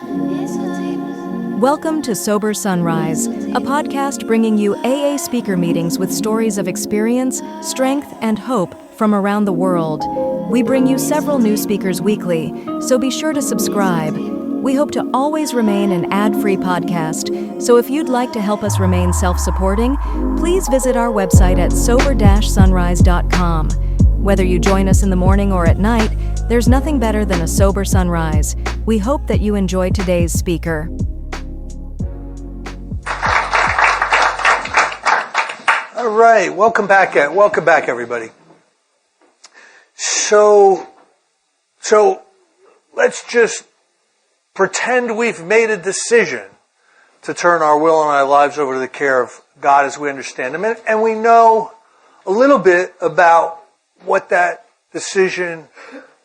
Welcome to Sober Sunrise, a podcast bringing you AA speaker meetings with stories of experience, strength, and hope from around the world. We bring you several new speakers weekly, so be sure to subscribe. We hope to always remain an ad-free podcast, so if you'd like to help us remain self-supporting, please visit our website at sober-sunrise.com. Whether you join us in the morning or at night, there's nothing better than a sober sunrise. We hope that you enjoy today's speaker. All right, welcome back, everybody. So let's just pretend we've made a decision to turn our will and our lives over to the care of God as we understand Him, and we know a little bit about what that decision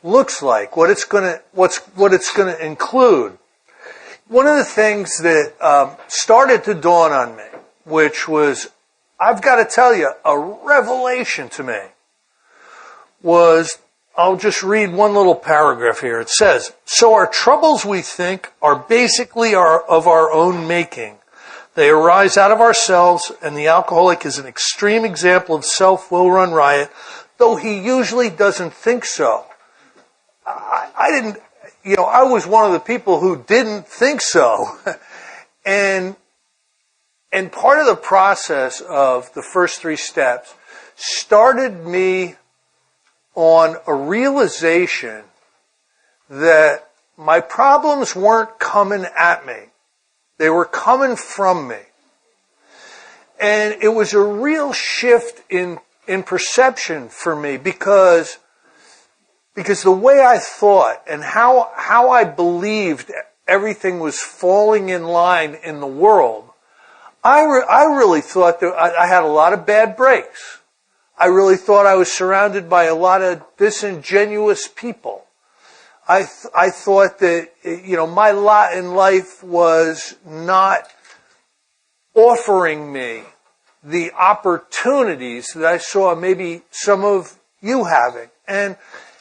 looks like, what it's going to include. One of the things that started to dawn on me, which was, I've got to tell you, a revelation to me, was, I'll just read one little paragraph here. It says, "So our troubles, we think, are basically of our own making. They arise out of ourselves, and the alcoholic is an extreme example of self-will run riot, though he usually doesn't think so." I was one of the people who didn't think so. And part of the process of the first three steps started me on a realization that my problems weren't coming at me. They were coming from me. And it was a real shift in perception for me because the way I thought and how I believed everything was falling in line in the world, I really thought that I had a lot of bad breaks. I really thought I was surrounded by a lot of disingenuous people. I thought that, my lot in life was not offering me the opportunities that I saw maybe some of you having. And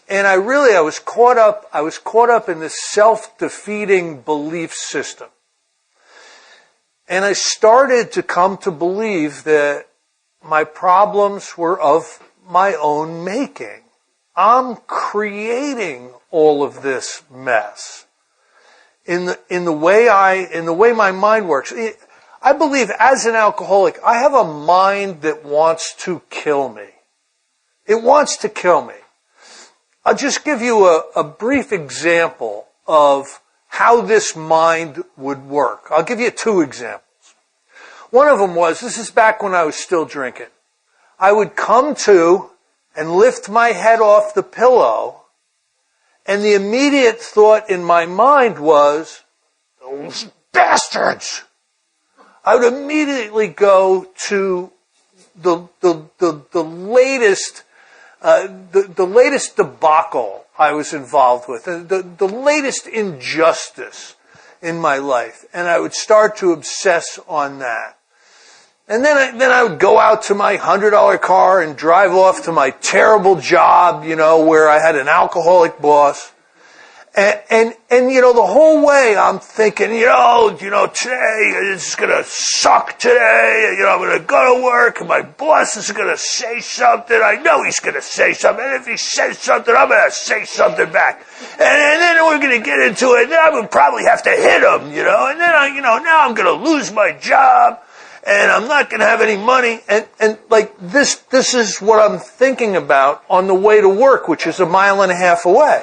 I was caught up in this self-defeating belief system. And I started to come to believe that my problems were of my own making. I'm creating all of this mess in the way my mind works. I believe as an alcoholic, I have a mind that wants to kill me. It wants to kill me. I'll just give you a brief example of how this mind would work. I'll give you two examples. One of them was, this is back when I was still drinking. I would come to and lift my head off the pillow, and the immediate thought in my mind was, those bastards! I would immediately go to the latest debacle I was involved with, the latest injustice in my life, and I would start to obsess on that. And then I would go out to my $100 car and drive off to my terrible job, where I had an alcoholic boss. And the whole way I'm thinking, today it's going to suck today. I'm going to go to work and my boss is going to say something. I know he's going to say something. And if he says something, I'm going to say something back. And then we're going to get into it. And then I would probably have to hit him, And then now I'm going to lose my job and I'm not going to have any money. And like this is what I'm thinking about on the way to work, which is 1.5 miles away.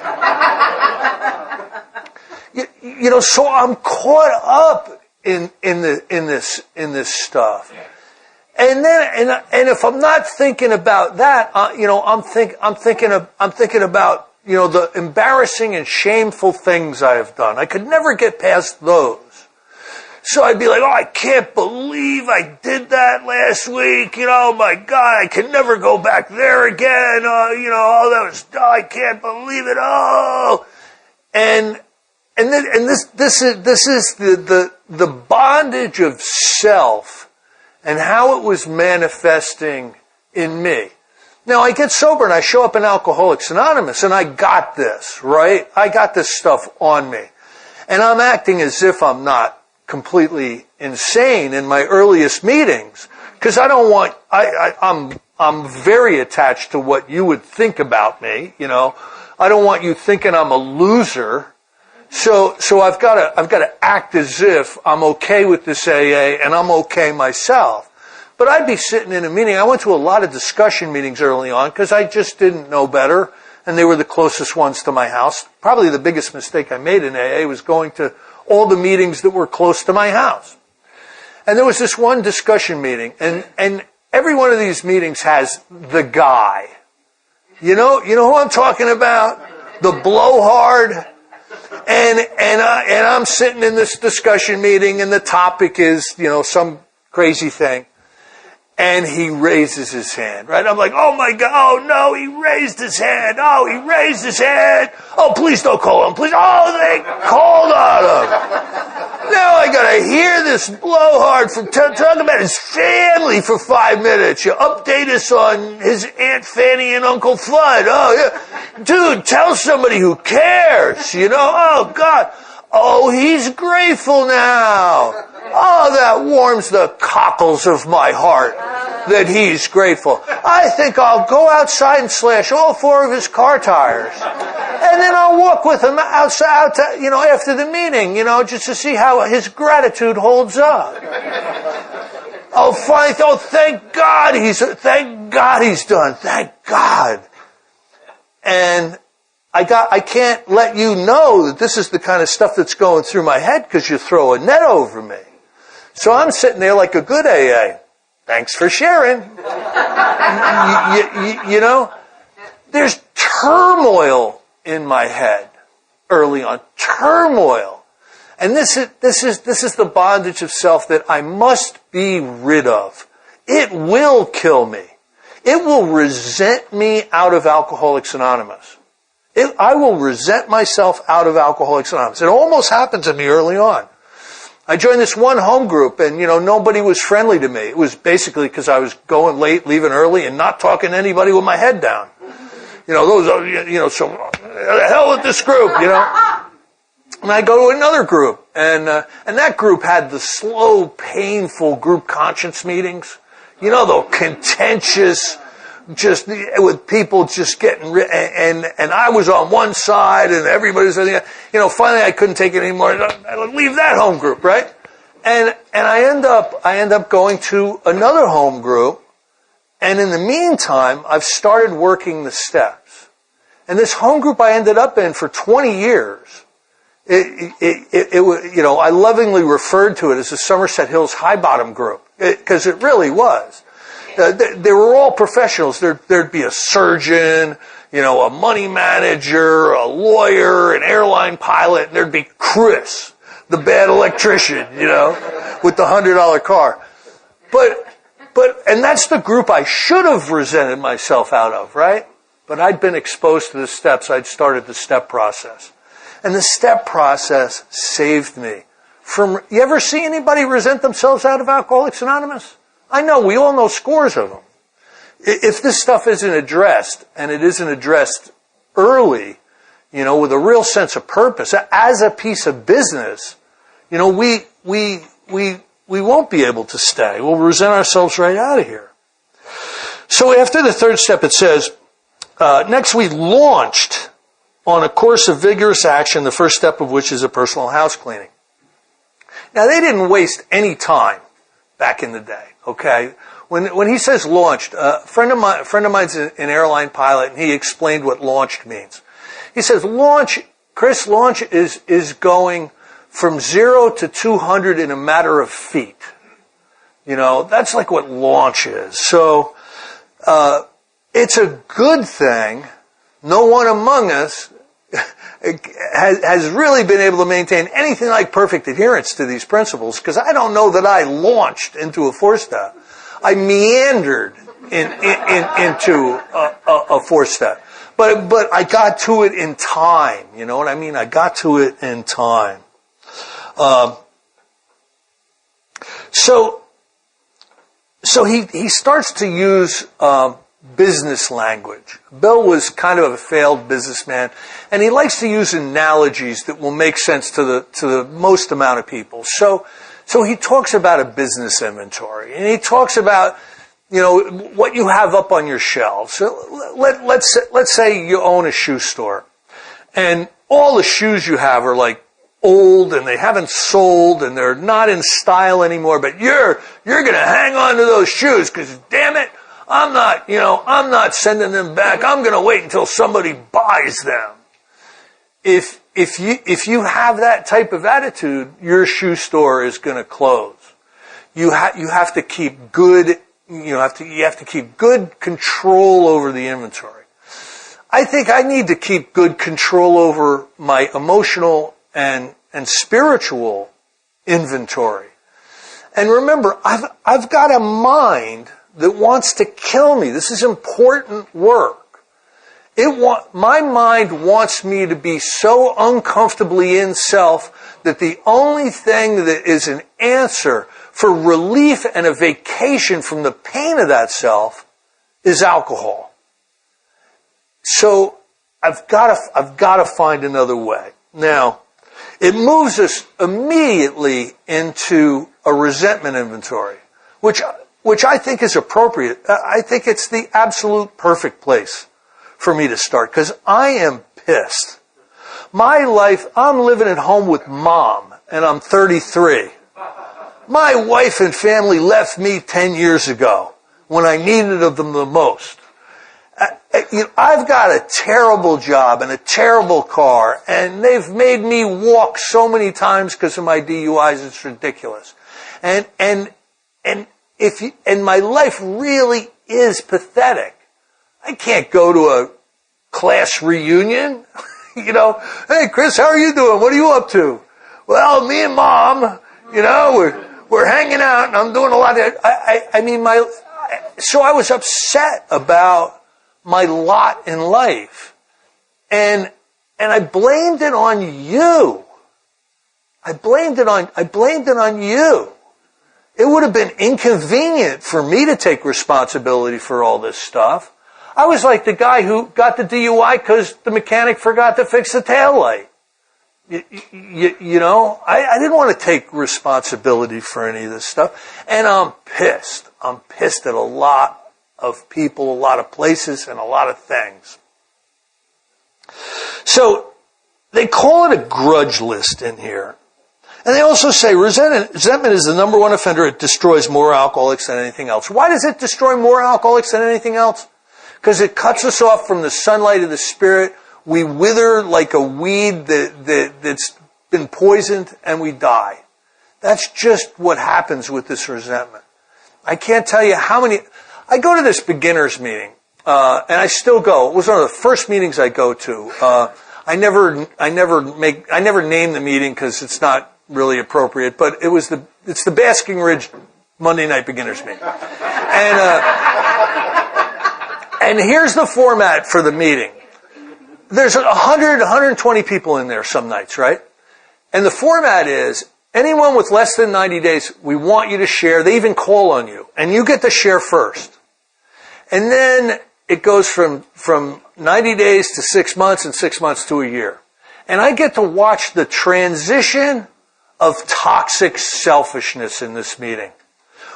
So I'm caught up in this stuff, and if I'm not thinking about that, I'm thinking about the embarrassing and shameful things I have done. I could never get past those. So I'd be like, I can't believe I did that last week. My God, I can never go back there again. I can't believe it. And this is the bondage of self and how it was manifesting in me. Now I get sober and I show up in Alcoholics Anonymous and I got this, right? I got this stuff on me. And I'm acting as if I'm not completely insane in my earliest meetings, because I don't want, I'm very attached to what you would think about me, you know. I don't want you thinking I'm a loser. So I've got to act as if I'm okay with this AA and I'm okay myself. But I'd be sitting in a meeting. I went to a lot of discussion meetings early on because I just didn't know better, and they were the closest ones to my house. Probably the biggest mistake I made in AA was going to all the meetings that were close to my house. And there was this one discussion meeting, and every one of these meetings has the guy. You know who I'm talking about? The blowhard. And I'm sitting in this discussion meeting, and the topic is, some crazy thing. And he raises his hand, right? I'm like, oh my God, oh no, he raised his hand. Oh, he raised his hand. Oh, please don't call him, please. Oh, they called on him. Now I gotta hear this blowhard from talk about his family for 5 minutes. You update us on his Aunt Fanny and Uncle Flood. Oh, yeah. Dude, tell somebody who cares, Oh, God. Oh, he's grateful now. Oh, that warms the cockles of my heart that he's grateful. I think I'll go outside and slash all 4 of his car tires. And then I'll walk with him outside, after the meeting, just to see how his gratitude holds up. Oh, finally, thank God he's done. Thank God. And I can't let you know that this is the kind of stuff that's going through my head because you throw a net over me. So I'm sitting there like a good AA. Thanks for sharing. There's turmoil in my head early on. Turmoil. And this is the bondage of self that I must be rid of. It will kill me. It will resent me out of Alcoholics Anonymous. I will resent myself out of Alcoholics Anonymous. It almost happened to me early on. I joined this one home group, and, nobody was friendly to me. It was basically because I was going late, leaving early, and not talking to anybody with my head down. So the hell with this group, And I go to another group, and that group had the slow, painful group conscience meetings. The contentious, just with people just getting, and I was on one side and everybody's on the other. Finally I couldn't take it anymore. I leave that home group, right? And I end up going to another home group, and in the meantime I've started working the steps. And this home group I ended up in for 20 years. I lovingly referred to it as the Somerset Hills High Bottom group, because it really was. They were all professionals. There'd be a surgeon, a money manager, a lawyer, an airline pilot, and there'd be Chris, the bad electrician, with the $100 car. And that's the group I should have resented myself out of, right? But I'd been exposed to the steps. I'd started the step process. And the step process saved me from, you ever see anybody resent themselves out of Alcoholics Anonymous? I know, we all know scores of them. If this stuff isn't addressed, and it isn't addressed early, with a real sense of purpose, as a piece of business, we won't be able to stay. We'll resent ourselves right out of here. So after the third step, it says, next we launched on a course of vigorous action, the first step of which is a personal house cleaning. Now, they didn't waste any time back in the day, okay? When he says launched, a friend of mine's an airline pilot, and he explained what launched means. He says launch is going from 0 to 200 in a matter of feet. That's like what launch is. So, it's a good thing. No one among us has really been able to maintain anything like perfect adherence to these principles, because I don't know that I launched into a 4-step. I meandered into a 4-step. But I got to it in time. You know what I mean? I got to it in time. So he starts to use business language. Bill was kind of a failed businessman, and he likes to use analogies that will make sense to the most amount of people. So he talks about a business inventory, and he talks about, what you have up on your shelves. So let's say you own a shoe store, and all the shoes you have are like old and they haven't sold and they're not in style anymore, but you're going to hang on to those shoes because, damn it, I'm not sending them back. I'm going to wait until somebody buys them. If you have that type of attitude, your shoe store is going to close. You have to keep good, you have to keep good control over the inventory. I think I need to keep good control over my emotional and spiritual inventory. And remember, I've got a mind that wants to kill me. This is important work. My mind wants me to be so uncomfortably in self that the only thing that is an answer for relief and a vacation from the pain of that self is alcohol. So I've got to find another way. Now, it moves us immediately into a resentment inventory, which I think is appropriate. I think it's the absolute perfect place for me to start, because I am pissed. My life, I'm living at home with Mom, and I'm 33. My wife and family left me 10 years ago when I needed them the most. I've got a terrible job and a terrible car, and they've made me walk so many times because of my DUIs. It's ridiculous. And my life really is pathetic. I can't go to a class reunion. Hey, Chris, how are you doing? What are you up to? Well, me and Mom, we're hanging out, and I'm doing a lot of. So I was upset about my lot in life, and I blamed it on you. I blamed it on you. It would have been inconvenient for me to take responsibility for all this stuff. I was like the guy who got the DUI because the mechanic forgot to fix the taillight. I didn't want to take responsibility for any of this stuff. And I'm pissed. I'm pissed at a lot of people, a lot of places, and a lot of things. So they call it a grudge list in here. And they also say resentment is the number one offender. It destroys more alcoholics than anything else. Why does it destroy more alcoholics than anything else? Because it cuts us off from the sunlight of the Spirit. We wither like a weed that's been poisoned, and we die. That's just what happens with this resentment. I can't tell you how many. I go to this beginners meeting, and I still go. It was one of the first meetings I go to. I never name the meeting because it's not really appropriate, but it's the Basking Ridge Monday night beginners meeting. And here's the format for the meeting. There's 120 people in there some nights, right? And the format is, anyone with less than 90 days, we want you to share. They even call on you, and you get to share first. And then it goes from 90 days to 6 months, and 6 months to a year. And I get to watch the transition of toxic selfishness in this meeting.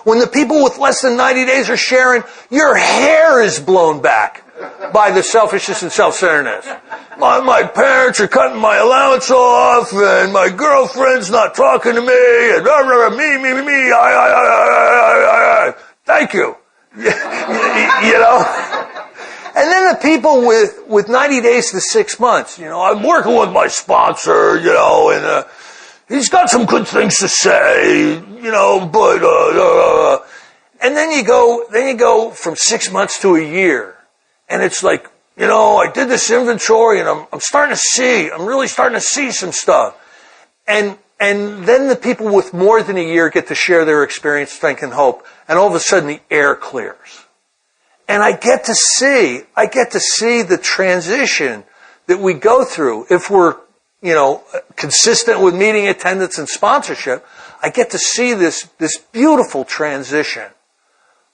When the people with less than 90 days are sharing, your hair is blown back by the selfishness and self-centeredness. My parents are cutting my allowance off, and my girlfriend's not talking to me, and me, I. Thank you. And then the people with 90 days to 6 months, I'm working with my sponsor, and he's got some good things to say, but and then you go from 6 months to a year, and it's like, I did this inventory, and I'm really starting to see some stuff, and then the people with more than a year get to share their experience, strength, and hope, and all of a sudden the air clears, and I get to see the transition that we go through if we're consistent with meeting attendance and sponsorship. I get to see this beautiful transition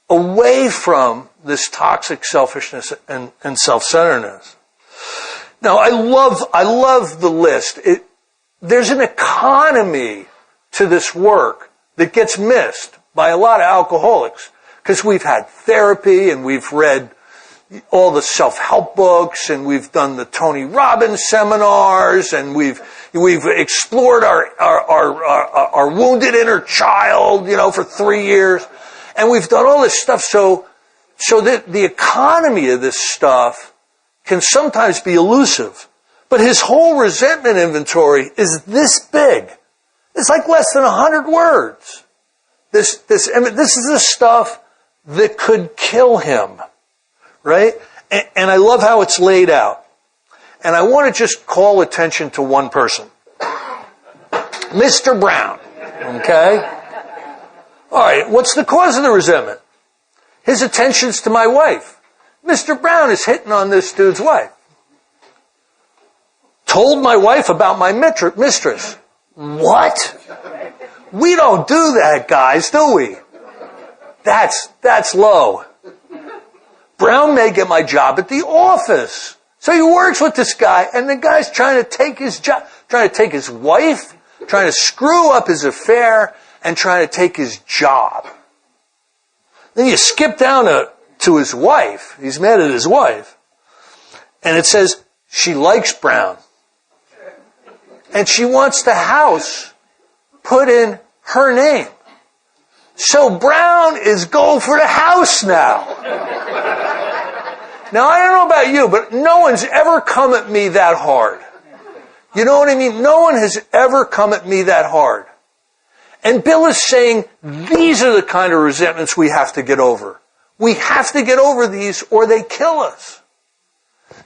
away from this toxic selfishness and self-centeredness. Now, I love the list. There's an economy to this work that gets missed by a lot of alcoholics, because we've had therapy and we've read all the self-help books and we've done the Tony Robbins seminars and we've explored our wounded inner child, for 3 years, and we've done all this stuff. So that the economy of this stuff can sometimes be elusive. But his whole resentment inventory is this big. It's like less than 100 words. This is the stuff that could kill him, right? And I love how it's laid out. And I want to just call attention to one person. Mr. Brown, okay? All right, what's the cause of the resentment? His attentions to my wife. Mr. Brown is hitting on this dude's wife. Told my wife about my mistress. What? We don't do that, guys, do we? That's low. Brown may get my job at the office. So he works with this guy, and the guy's trying to take his job, trying to take his wife, trying to screw up his affair, and trying to take his job. Then you skip down to his wife. He's mad at his wife. And it says, she likes Brown. And she wants the house put in her name. So Brown is going for the house now. Now, I don't know about you, but no one's ever come at me that hard. You know what I mean? No one has ever come at me that hard. And Bill is saying, these are the kind of resentments we have to get over. We have to get over these or they kill us.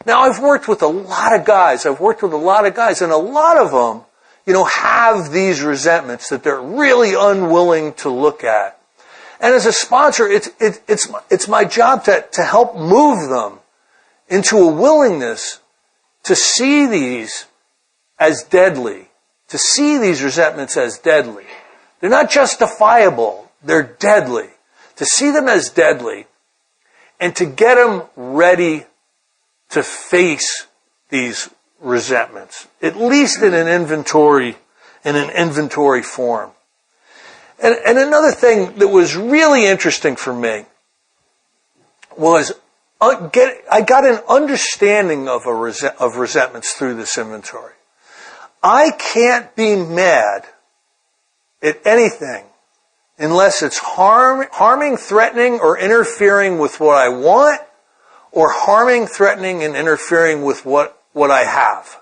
Now, I've worked with a lot of guys, and a lot of them, have these resentments that they're really unwilling to look at. And as a sponsor, it's my job to help move them into a willingness to see these as deadly, to see these resentments as deadly. They're not justifiable, they're deadly. To see them as deadly and to get them ready to face these resentments, at least in an inventory form. And another thing that was really interesting for me was I got an understanding of resentments through this inventory. I can't be mad at anything unless it's harming, threatening, or interfering with what I want, or harming, threatening, and interfering with what I have.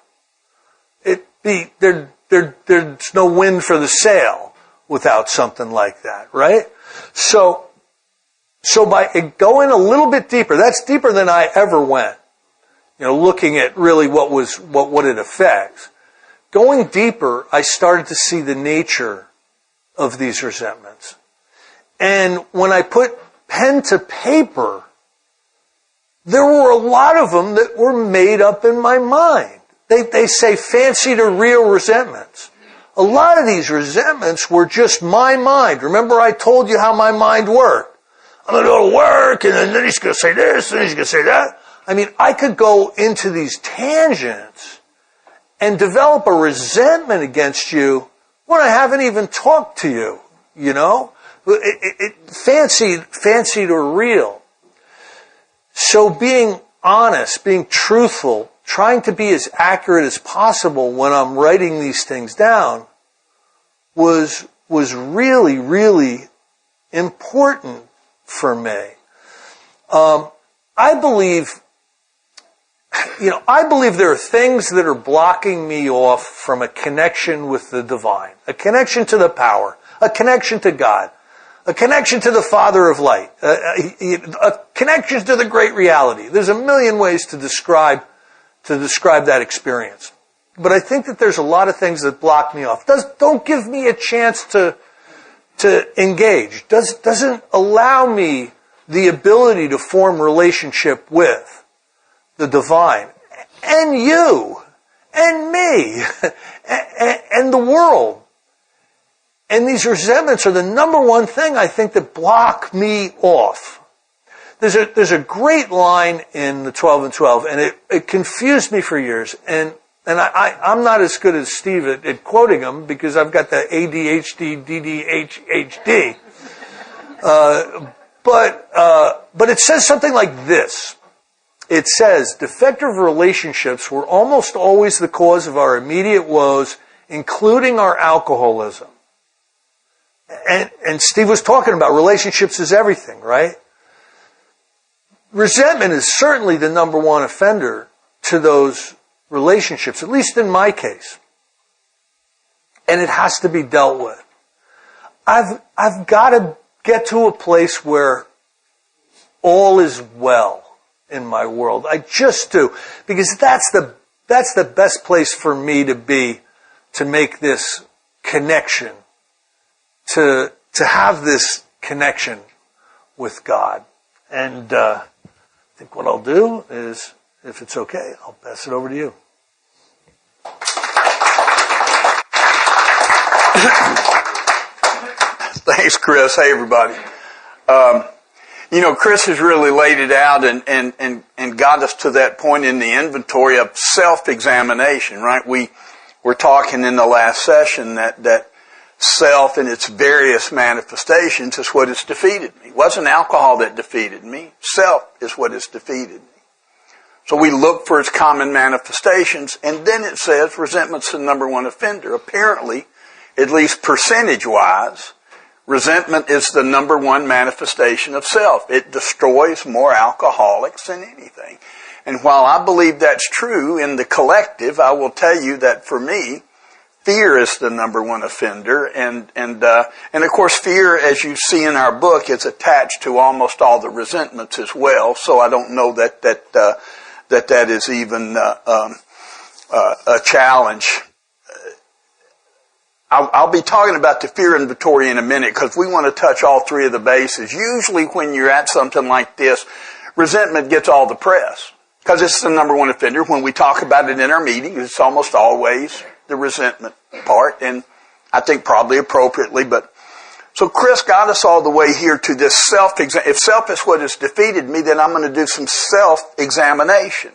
There's no wind for the sail without something like that, right? So by going a little bit deeper, that's deeper than I ever went, looking at really what it affects. Going deeper, I started to see the nature of these resentments. And when I put pen to paper, there were a lot of them that were made up in my mind. They say fancy to real resentments. A lot of these resentments were just my mind. Remember I told you how my mind worked. I'm going to go to work, and then he's going to say this, and he's going to say that. I mean, I could go into these tangents and develop a resentment against you when I haven't even talked to you, Fancy to real. So being honest, being truthful, trying to be as accurate as possible when I'm writing these things down was really, really important for me. I believe there are things that are blocking me off from a connection with the divine, a connection to the power, a connection to God, a connection to the Father of Light, a connection to the great reality. There's a million ways to describe that experience. But I think that there's a lot of things that block me off. Don't give me a chance to engage. Doesn't allow me the ability to form relationship with the divine and you and me and the world. And these resentments are the number one thing I think that block me off. there's a great line in the 12 and 12, and it confused me for years. And I'm not as good as Steve at quoting them because I've got the ADHD, DDHHD. But it says something like this. It says, defective relationships were almost always the cause of our immediate woes, including our alcoholism. And Steve was talking about relationships is everything, right? Resentment is certainly the number one offender to those relationships, at least in my case. And it has to be dealt with. I've got to get to a place where all is well in my world. I just do. Because that's the best place for me to be, to make this connection, to have this connection with God. And I think what I'll do is, if it's okay, I'll pass it over to you. Thanks, Chris. Hey, everybody. Chris has really laid it out and got us to that point in the inventory of self-examination, right? We were talking in the last session that self in its various manifestations is what has defeated me. It wasn't alcohol that defeated me. Self is what has defeated me. So we look for its common manifestations, and then it says resentment's the number one offender. Apparently, at least percentage-wise, resentment is the number one manifestation of self. It destroys more alcoholics than anything. And while I believe that's true in the collective, I will tell you that for me, fear is the number one offender. And of course, fear, as you see in our book, is attached to almost all the resentments as well. So I don't know that is even a challenge. I'll be talking about the fear inventory in a minute because we want to touch all three of the bases. Usually when you're at something like this, resentment gets all the press because it's the number one offender. When we talk about it in our meetings, it's almost always the resentment part, and I think probably appropriately. So Chris got us all the way here to this self-exam. If self is what has defeated me, then I'm going to do some self-examination.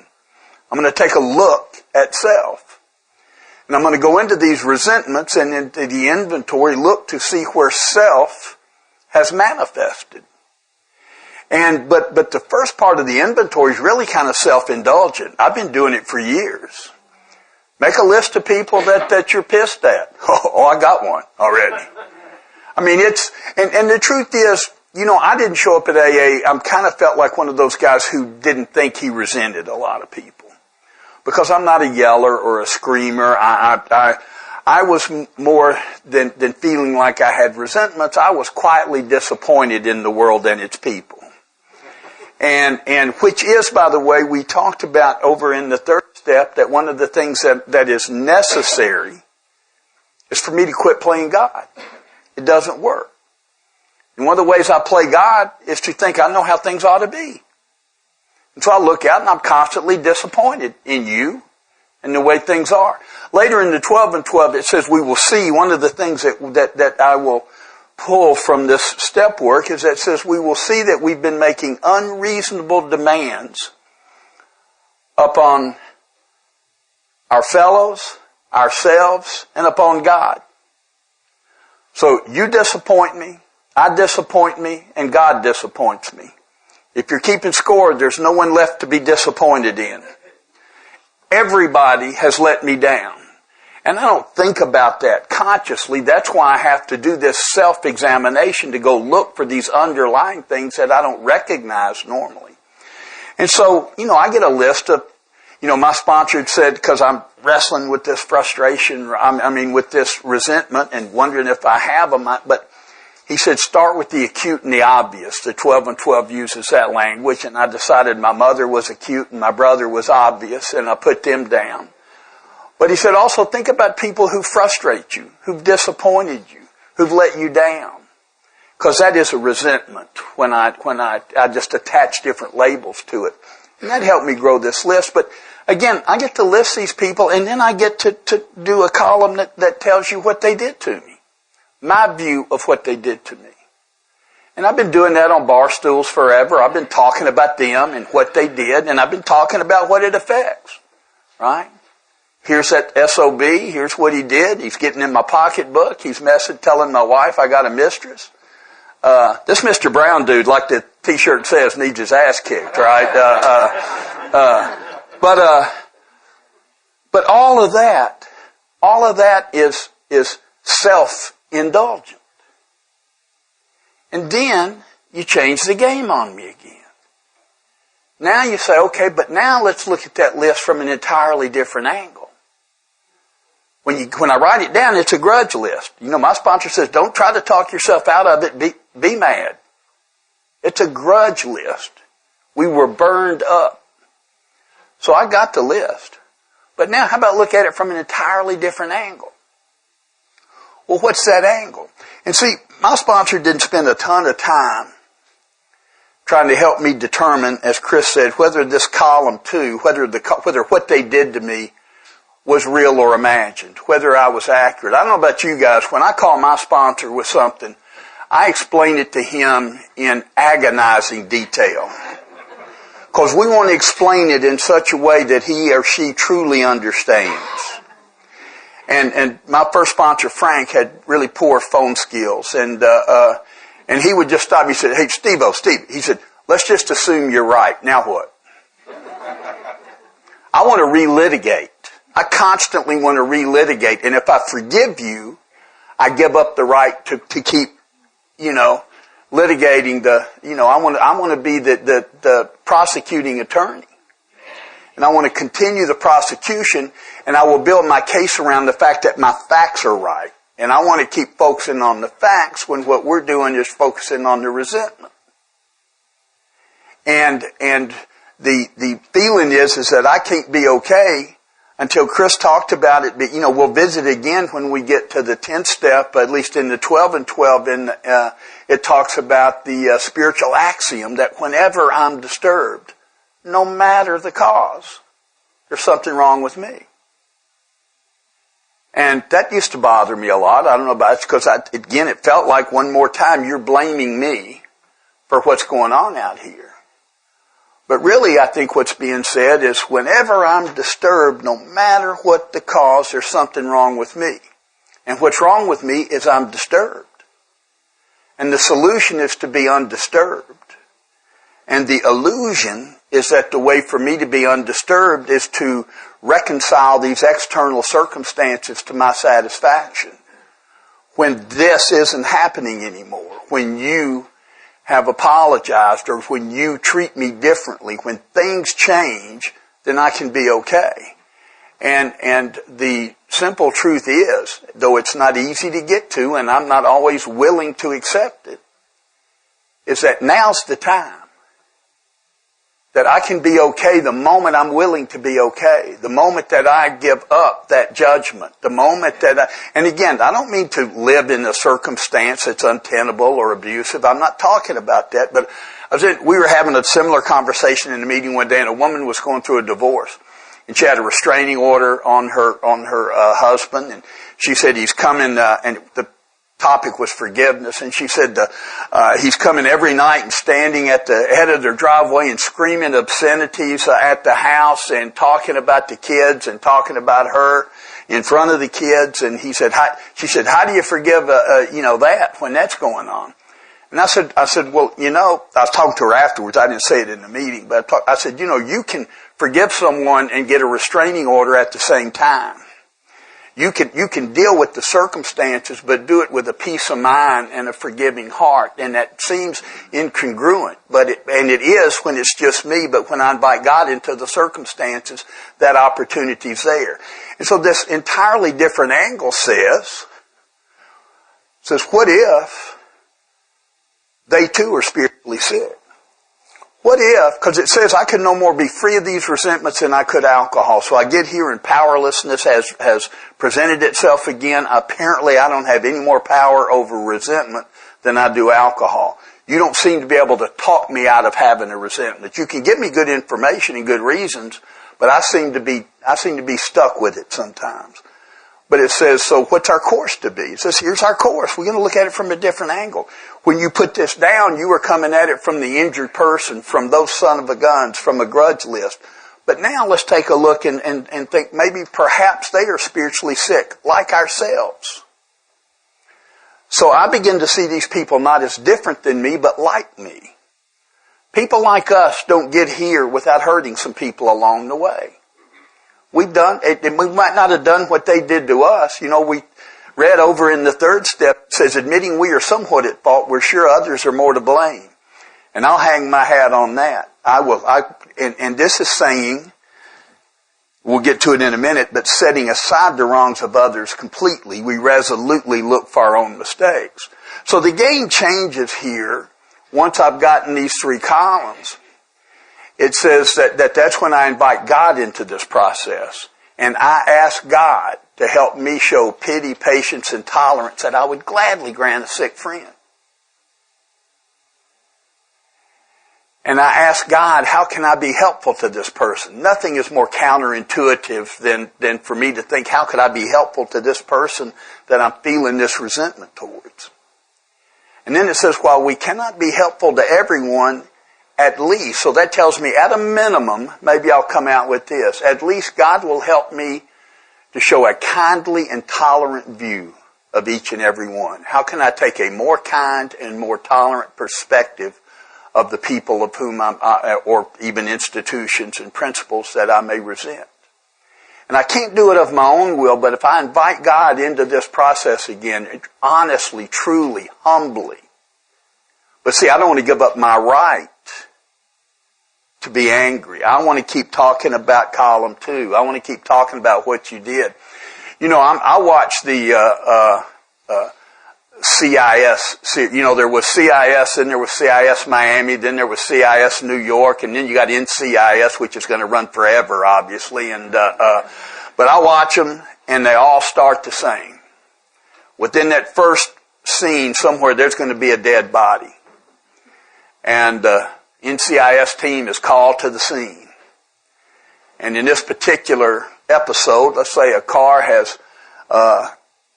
I'm going to take a look at self. And I'm going to go into these resentments and into the inventory, look to see where self has manifested. But the first part of the inventory is really kind of self-indulgent. I've been doing it for years. Make a list of people that you're pissed at. Oh, I got one already. I mean, and the truth is, I didn't show up at AA. I kind of felt like one of those guys who didn't think he resented a lot of people. Because I'm not a yeller or a screamer. I was more than feeling like I had resentments. I was quietly disappointed in the world and its people. And which is, by the way, we talked about over in the third step that one of the things that is necessary is for me to quit playing God. It doesn't work. And one of the ways I play God is to think I know how things ought to be. And so I look out and I'm constantly disappointed in you and the way things are. Later in the 12 and 12 it says we will see, one of the things that I will pull from this step work is that it says we will see that we've been making unreasonable demands upon our fellows, ourselves, and upon God. So you disappoint me, I disappoint me, and God disappoints me. If you're keeping score, there's no one left to be disappointed in. Everybody has let me down. And I don't think about that consciously. That's why I have to do this self-examination to go look for these underlying things that I don't recognize normally. And so, I get a list of, my sponsor had said, because I'm wrestling with this frustration, with this resentment and wondering if I have them, but he said, start with the acute and the obvious. The 12 and 12 uses that language, and I decided my mother was acute and my brother was obvious, and I put them down. But he said, also think about people who frustrate you, who've disappointed you, who've let you down. Because that is a resentment when I just attach different labels to it. And that helped me grow this list. But again, I get to list these people, and then I get to do a column that tells you what they did to me. My view of what they did to me. And I've been doing that on bar stools forever. I've been talking about them and what they did, and I've been talking about what it affects. Right? Here's that SOB. Here's what he did. He's getting in my pocketbook. He's telling my wife I got a mistress. This Mr. Brown dude, like the T-shirt says, needs his ass kicked, right? But all of that is self-indulgent. And then you change the game on me again. Now you say, okay, but now let's look at that list from an entirely different angle. When I write it down, it's a grudge list. You know, my sponsor says, don't try to talk yourself out of it. Be mad. It's a grudge list. We were burned up. So I got the list. But now how about look at it from an entirely different angle? Well, what's that angle? And see, my sponsor didn't spend a ton of time trying to help me determine, as Chris said, whether this column 2, whether what they did to me was real or imagined, whether I was accurate. I don't know about you guys. When I call my sponsor with something, I explain it to him in agonizing detail. Because we want to explain it in such a way that he or she truly understands. And my first sponsor, Frank, had really poor phone skills. And he would just stop me and say, hey, Steve, he said, let's just assume you're right. Now what? I want to relitigate. I constantly want to relitigate. And if I forgive you, I give up the right to keep, litigating I want to be the prosecuting attorney. And I want to continue the prosecution, and I will build my case around the fact that my facts are right. And I want to keep focusing on the facts when what we're doing is focusing on the resentment. And the feeling is that I can't be okay until Chris talked about it. But, we'll visit again when we get to the 10th step, at least in the 12 and 12, and it talks about the spiritual axiom that whenever I'm disturbed, no matter the cause, there's something wrong with me. And that used to bother me a lot. I don't know about it, because again, it felt like one more time you're blaming me for what's going on out here. But really, I think what's being said is whenever I'm disturbed, no matter what the cause, there's something wrong with me. And what's wrong with me is I'm disturbed. And the solution is to be undisturbed. And the illusion is that the way for me to be undisturbed is to reconcile these external circumstances to my satisfaction. When this isn't happening anymore, when you have apologized, or when you treat me differently, when things change, then I can be okay. And the simple truth is, though it's not easy to get to, and I'm not always willing to accept it, is that now's the time that I can be okay the moment I'm willing to be okay. The moment that I give up that judgment. The moment that and again, I don't mean to live in a circumstance that's untenable or abusive. I'm not talking about that. But we were having a similar conversation in a meeting one day, and a woman was going through a divorce. And she had a restraining order on her husband. And she said he's coming, and the topic was forgiveness, and she said he's coming every night and standing at the head of their driveway and screaming obscenities at the house and talking about the kids and talking about her in front of the kids. And she said, how do you forgive that when that's going on? And I said, well, I was talking to her afterwards. I didn't say it in the meeting, but I said, you can forgive someone and get a restraining order at the same time. You can deal with the circumstances, but do it with a peace of mind and a forgiving heart. And that seems incongruent, and it is when it's just me, but when I invite God into the circumstances, that opportunity's there. And so this entirely different angle says, what if they too are spiritually sick? What if, because it says I could no more be free of these resentments than I could alcohol. So I get here and powerlessness has presented itself again. Apparently I don't have any more power over resentment than I do alcohol. You don't seem to be able to talk me out of having a resentment. You can give me good information and good reasons, but I seem to be stuck with it sometimes. But it says, so what's our course to be? It says, here's our course. We're going to look at it from a different angle. When you put this down, you were coming at it from the injured person, from those son of a guns, from a grudge list. But now let's take a look and think maybe perhaps they are spiritually sick, like ourselves. So I begin to see these people not as different than me, but like me. People like us don't get here without hurting some people along the way. We've done it, and we might not have done what they did to us. You know, we read over in the third step, it says, admitting we are somewhat at fault, we're sure others are more to blame. And I'll hang my hat on that. And this is saying, we'll get to it in a minute, but setting aside the wrongs of others completely, we resolutely look for our own mistakes. So the game changes here once I've gotten these three columns. It says that's when I invite God into this process. And I ask God to help me show pity, patience, and tolerance that I would gladly grant a sick friend. And I ask God, how can I be helpful to this person? Nothing is more counterintuitive than for me to think, how could I be helpful to this person that I'm feeling this resentment towards? And then it says, while we cannot be helpful to everyone, at least, so that tells me at a minimum, maybe I'll come out with this, at least God will help me to show a kindly and tolerant view of each and every one. How can I take a more kind and more tolerant perspective of the people of whom or even institutions and principles that I may resent? And I can't do it of my own will, but if I invite God into this process again, honestly, truly, humbly. But see, I don't want to give up my right to be angry. I want to keep talking about column 2. I want to keep talking about what you did. You know, I watched the CIS. You know, there was CIS, then there was CIS Miami, then there was CIS New York, and then you got NCIS, which is going to run forever, obviously. And but I watch them, and they all start the same. Within that first scene, somewhere there's going to be a dead body, and NCIS team is called to the scene. And in this particular episode, let's say a car has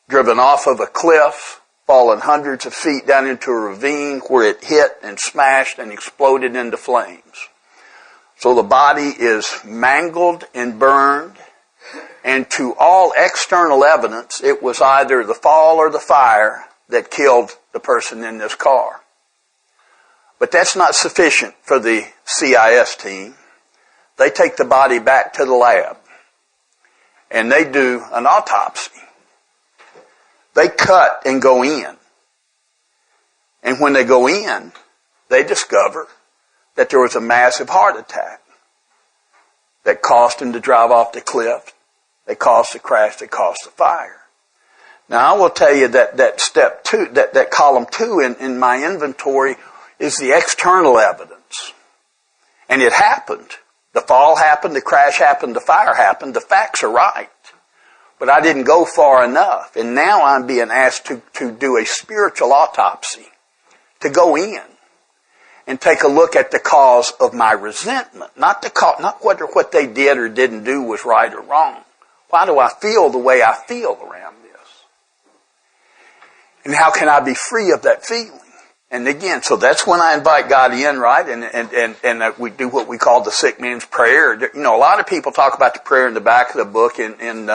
driven off of a cliff, fallen hundreds of feet down into a ravine where it hit and smashed and exploded into flames. So the body is mangled and burned, and to all external evidence, it was either the fall or the fire that killed the person in this car. But that's not sufficient for the CIS team. They take the body back to the lab, and they do an autopsy. They cut and go in. And when they go in, they discover that there was a massive heart attack that caused him to drive off the cliff, that caused the crash, that caused the fire. Now I will tell you that step 2, that column 2 in my inventory is the external evidence. And it happened. The fall happened, the crash happened, the fire happened, the facts are right. But I didn't go far enough. And now I'm being asked to do a spiritual autopsy, to go in and take a look at the cause of my resentment. Not whether what they did or didn't do was right or wrong. Why do I feel the way I feel around this? And how can I be free of that feeling? And again, so that's when I invite God in, right? And we do what we call the sick man's prayer. You know, a lot of people talk about the prayer in the back of the book in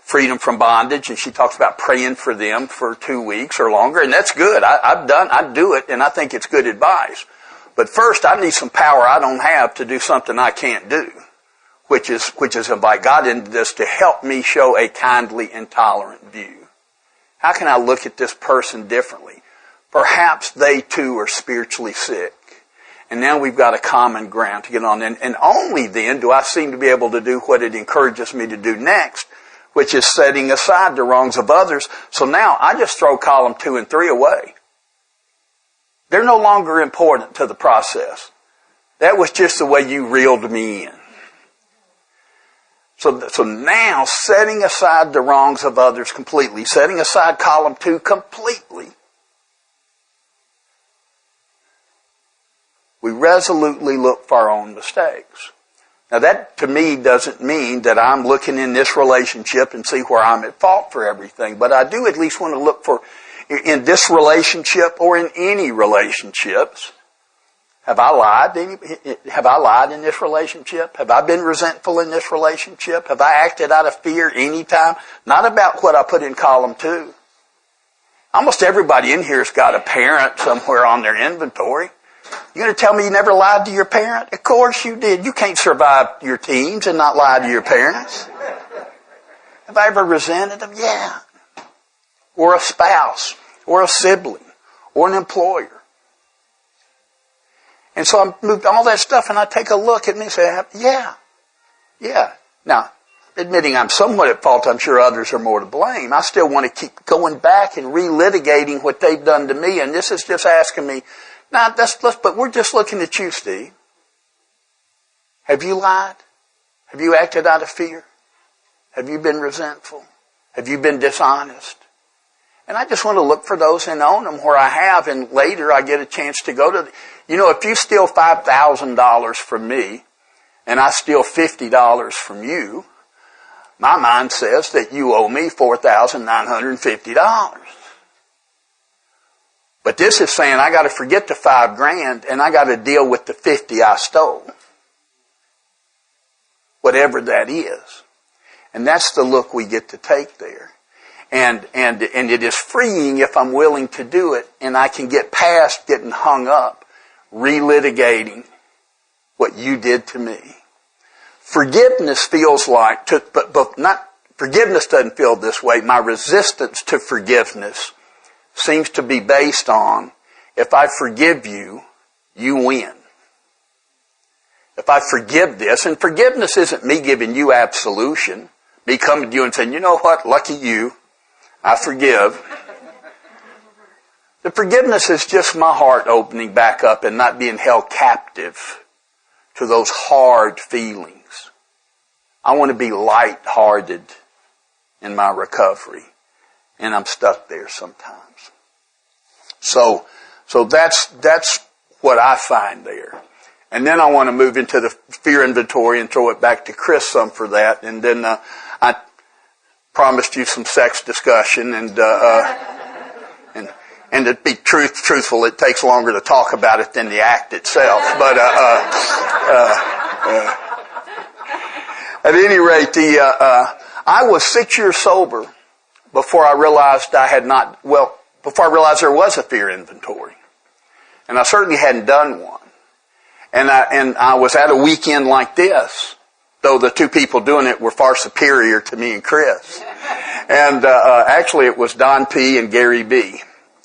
Freedom from Bondage, and she talks about praying for them for 2 weeks or longer, and that's good. I do it, and I think it's good advice. But first, I need some power I don't have to do something I can't do, which is invite God into this to help me show a kindly and tolerant view. How can I look at this person differently? Perhaps they too are spiritually sick. And now we've got a common ground to get on. And only then do I seem to be able to do what it encourages me to do next, which is setting aside the wrongs of others. So now I just throw column 2 and 3 away. They're no longer important to the process. That was just the way you reeled me in. So now setting aside the wrongs of others completely, setting aside column 2 completely, we resolutely look for our own mistakes. Now that to me doesn't mean that I'm looking in this relationship and see where I'm at fault for everything, but I do at least want to look for in this relationship or in any relationships. Have I lied? Have I lied in this relationship? Have I been resentful in this relationship? Have I acted out of fear any time? Not about what I put in column 2. Almost everybody in here has got a parent somewhere on their inventory. You're going to tell me you never lied to your parent? Of course you did. You can't survive your teens and not lie to your parents. Have I ever resented them? Yeah. Or a spouse, or a sibling, or an employer. And so I moved all that stuff and I take a look at me and say, yeah. Now, admitting I'm somewhat at fault, I'm sure others are more to blame. I still want to keep going back and relitigating what they've done to me. And this is just asking me, but we're just looking at you, Steve. Have you lied? Have you acted out of fear? Have you been resentful? Have you been dishonest? And I just want to look for those and own them where I have, and later I get a chance to go to if you steal $5,000 from me and I steal $50 from you, my mind says that you owe me $4,950. But this is saying I got to forget the $5,000 and I got to deal with the $50 I stole. Whatever that is. And that's the look we get to take there. And it is freeing if I'm willing to do it, and I can get past getting hung up, relitigating what you did to me. Forgiveness feels like, forgiveness doesn't feel this way. My resistance to forgiveness seems to be based on, if I forgive you, you win. If I forgive this, and forgiveness isn't me giving you absolution, me coming to you and saying, you know what, lucky you, I forgive. The forgiveness is just my heart opening back up and not being held captive to those hard feelings. I want to be light-hearted in my recovery, and I'm stuck there sometimes. So that's what I find there. And then I want to move into the fear inventory and throw it back to Chris some for that, and then I promised you some sex discussion, and to be truthful, it takes longer to talk about it than the act itself. But at any rate, I was 6 years sober before I realized before I realized there was a fear inventory, and I certainly hadn't done one. And I was at a weekend like this, though the two people doing it were far superior to me and Chris. And actually it was Don P. and Gary B.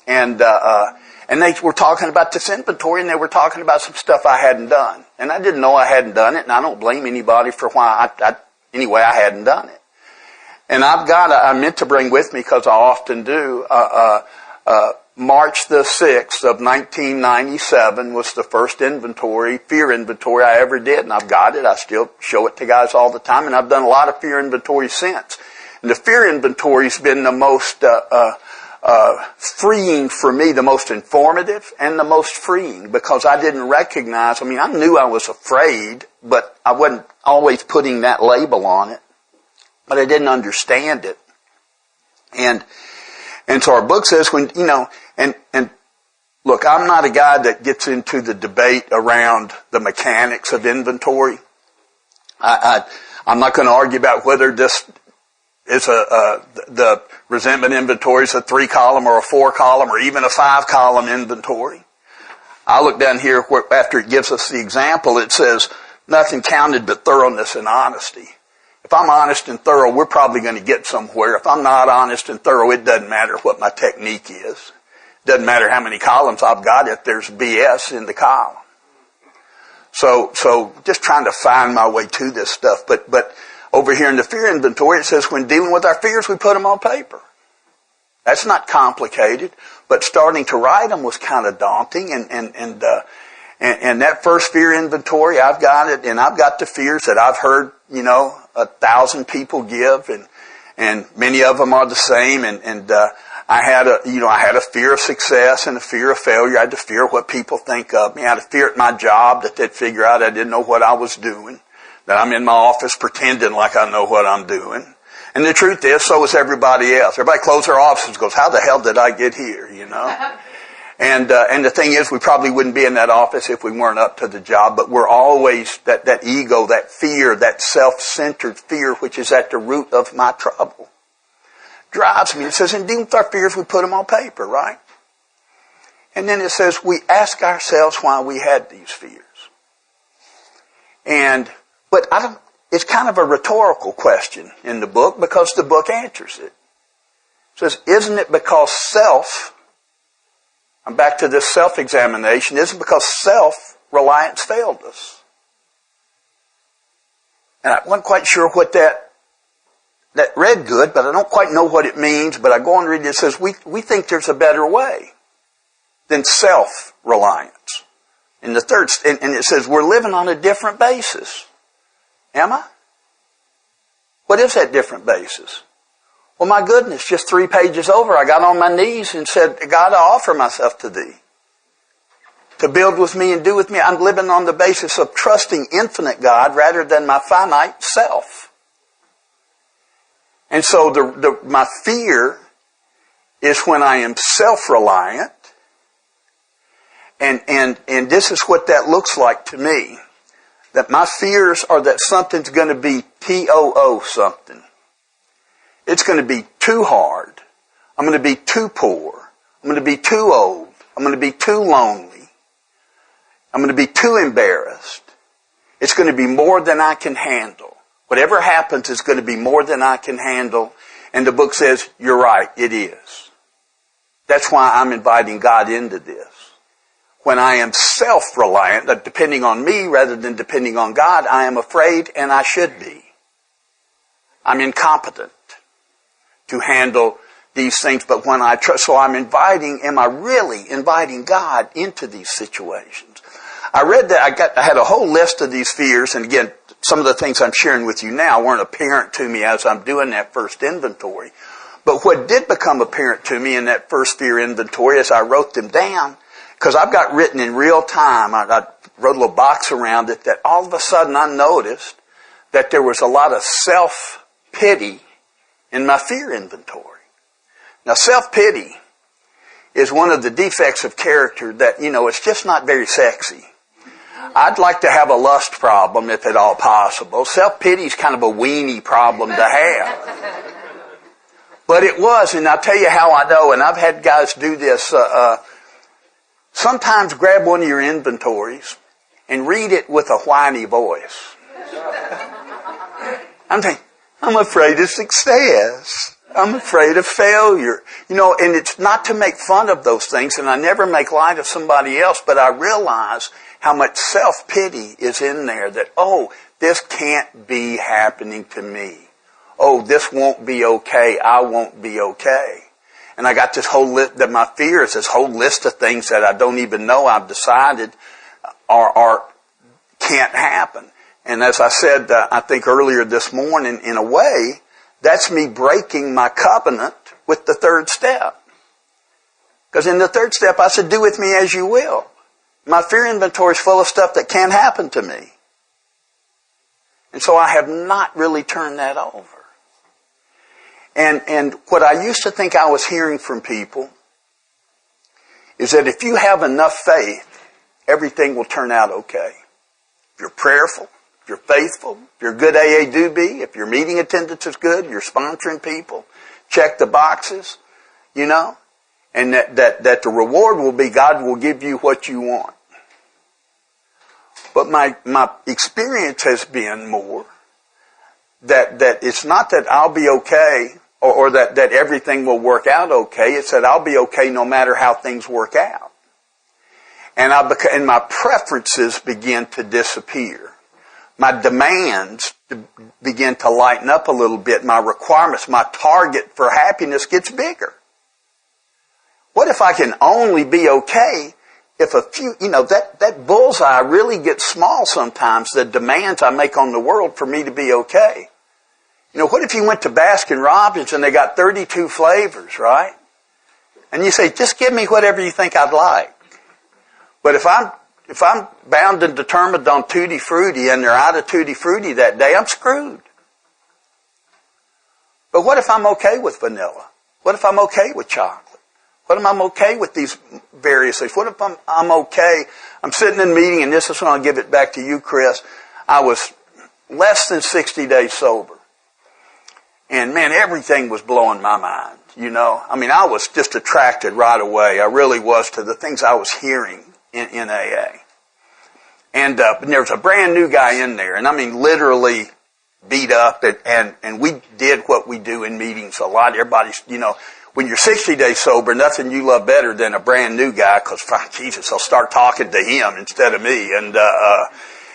And they were talking about this inventory, and they were talking about some stuff I hadn't done. And I didn't know I hadn't done it, and I don't blame anybody for why anyway, I hadn't done it. And I meant to bring with me, because I often do, March the 6th of 1997 was the first fear inventory I ever did, and I've got it. I still show it to guys all the time, and I've done a lot of fear inventories since. And the fear inventory's been the most freeing for me, the most informative, and the most freeing, because I didn't recognize, I knew I was afraid, but I wasn't always putting that label on it, but I didn't understand it. And so our book says and look, I'm not a guy that gets into the debate around the mechanics of inventory. I'm not going to argue about whether this is the resentment inventory is a 3-column or a 4-column or even a 5-column inventory. I look down here where, after it gives us the example, it says nothing counted but thoroughness and honesty. If I'm honest and thorough, we're probably going to get somewhere. If I'm not honest and thorough, it doesn't matter what my technique is. It doesn't matter how many columns I've got if there's BS in the column. So just trying to find my way to this stuff. But over here in the fear inventory, it says when dealing with our fears, we put them on paper. That's not complicated, but starting to write them was kind of daunting. And that first fear inventory, I've got it, and I've got the fears that I've heard, 1,000 people give, and many of them are the same. And I had a fear of success and a fear of failure. I had to fear what people think of me. I had a fear at my job that they'd figure out I didn't know what I was doing, that I'm in my office pretending like I know what I'm doing. And the truth is, so is everybody else. Everybody closes their offices and goes, how the hell did I get here, you know? And the thing is, we probably wouldn't be in that office if we weren't up to the job, but we're always, that ego, that fear, that self-centered fear, which is at the root of my trouble, drives me. It says, and dealing with our fears, we put them on paper, right? And then it says, we ask ourselves why we had these fears. But it's kind of a rhetorical question in the book because the book answers it. It says, isn't it because I'm back to this self-examination, isn't it because self-reliance failed us? And I wasn't quite sure what that read good, but I don't quite know what it means, but I go on and read it. It says, we think there's a better way than self-reliance. And it says, we're living on a different basis. Am I? What is that different basis? Well, my goodness, just 3 pages over, I got on my knees and said, God, I offer myself to thee. To build with me and do with me. I'm living on the basis of trusting infinite God rather than my finite self. And so my fear is when I am self-reliant. And this is what that looks like to me. That my fears are that something's going to be TOO something. It's going to be too hard. I'm going to be too poor. I'm going to be too old. I'm going to be too lonely. I'm going to be too embarrassed. It's going to be more than I can handle. Whatever happens is going to be more than I can handle. And the book says, you're right, it is. That's why I'm inviting God into this. When I am self-reliant, that depending on me rather than depending on God, I am afraid, and I should be. I'm incompetent to handle these things, but when I trust, so am I really inviting God into these situations? I read that, I had a whole list of these fears, and again, some of the things I'm sharing with you now weren't apparent to me as I'm doing that first inventory. But what did become apparent to me in that first fear inventory as I wrote them down, because I've got written in real time, I wrote a little box around it, that all of a sudden I noticed that there was a lot of self-pity in my fear inventory. Now, self-pity is one of the defects of character that, it's just not very sexy. I'd like to have a lust problem if at all possible. Self-pity is kind of a weenie problem to have. But it was, and I'll tell you how I know, and I've had guys do this. Sometimes grab one of your inventories and read it with a whiny voice. I'm thinking, I'm afraid of success. I'm afraid of failure. And it's not to make fun of those things, and I never make light of somebody else, but I realize how much self-pity is in there that, this can't be happening to me. This won't be okay. I won't be okay. And I got this whole list, that my fear is this whole list of things that I don't even know I've decided are can't happen. And as I said, I think earlier this morning, in a way, that's me breaking my covenant with the third step. Because in the third step, I said, do with me as you will. My fear inventory is full of stuff that can't happen to me. And so I have not really turned that over. And what I used to think I was hearing from people is that if you have enough faith, everything will turn out okay. If you're prayerful, if you're faithful, if you're a good AA doobie, if your meeting attendance is good, you're sponsoring people, check the boxes, and that the reward will be God will give you what you want. But my experience has been more that it's not that I'll be okay or that everything will work out okay. It's that I'll be okay no matter how things work out. And my preferences begin to disappear. My demands begin to lighten up a little bit. My requirements, my target for happiness gets bigger. What if I can only be okay if a few, that bullseye really gets small sometimes, the demands I make on the world for me to be okay. What if you went to Baskin Robbins and they got 32 flavors, right? And you say, just give me whatever you think I'd like. But if I'm bound and determined on Tutti Frutti and they're out of Tutti Frutti that day, I'm screwed. But what if I'm okay with vanilla? What if I'm okay with chocolate? What if I'm okay with these various things? What if I'm okay? I'm sitting in a meeting, and this is when I'll give it back to you, Chris. I was less than 60 days sober. And man, everything was blowing my mind, you know. I mean, I was just attracted right away. I really was to the things I was hearing in AA. And there was a brand new guy in there, and I mean literally beat up, and we did what we do in meetings a lot. Everybody's, you know, when you're 60 days sober, nothing you love better than a brand new guy, because, Jesus, I'll start talking to him instead of me.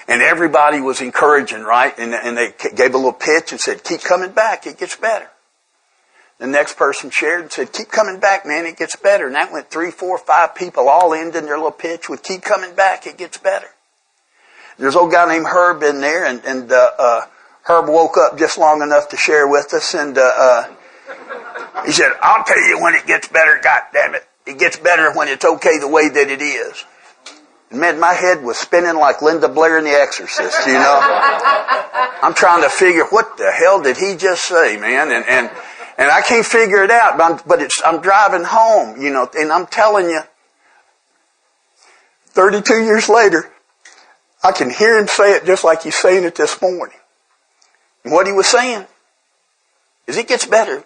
And everybody was encouraging, right? And they gave a little pitch and said, keep coming back, it gets better. The next person shared and said, keep coming back, man, it gets better. And that went 3, 4, 5 people all ending their little pitch with, keep coming back, it gets better. There's an old guy named Herb in there, and Herb woke up just long enough to share with us, and he said, I'll tell you when it gets better, goddammit. It gets better when it's okay the way that it is. And man, my head was spinning like Linda Blair in The Exorcist, you know. I'm trying to figure, what the hell did he just say, man? And I can't figure it out, but I'm driving home, you know, and I'm telling you, 32 years later, I can hear him say it just like he's saying it this morning. And what he was saying is it gets better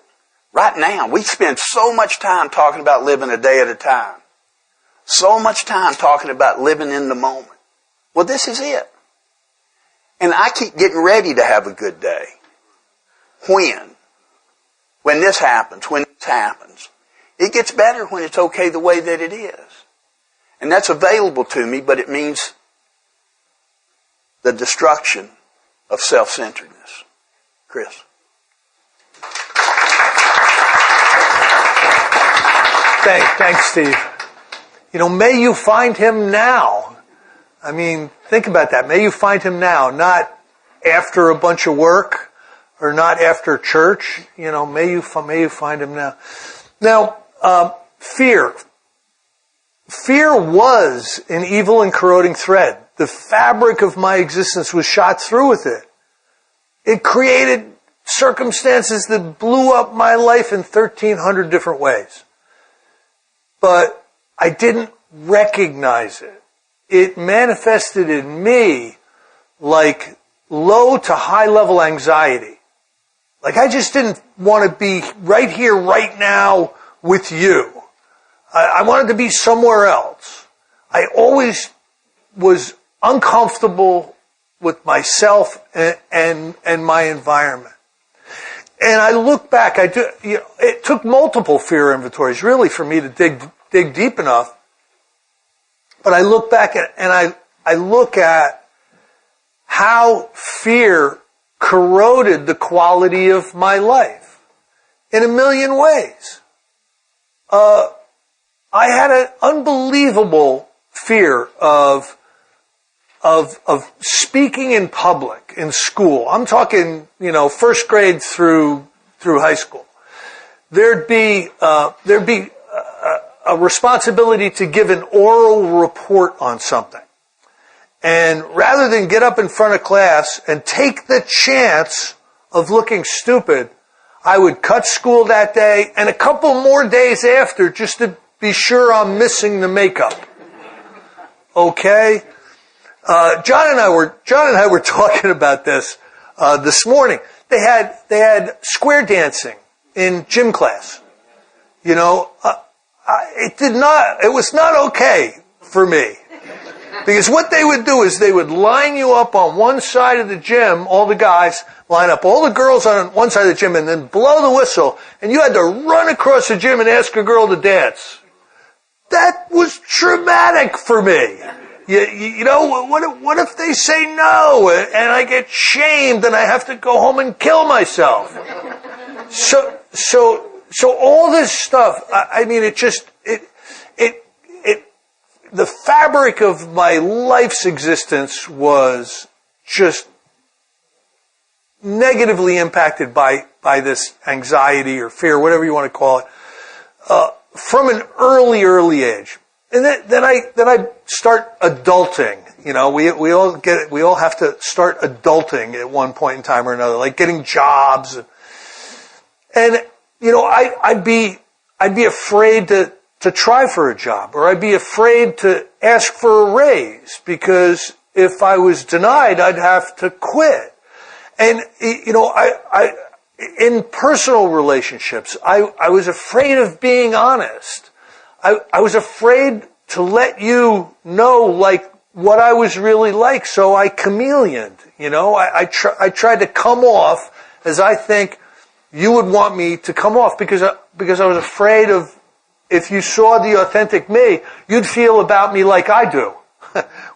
right now. We spend so much time talking about living a day at a time. So much time talking about living in the moment. Well, this is it. And I keep getting ready to have a good day. When? When this happens, when this happens. It gets better when it's okay the way that it is. And that's available to me, but it means the destruction of self-centeredness. Chris. Thanks, Steve. You know, may you find him now. I mean, think about that. May you find him now, not after a bunch of work or not after church. You know, may you find him now. Now, fear. Fear was an evil and corroding thread. The fabric of my existence was shot through with it. It created circumstances that blew up my life in 1,300 different ways. But I didn't recognize it. It manifested in me like low to high level anxiety. Like I just didn't want to be right here, right now with you. I wanted to be somewhere else. I always was uncomfortable with myself and my environment. And I look back, it took multiple fear inventories really for me to dig deep enough. But I look back and I look at how fear corroded the quality of my life in a million ways. I had an unbelievable fear of speaking in public in school. I'm talking, first grade through high school. There'd be a responsibility to give an oral report on something. And rather than get up in front of class and take the chance of looking stupid, I would cut school that day and a couple more days after just to be sure I'm missing the makeup. Okay? John and I were talking about this morning. They had square dancing in gym class. It was not okay for me. Because what they would do is they would line you up on one side of the gym, all the guys, line up all the girls on one side of the gym and then blow the whistle, and you had to run across the gym and ask a girl to dance. That was traumatic for me. What if they say no and I get shamed and I have to go home and kill myself? So all this stuff, the fabric of my life's existence was just negatively impacted by this anxiety or fear, whatever you want to call it, from an early age. And then I start adulting. We all have to start adulting at one point in time or another, like getting jobs. And, I'd be afraid to try for a job, or I'd be afraid to ask for a raise, because if I was denied, I'd have to quit. And, in personal relationships, I was afraid of being honest. I was afraid to let you know, like, what I was really like, so I chameleoned. I tried to come off as I think you would want me to come off, because I was afraid of, if you saw the authentic me, you'd feel about me like I do,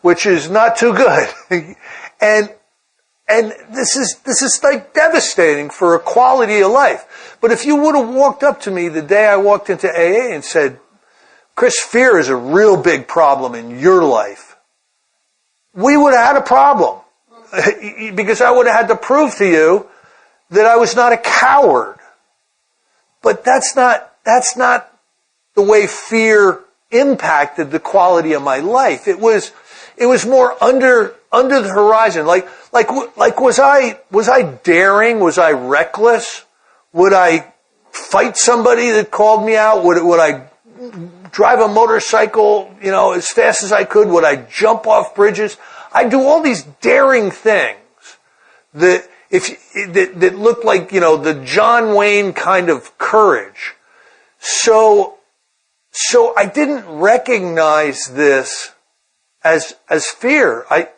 which is not too good. And this is like devastating for a quality of life. But if you would have walked up to me the day I walked into AA and said, Chris, fear is a real big problem in your life, we would have had a problem. Because I would have had to prove to you that I was not a coward. But that's not the way fear impacted the quality of my life. It was more under the horizon. Like was I daring? Was I reckless? Would I fight somebody that called me out? Would I drive a motorcycle, as fast as I could? Would I jump off bridges? I'd do all these daring things that looked like, the John Wayne kind of courage. So I didn't recognize this as fear. I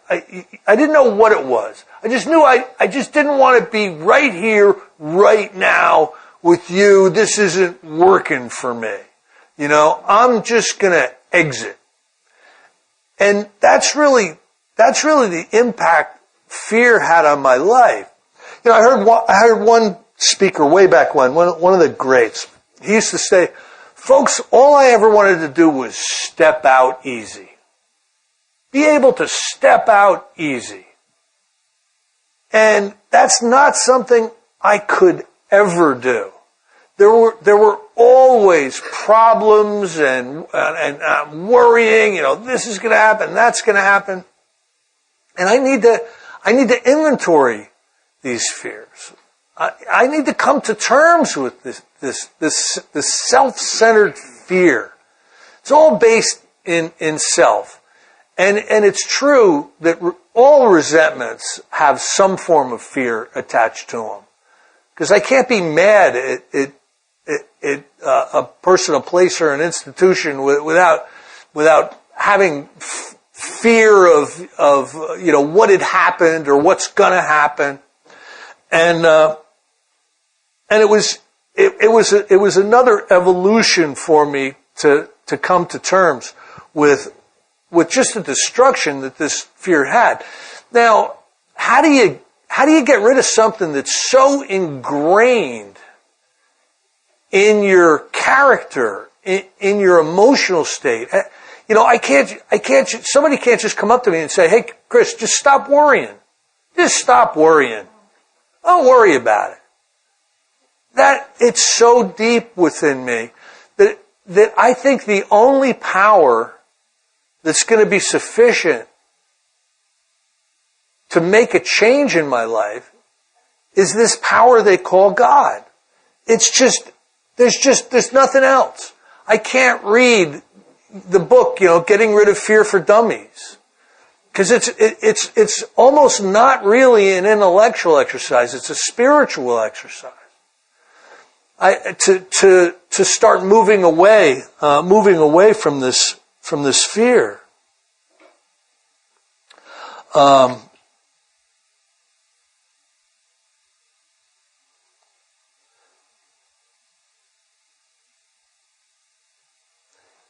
didn't know what it was. I just knew I just didn't want to be right here, right now with you. This isn't working for me. I'm just going to exit. And that's really the impact fear had on my life. I heard one speaker way back when, one of the greats. He used to say, folks, all I ever wanted to do was step out easy. Be able to step out easy. And that's not something I could ever do. There were always problems and worrying, this is going to happen, that's going to happen. And I need to inventory these fears. I need to come to terms with this self-centered fear. It's all based in self. And it's true that all resentments have some form of fear attached to them. Because I can't be mad at a person, a place, or an institution without having fear of what had happened or what's going to happen. And it was another evolution for me to come to terms with just the destruction that this fear had. Now, how do you get rid of something that's so ingrained in your character, in your emotional state? Somebody can't just come up to me and say, hey, Chris, just stop worrying. Just stop worrying. Don't worry about it. That it's so deep within me that I think the only power that's going to be sufficient to make a change in my life is this power they call God. It's just, there's nothing else. I can't read the book, Getting Rid of Fear for Dummies. Because it's almost not really an intellectual exercise, it's a spiritual exercise. To start moving away from this fear.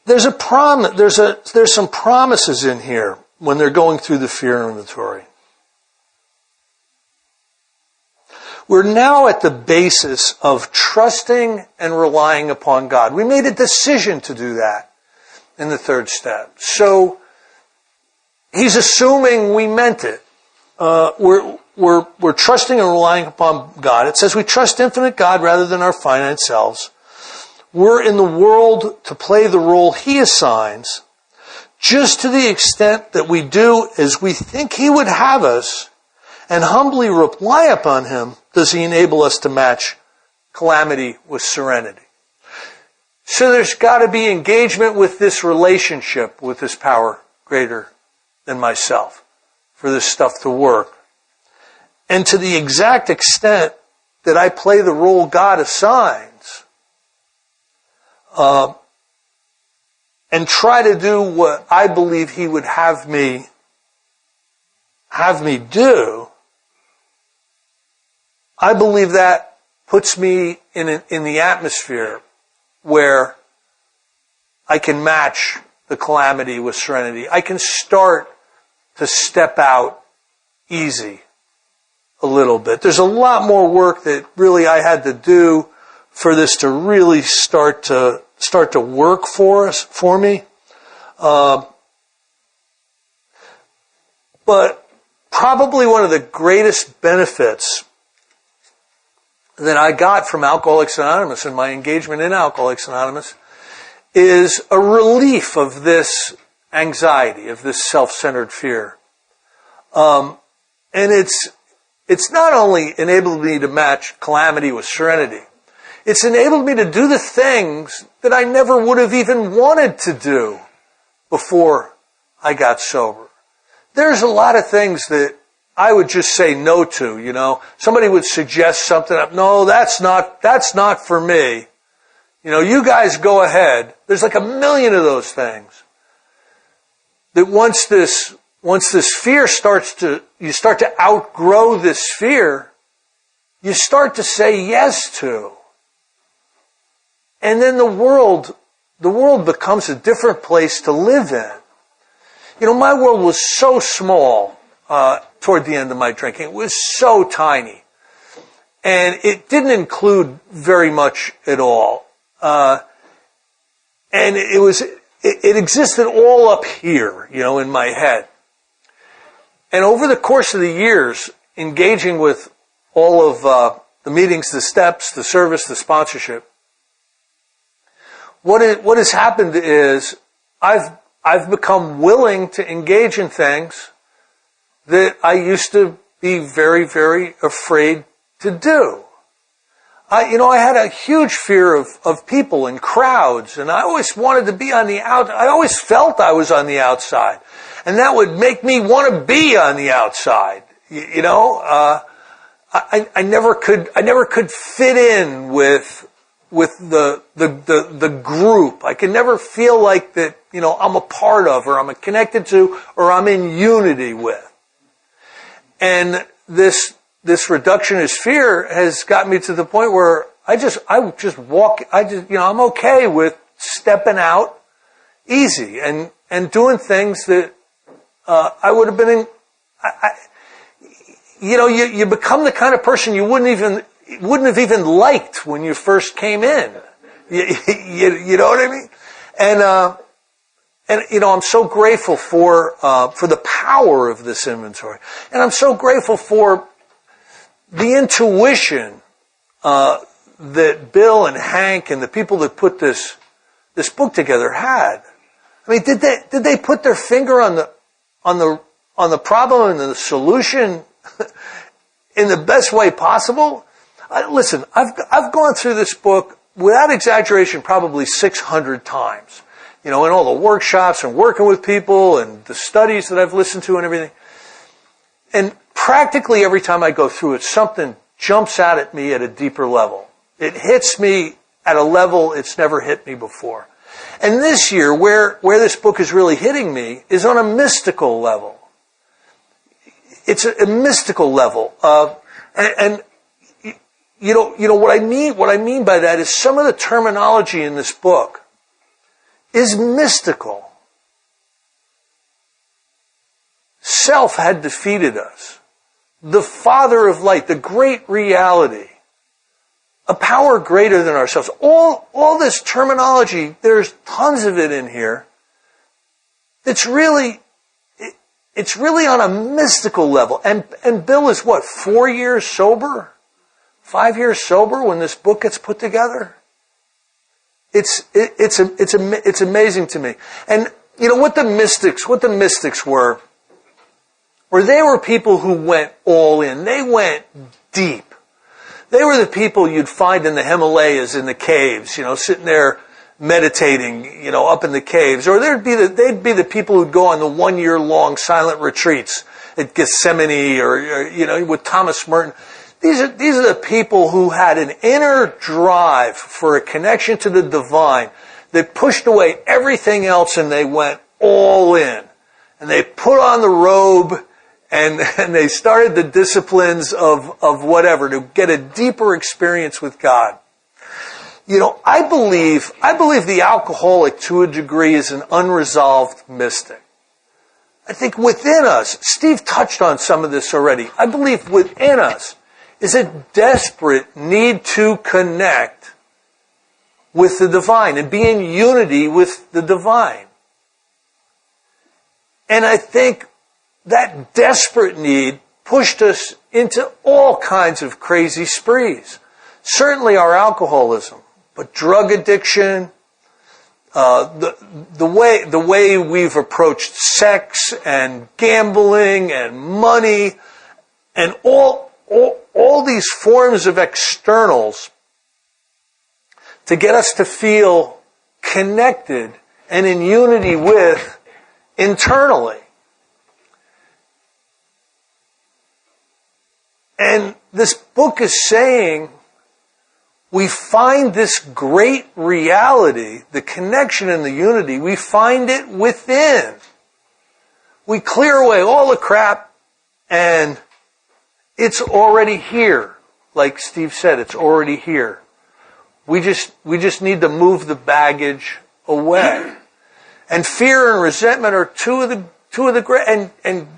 There's some promises in here when they're going through the fear inventory. We're now at the basis of trusting and relying upon God. We made a decision to do that in the third step. So he's assuming we meant it. We're trusting and relying upon God. It says we trust infinite God rather than our finite selves. We're in the world to play the role He assigns, just to the extent that we do as we think He would have us, and humbly rely upon Him, does He enable us to match calamity with serenity. So there's got to be engagement with this relationship with this power greater than myself for this stuff to work. And to the exact extent that I play the role God assigns, and try to do what I believe He would have me do, I believe that puts me in the atmosphere where I can match the calamity with serenity. I can start to step out easy a little bit. There's a lot more work that really I had to do for this to really start to work for me. But probably one of the greatest benefits that I got from Alcoholics Anonymous and my engagement in Alcoholics Anonymous is a relief of this anxiety, of this self-centered fear. And it's not only enabled me to match calamity with serenity, it's enabled me to do the things that I never would have even wanted to do before I got sober. There's a lot of things that I would just say no to, you know. Somebody would suggest something, no, that's not for me. You know, you guys go ahead. There's like a million of those things. That once this fear you start to outgrow this fear, you start to say yes to. And then the world becomes a different place to live in. You know, my world was so small toward the end of my drinking. It was so tiny. And it didn't include very much at all. And it existed all up here, you know, in my head. And over the course of the years, engaging with all of the meetings, the steps, the service, the sponsorship, what has happened is I've become willing to engage in things that I used to be very, very afraid to do. I had a huge fear of people and crowds, and I always wanted to be on the outside. I always felt I was on the outside, and that would make me want to be on the outside. I never could fit in with the group. I could never feel like that, you know, I'm a part of, or I'm connected to, or I'm in unity with. And this reductionist fear has got me to the point where I'm okay with stepping out easy and doing things that I would have been you become the kind of person you wouldn't have even liked when you first came in. You know what I mean? And I'm so grateful for the power of this inventory. And I'm so grateful for the intuition that Bill and Hank and the people that put this book together had. I mean, did they put their finger on the problem and the solution in the best way possible? Listen, I've gone through this book without exaggeration probably 600 times. You know, in all the workshops and working with people and the studies that I've listened to and everything. And practically every time I go through it, something jumps out at me at a deeper level. It hits me at a level it's never hit me before. And this year, where this book is really hitting me is on a mystical level. It's a mystical level. And you know what I mean by that is some of the terminology in this book is mystical. Self had defeated us. The Father of Light, the great reality, a power greater than ourselves. All this terminology, there's tons of it in here. It's really on a mystical level. And Bill is what, 4 years sober? 5 years sober when this book gets put together? It's amazing to me. And you know what the mystics were they were people who went all in. They went deep. They were the people you'd find in the Himalayas in the caves, sitting there meditating, up in the caves. Or they'd be the people who'd go on the 1-year-long silent retreats at Gethsemane or with Thomas Merton. These are the people who had an inner drive for a connection to the divine that pushed away everything else and they went all in. And they put on the robe and they started the disciplines of whatever to get a deeper experience with God. I believe the alcoholic to a degree is an unresolved mystic. I think within us, Steve touched on some of this already. I believe within us is a desperate need to connect with the divine and be in unity with the divine. And I think that desperate need pushed us into all kinds of crazy sprees. Certainly our alcoholism, but drug addiction, the way we've approached sex and gambling and money and all these forms of externals to get us to feel connected and in unity with internally. And this book is saying we find this great reality, the connection and the unity, we find it within. We clear away all the crap and it's already here. Like Steve said, it's already here. We just need to move the baggage away. And fear and resentment are two of the great, and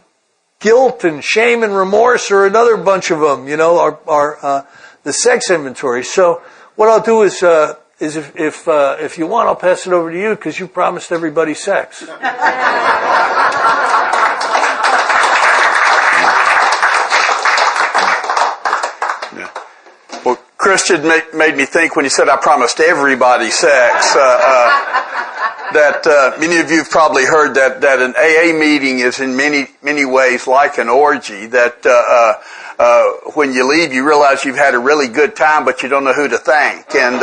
guilt and shame and remorse are another bunch of them, are the sex inventory. So what I'll do is if you want, I'll pass it over to you because you promised everybody sex. Well, Christian made me think when he said I promised everybody sex, that many of you have probably heard that an AA meeting is in many ways like an orgy, that when you leave you realize you've had a really good time but you don't know who to thank. And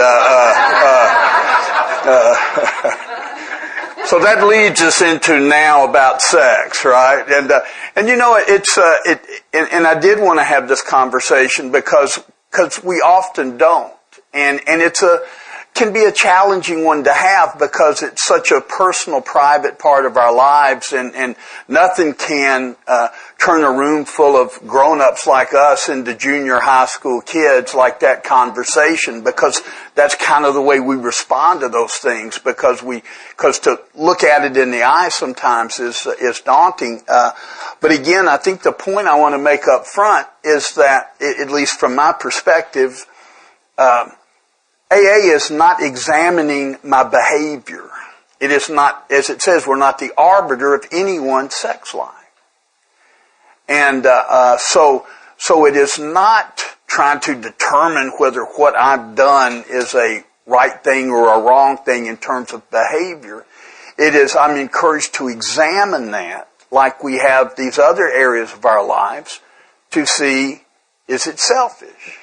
so that leads us into now about sex, right? And and I did want to have this conversation because we often don't. And can be a challenging one to have because it's such a personal, private part of our lives, and nothing can turn a room full of grown-ups like us into junior high school kids like that conversation, because that's kind of the way we respond to those things, because to look at it in the eye sometimes is daunting. But again, I think the point I want to make up front is that, at least from my perspective, AA is not examining my behavior. It is not, as it says, we're not the arbiter of anyone's sex life. And so it is not trying to determine whether what I've done is a right thing or a wrong thing in terms of behavior. It is, I'm encouraged to examine that like we have these other areas of our lives to see, is it selfish?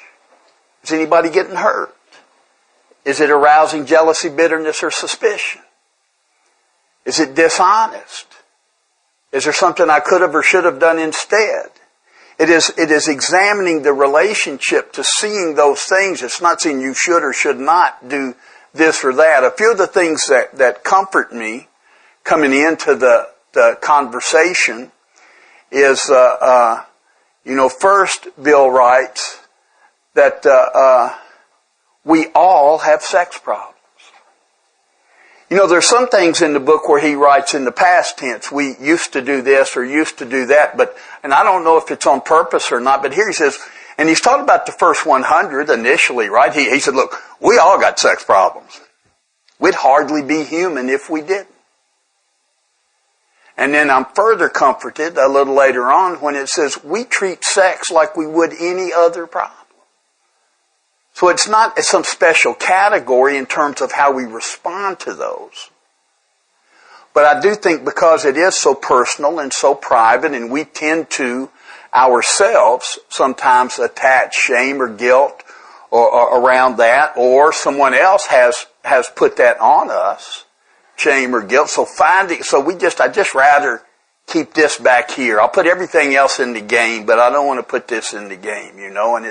Is anybody getting hurt? Is it arousing jealousy, bitterness, or suspicion? Is it dishonest? Is there something I could have or should have done instead? It is examining the relationship to seeing those things. It's not saying you should or should not do this or that. A few of the things that comfort me coming into the conversation is, first Bill writes that we all have sex problems. There's some things in the book where he writes in the past tense, we used to do this or used to do that, and I don't know if it's on purpose or not, but here he says, and he's talking about the first 100 initially, right? He said, look, we all got sex problems. We'd hardly be human if we didn't. And then I'm further comforted a little later on when it says we treat sex like we would any other problem. So it's not some special category in terms of how we respond to those. But I do think because it is so personal and so private, and we tend to ourselves sometimes attach shame or guilt or around that, or someone else has put that on us, shame or guilt. So I just rather keep this back here. I'll put everything else in the game, but I don't want to put this in the game, and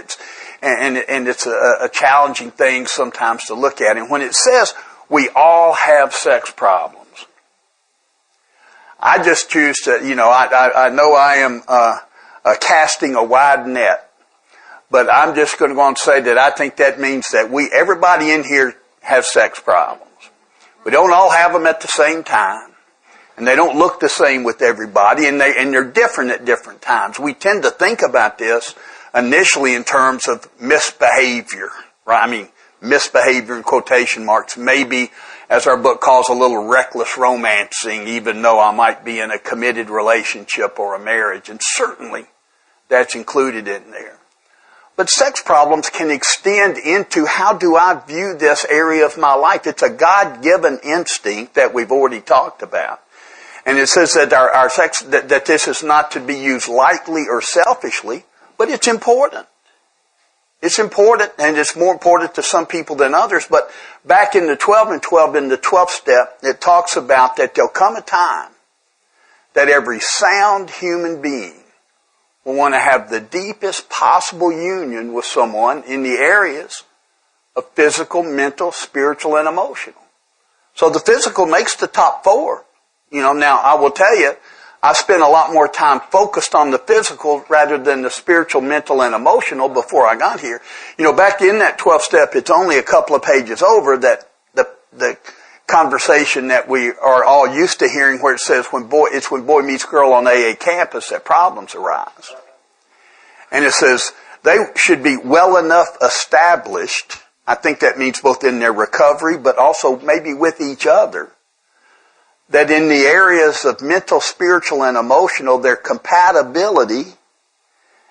it's a challenging thing sometimes to look at. And when it says we all have sex problems, I just choose to, I know I am casting a wide net, but I'm just going to go on and say that I think that means that everybody in here has sex problems. We don't all have them at the same time, and they don't look the same with everybody, and they're different at different times. We tend to think about this initially in terms of misbehavior, right? I mean, misbehavior in quotation marks, maybe, as our book calls, a little reckless romancing, even though I might be in a committed relationship or a marriage, and certainly that's included in there. But sex problems can extend into how do I view this area of my life. It's a God-given instinct that we've already talked about. And it says that our sex, that this is not to be used lightly or selfishly, but it's important. It's important, and it's more important to some people than others. But back in the 12 and 12, in the 12th step, it talks about that there'll come a time that every sound human being will want to have the deepest possible union with someone in the areas of physical, mental, spiritual, and emotional. So the physical makes the top four. Now I will tell you, I spent a lot more time focused on the physical rather than the spiritual, mental, and emotional before I got here. Back in that 12th step, it's only a couple of pages over that the conversation that we are all used to hearing where it says when boy meets girl on AA campus that problems arise. And it says they should be well enough established. I think that means both in their recovery, but also maybe with each other, that in the areas of mental, spiritual, and emotional, their compatibility,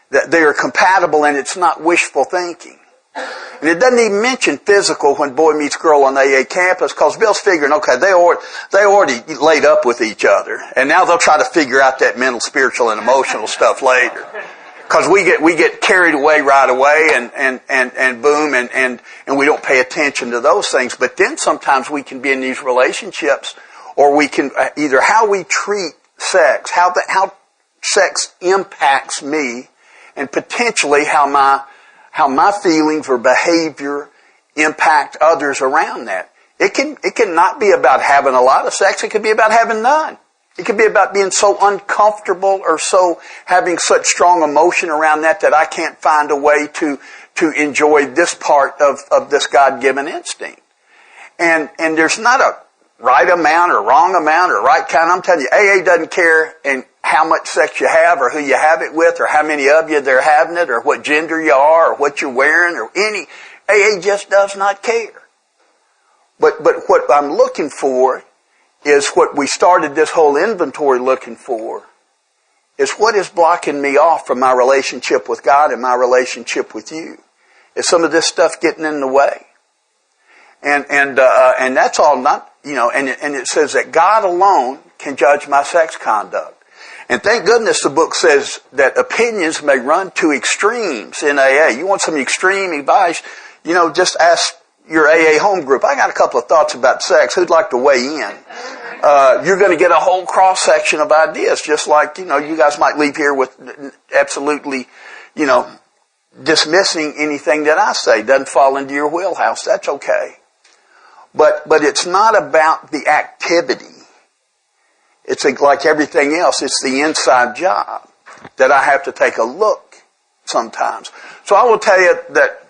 that they are compatible and it's not wishful thinking. And it doesn't even mention physical when boy meets girl on AA campus, because Bill's figuring, okay, they already laid up with each other, and now they'll try to figure out that mental, spiritual, and emotional stuff later. Because we get carried away right away, and boom, and we don't pay attention to those things. But then sometimes we can be in these relationships, or we can either how we treat sex, how sex impacts me, and potentially how my feelings or behavior impact others around that. It can not be about having a lot of sex. It could be about having none. It could be about being so uncomfortable or so having such strong emotion around that I can't find a way to enjoy this part of this God-given instinct. And there's not a right amount or wrong amount or right kind. I'm telling you, AA doesn't care in how much sex you have or who you have it with or how many of you they're having it or what gender you are or what you're wearing or any. AA just does not care. But what I'm looking for is what we started this whole inventory looking for, is what is blocking me off from my relationship with God and my relationship with you. Is some of this stuff getting in the way? And that's all not, and it says that God alone can judge my sex conduct. And thank goodness the book says that opinions may run to extremes in AA. You want some extreme advice, just ask your AA home group. I got a couple of thoughts about sex. Who'd like to weigh in? You're going to get a whole cross-section of ideas, just like, you guys might leave here with absolutely, dismissing anything that I say. Doesn't fall into your wheelhouse. That's okay. But it's not about the activity. It's like everything else. It's the inside job that I have to take a look sometimes. So I will tell you that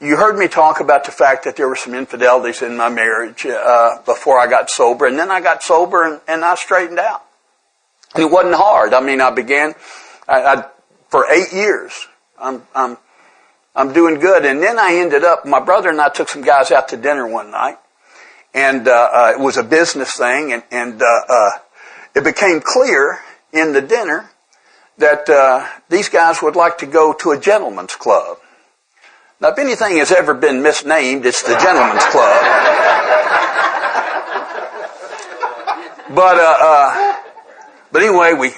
you heard me talk about the fact that there were some infidelities in my marriage before I got sober, and then I got sober and I straightened out. And it wasn't hard. I mean, I began for 8 years. I'm doing good, and then I ended up. My brother and I took some guys out to dinner one night, and it was a business thing, and it became clear in the dinner that these guys would like to go to a gentleman's club. Now, if anything has ever been misnamed, it's the Gentleman's Club. But anyway, we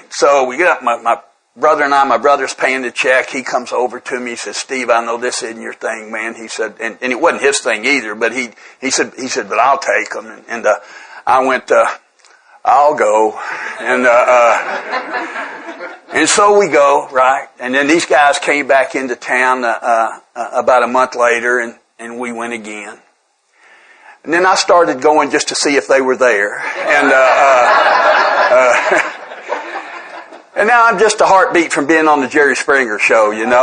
get up. My brother and I, my brother's paying the check. He comes over to me. He says, Steve, I know this isn't your thing, man. He said, and it wasn't his thing either, but he said, but I'll take them. And I went, I'll go. And so we go, right? And then these guys came back into town, about a month later, and we went again. And then I started going just to see if they were there. And now I'm just a heartbeat from being on the Jerry Springer show, and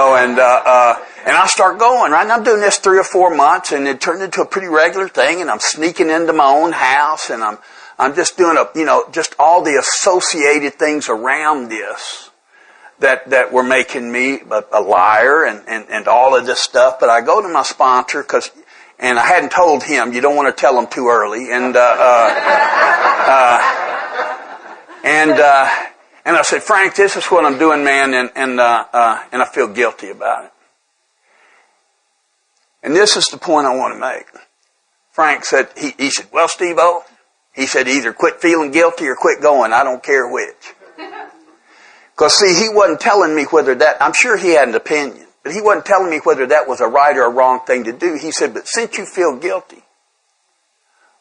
I start going, right? And I'm doing this 3 or 4 months, and it turned into a pretty regular thing, and I'm sneaking into my own house, and I'm just doing just all the associated things around this that were making me a liar and all of this stuff. But I go to my sponsor and I hadn't told him, you don't want to tell him too early, and I said, Frank, this is what I'm doing, man, and I feel guilty about it. And this is the point I want to make. Frank said, he said, well, Steve-O, he said, either quit feeling guilty or quit going. I don't care which. Because, see, he wasn't telling me whether that, I'm sure he had an opinion, but he wasn't telling me whether that was a right or a wrong thing to do. He said, but since you feel guilty,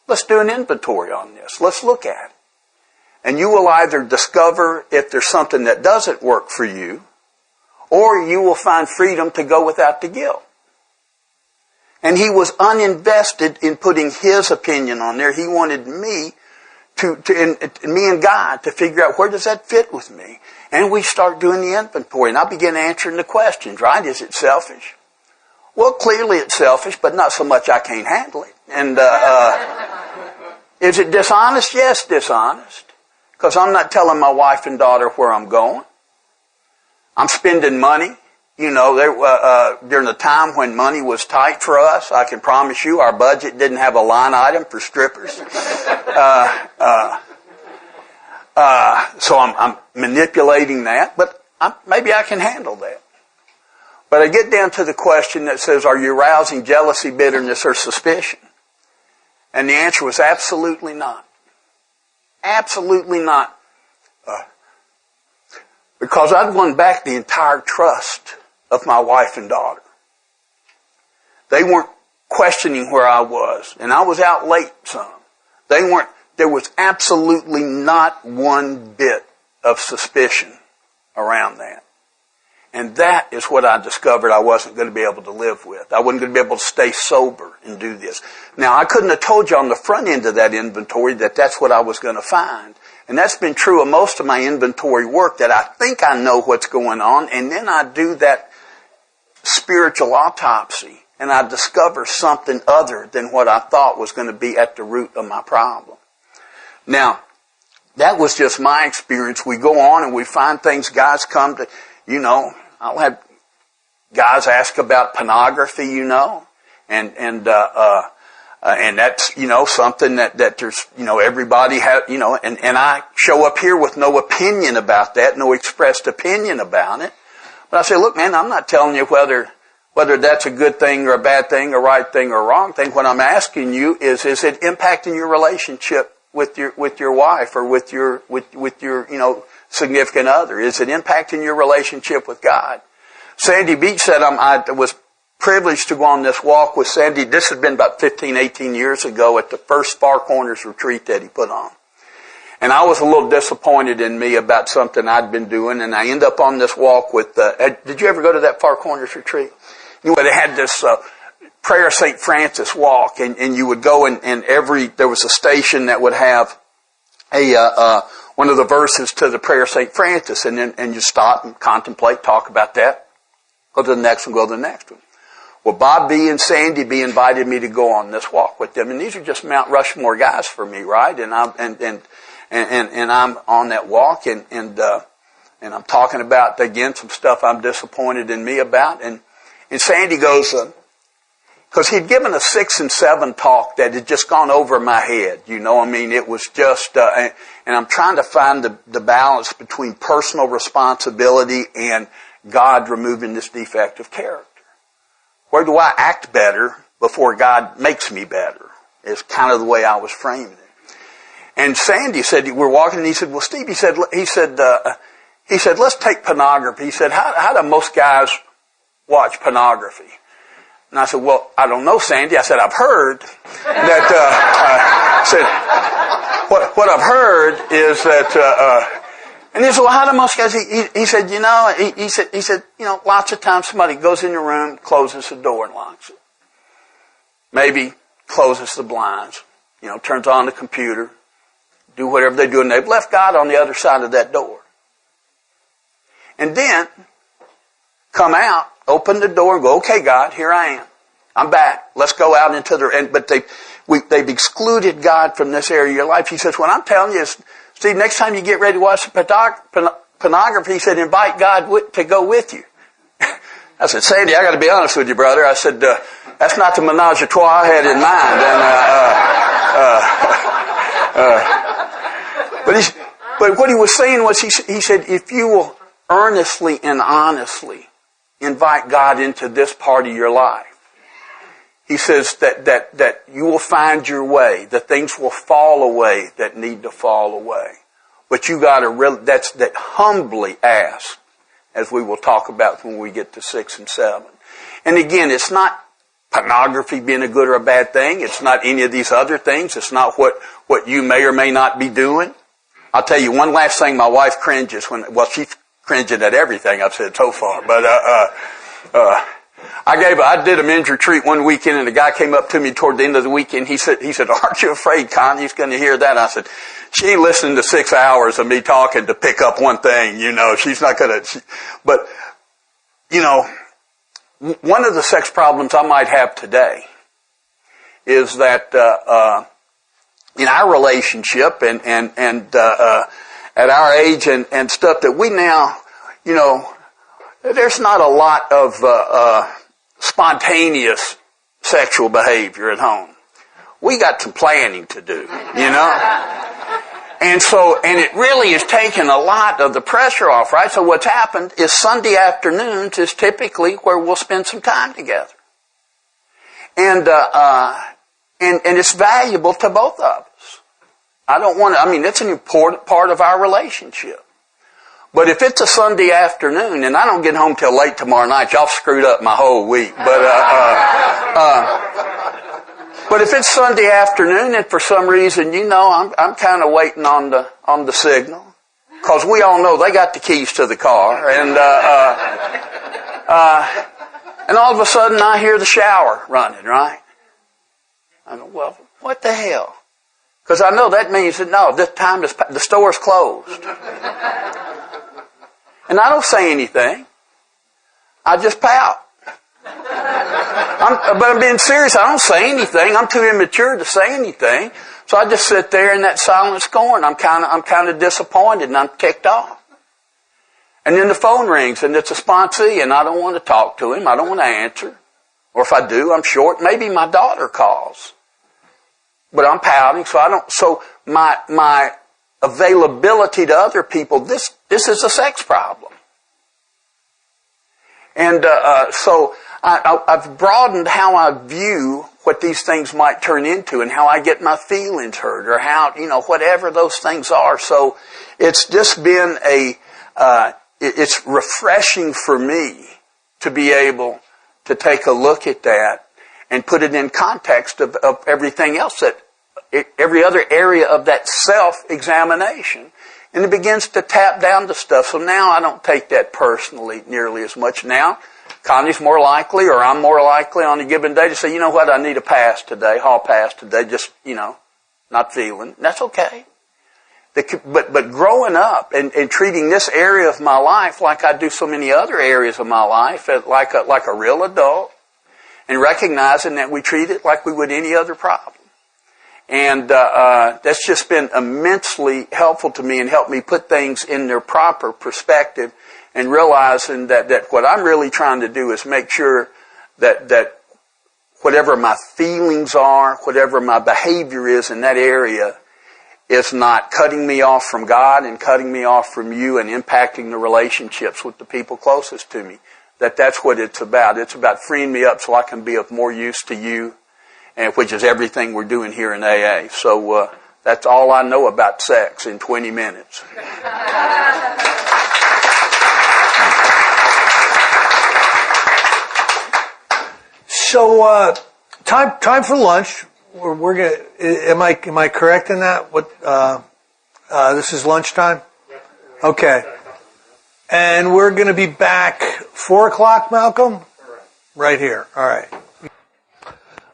let's do an inventory on this. Let's look at it. And you will either discover if there's something that doesn't work for you, or you will find freedom to go without the guilt. And he was uninvested in putting his opinion on there. He wanted me me and God to figure out where does that fit with me. And we start doing the inventory, and I begin answering the questions, right? Is it selfish? Well, clearly it's selfish, but not so much I can't handle it. And is it dishonest? Yes, dishonest. Because I'm not telling my wife and daughter where I'm going. I'm spending money. During the time when money was tight for us, I can promise you our budget didn't have a line item for strippers. So I'm manipulating that, but maybe I can handle that. But I get down to the question that says, are you arousing jealousy, bitterness, or suspicion? And the answer was absolutely not. Absolutely not. Because I'd won back the entire trust of my wife and daughter. They weren't questioning where I was, and I was out late some. There was absolutely not one bit of suspicion around that. And that is what I discovered I wasn't going to be able to live with. I wasn't going to be able to stay sober and do this. Now, I couldn't have told you on the front end of that inventory that that's what I was going to find. And that's been true of most of my inventory work, that I think I know what's going on, and then I do that spiritual autopsy, and I discover something other than what I thought was going to be at the root of my problem. Now, that was just my experience. We go on and we find things. Guys come to, I'll have guys ask about pornography, and that's, something that there's, everybody has, and I show up here with no opinion about that, no expressed opinion about it. But I say, look, man, I'm not telling you whether that's a good thing or a bad thing, a right thing or a wrong thing. What I'm asking you is it impacting your relationship with your wife or with your significant other? Is it impacting your relationship with God? Sandy Beach said, I was privileged to go on this walk with Sandy. This had been about 15, 18 years ago at the first Far Corners retreat that he put on. And I was a little disappointed in me about something I'd been doing, and I end up on this walk with, did you ever go to that Far Corners retreat? Anyway, they had this Prayer St. Francis walk, and you would go and there was a station that would have one of the verses to the Prayer St. Francis, and you stop and contemplate, talk about that, go to the next one, go to the next one. Well, Bob B. and Sandy B. invited me to go on this walk with them, and these are just Mount Rushmore guys for me, right? And I'm on that walk, and I'm talking about, again, some stuff I'm disappointed in me about, and Sandy goes, because he'd given a 6 and 7 talk that had just gone over my head, it was just, and I'm trying to find the balance between personal responsibility and God removing this defect of character. Where do I act better before God makes me better? Is kind of the way I was framing it. And Sandy said, we're walking, and he said, well, Steve, he said, he said, let's take pornography. He said, how do most guys watch pornography? And I said, well, I don't know, Sandy. I said, I've heard that, what I've heard is that, and he said, well, how do most guys, he said, he said, lots of times somebody goes in your room, closes the door and locks it. Maybe closes the blinds, turns on the computer, do whatever they do, and they've left God on the other side of that door. And then come out, open the door, and go, okay, God, here I am. I'm back. Let's go out into the... But they've excluded God from this area of your life. He says, what I'm telling you is, Steve, next time you get ready to watch pornography, he said, invite God to go with you. I said, Sandy, I got to be honest with you, brother. I said, that's not the menage a trois I had in mind. But what he was saying was, he said, if you will earnestly and honestly invite God into this part of your life, he says that you will find your way, that things will fall away that need to fall away. But you got to really, that humbly ask, as we will talk about when we get to 6 and 7. And again, it's not pornography being a good or a bad thing. It's not any of these other things. It's not what you may or may not be doing. I'll tell you one last thing. My wife cringes she's cringing at everything I've said so far. But I did a men's retreat one weekend, and a guy came up to me toward the end of the weekend. He said, aren't you afraid Connie's going to hear that? I said, she ain't listening to 6 hours of me talking to pick up one thing, she's not going to, but, one of the sex problems I might have today is that, in our relationship and at our age and stuff that we now, there's not a lot of spontaneous sexual behavior at home. We got some planning to do, And it really has taken a lot of the pressure off, right? So what's happened is Sunday afternoons is typically where we'll spend some time together. And it's valuable to both of us. It's an important part of our relationship. But if it's a Sunday afternoon, and I don't get home till late tomorrow night, y'all screwed up my whole week. But if it's Sunday afternoon, and for some reason, I'm kind of waiting on the signal, because we all know they got the keys to the car, and all of a sudden I hear the shower running, right? I go, well, what the hell? Because I know that means that this time the store's closed. And I don't say anything. I just pout. But I'm being serious. I don't say anything. I'm too immature to say anything. So I just sit there in that silent scorn. I'm kind of disappointed and I'm ticked off. And then the phone rings and it's a sponsee and I don't want to talk to him. I don't want to answer. Or if I do, I'm short. Maybe my daughter calls. But I'm pouting, so my availability to other people, this is a sex problem. And so I've broadened how I view what these things might turn into and how I get my feelings hurt or how, whatever those things are. So it's just been it's refreshing for me to be able to take a look at that and put it in context of everything else, every other area of that self-examination. And it begins to tap down to stuff. So now I don't take that personally nearly as much. Now, Connie's more likely, or I'm more likely on a given day to say, you know what, I need a pass today, hall pass today, just, not feeling. That's okay. But growing up and treating this area of my life like I do so many other areas of my life, like a real adult, and recognizing that we treat it like we would any other problem. And that's just been immensely helpful to me and helped me put things in their proper perspective and realizing that what I'm really trying to do is make sure that whatever my feelings are, whatever my behavior is in that area is not cutting me off from God and cutting me off from you and impacting the relationships with the people closest to me. That's what it's about. It's about freeing me up so I can be of more use to you, and which is everything we're doing here in AA. So that's all I know about sex in 20 minutes. So, time for lunch. We're gonna. Am I correct in that? What? This is lunchtime. Okay. And we're going to be back 4 o'clock, Malcolm. Right here. All right.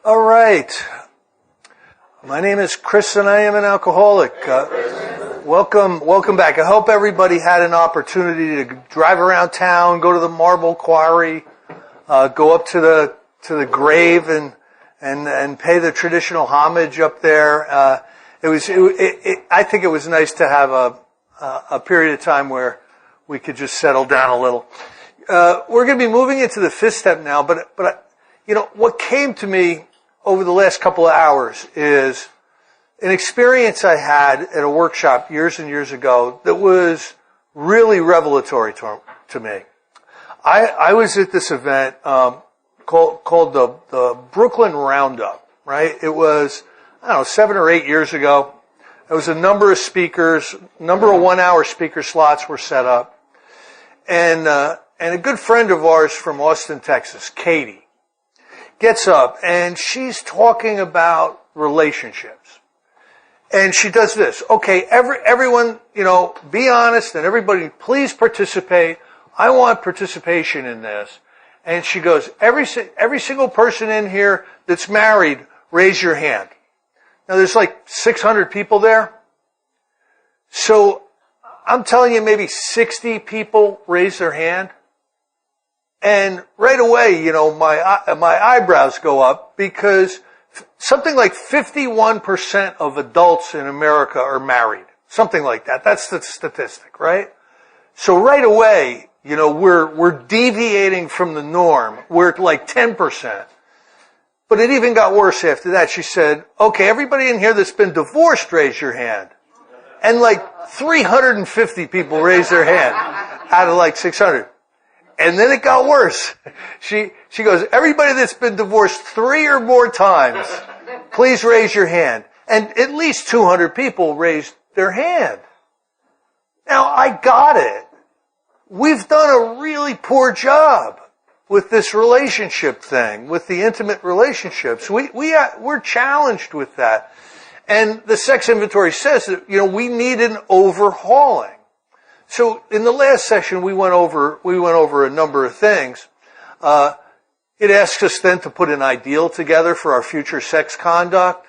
All right. My name is Chris, and I am an alcoholic. Welcome back. I hope everybody had an opportunity to drive around town, go to the marble quarry, go up to the grave, and pay the traditional homage up there. I think it was nice to have a period of time where we could just settle down a little. We're going to be moving into the fifth step now, but what came to me over the last couple of hours is an experience I had at a workshop years and years ago that was really revelatory to me. I was at this event called the Brooklyn Roundup, right? It was, 7 or 8 years ago. There was a number of speakers, number of 1-hour speaker slots were set up. And a good friend of ours from Austin, Texas, Katie, gets up and she's talking about relationships. And she does this. Okay, everyone, be honest, and everybody please participate. I want participation in this. And she goes, every single person in here that's married, raise your hand. Now there's like 600 people there. So I'm telling you, maybe 60 people raise their hand. And right away, my eyebrows go up because something like 51% of adults in America are married. Something like that. That's the statistic, right? So right away, we're deviating from the norm. We're at like 10%. But it even got worse after that. She said, okay, everybody in here that's been divorced, raise your hand. And like 350 people raised their hand out of like 600. And then it got worse. She goes, everybody that's been divorced 3 or more times, please raise your hand. And at least 200 people raised their hand. Now, I got it. We've done a really poor job with this relationship thing, with the intimate relationships. We're challenged with that. And the sex inventory says that, we need an overhauling. So in the last session, we went over a number of things. It asks us then to put an ideal together for our future sex conduct.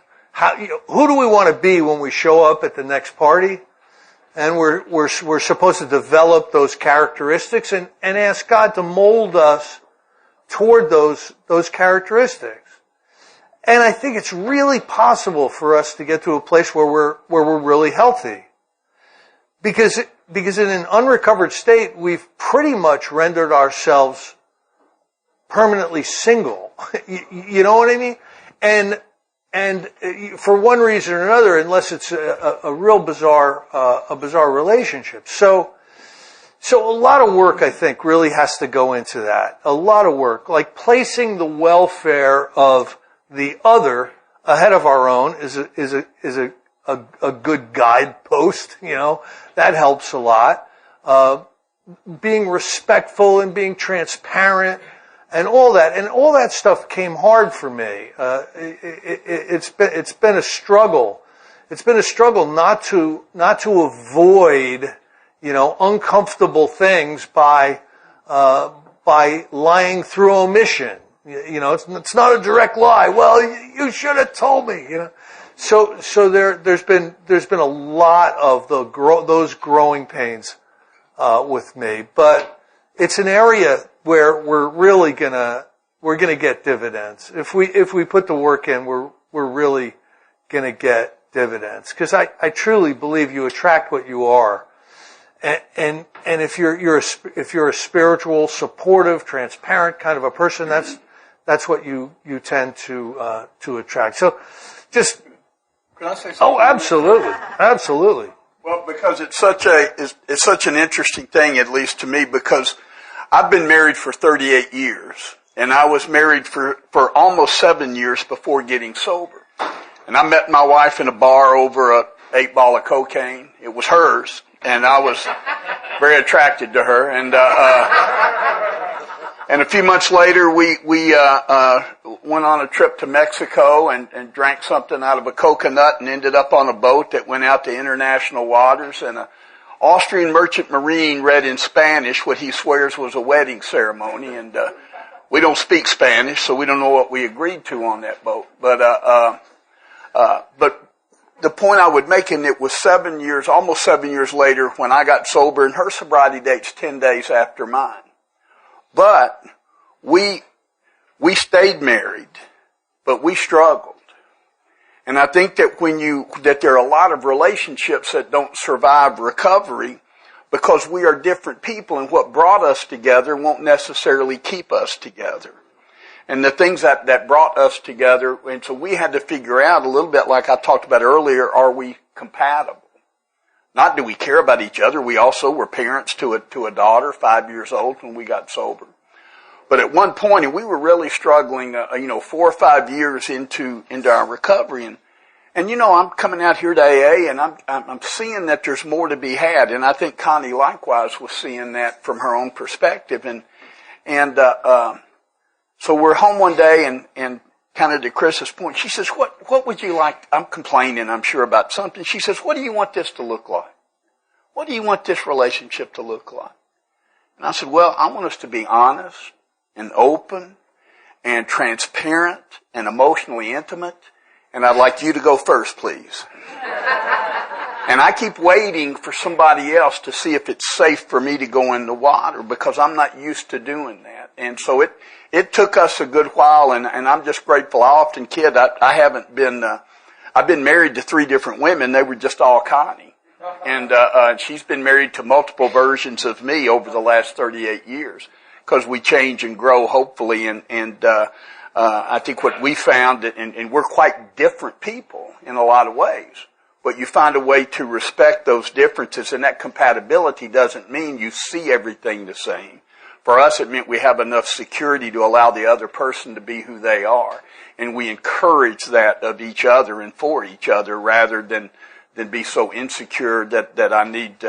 Who do we want to be when we show up at the next party? And we're supposed to develop those characteristics and ask God to mold us toward those characteristics. And I think it's really possible for us to get to a place where we're really healthy. Because in an unrecovered state, we've pretty much rendered ourselves permanently single. You know what I mean? And for one reason or another, unless it's a real bizarre relationship. So a lot of work, I think, really has to go into that. A lot of work, like placing the welfare of the other ahead of our own is a good guidepost. That helps a lot. Being respectful and being transparent. And all that stuff came hard for me. It's been a struggle. It's been a struggle not to avoid, uncomfortable things by lying through omission. It's not a direct lie. Well, you should have told me. So there's been a lot of those growing pains with me, but it's an area where we're really gonna get dividends. If we put the work in, we're really gonna get dividends. Because I truly believe you attract what you are. And if you're a spiritual, supportive, transparent kind of a person, that's what you tend to attract. So just Can I say something? Oh, absolutely. Well, because it's such an interesting thing, at least to me, because I've been married for 38 years, and I was married for almost 7 years before getting sober. And I met my wife in a bar over a 8-ball of cocaine. It was hers, and I was very attracted to her. And a few months later, we went on a trip to Mexico and drank something out of a coconut and ended up on a boat that went out to international waters. And an Austrian merchant marine read in Spanish what he swears was a wedding ceremony. And we don't speak Spanish, so we don't know what we agreed to on that boat. But the point I would make, and it was almost 7 years later when I got sober, and her sobriety date's 10 days after mine. But we stayed married, but we struggled. And I think that that there are a lot of relationships that don't survive recovery because we are different people, and what brought us together won't necessarily keep us together. And the things that brought us together, and so we had to figure out a little bit like I talked about earlier, are we compatible? Not do we care about each other. We also were parents to a daughter, 5 years old, when we got sober. But at one point, and we were really struggling, 4 or 5 years into our recovery, and I'm coming out here to AA, and I'm seeing that there's more to be had, and I think Connie likewise was seeing that from her own perspective, and so we're home one day, and kind of to Chris's point, she says, what would you like? I'm complaining, I'm sure, about something. She says, what do you want this to look like? What do you want this relationship to look like? And I said, well, I want us to be honest and open and transparent and emotionally intimate. And I'd like you to go first, please. And I keep waiting for somebody else to see if it's safe for me to go in the water because I'm not used to doing that. And so it took us a good while, and I'm just grateful. I often kid, I've been married to 3 different women. They were just all Connie. And she's been married to multiple versions of me over the last 38 years because we change and grow, hopefully. And I think what we found, and we're quite different people in a lot of ways, but you find a way to respect those differences, and that compatibility doesn't mean you see everything the same. For us, it meant we have enough security to allow the other person to be who they are. And we encourage that of each other and for each other rather than be so insecure that I need,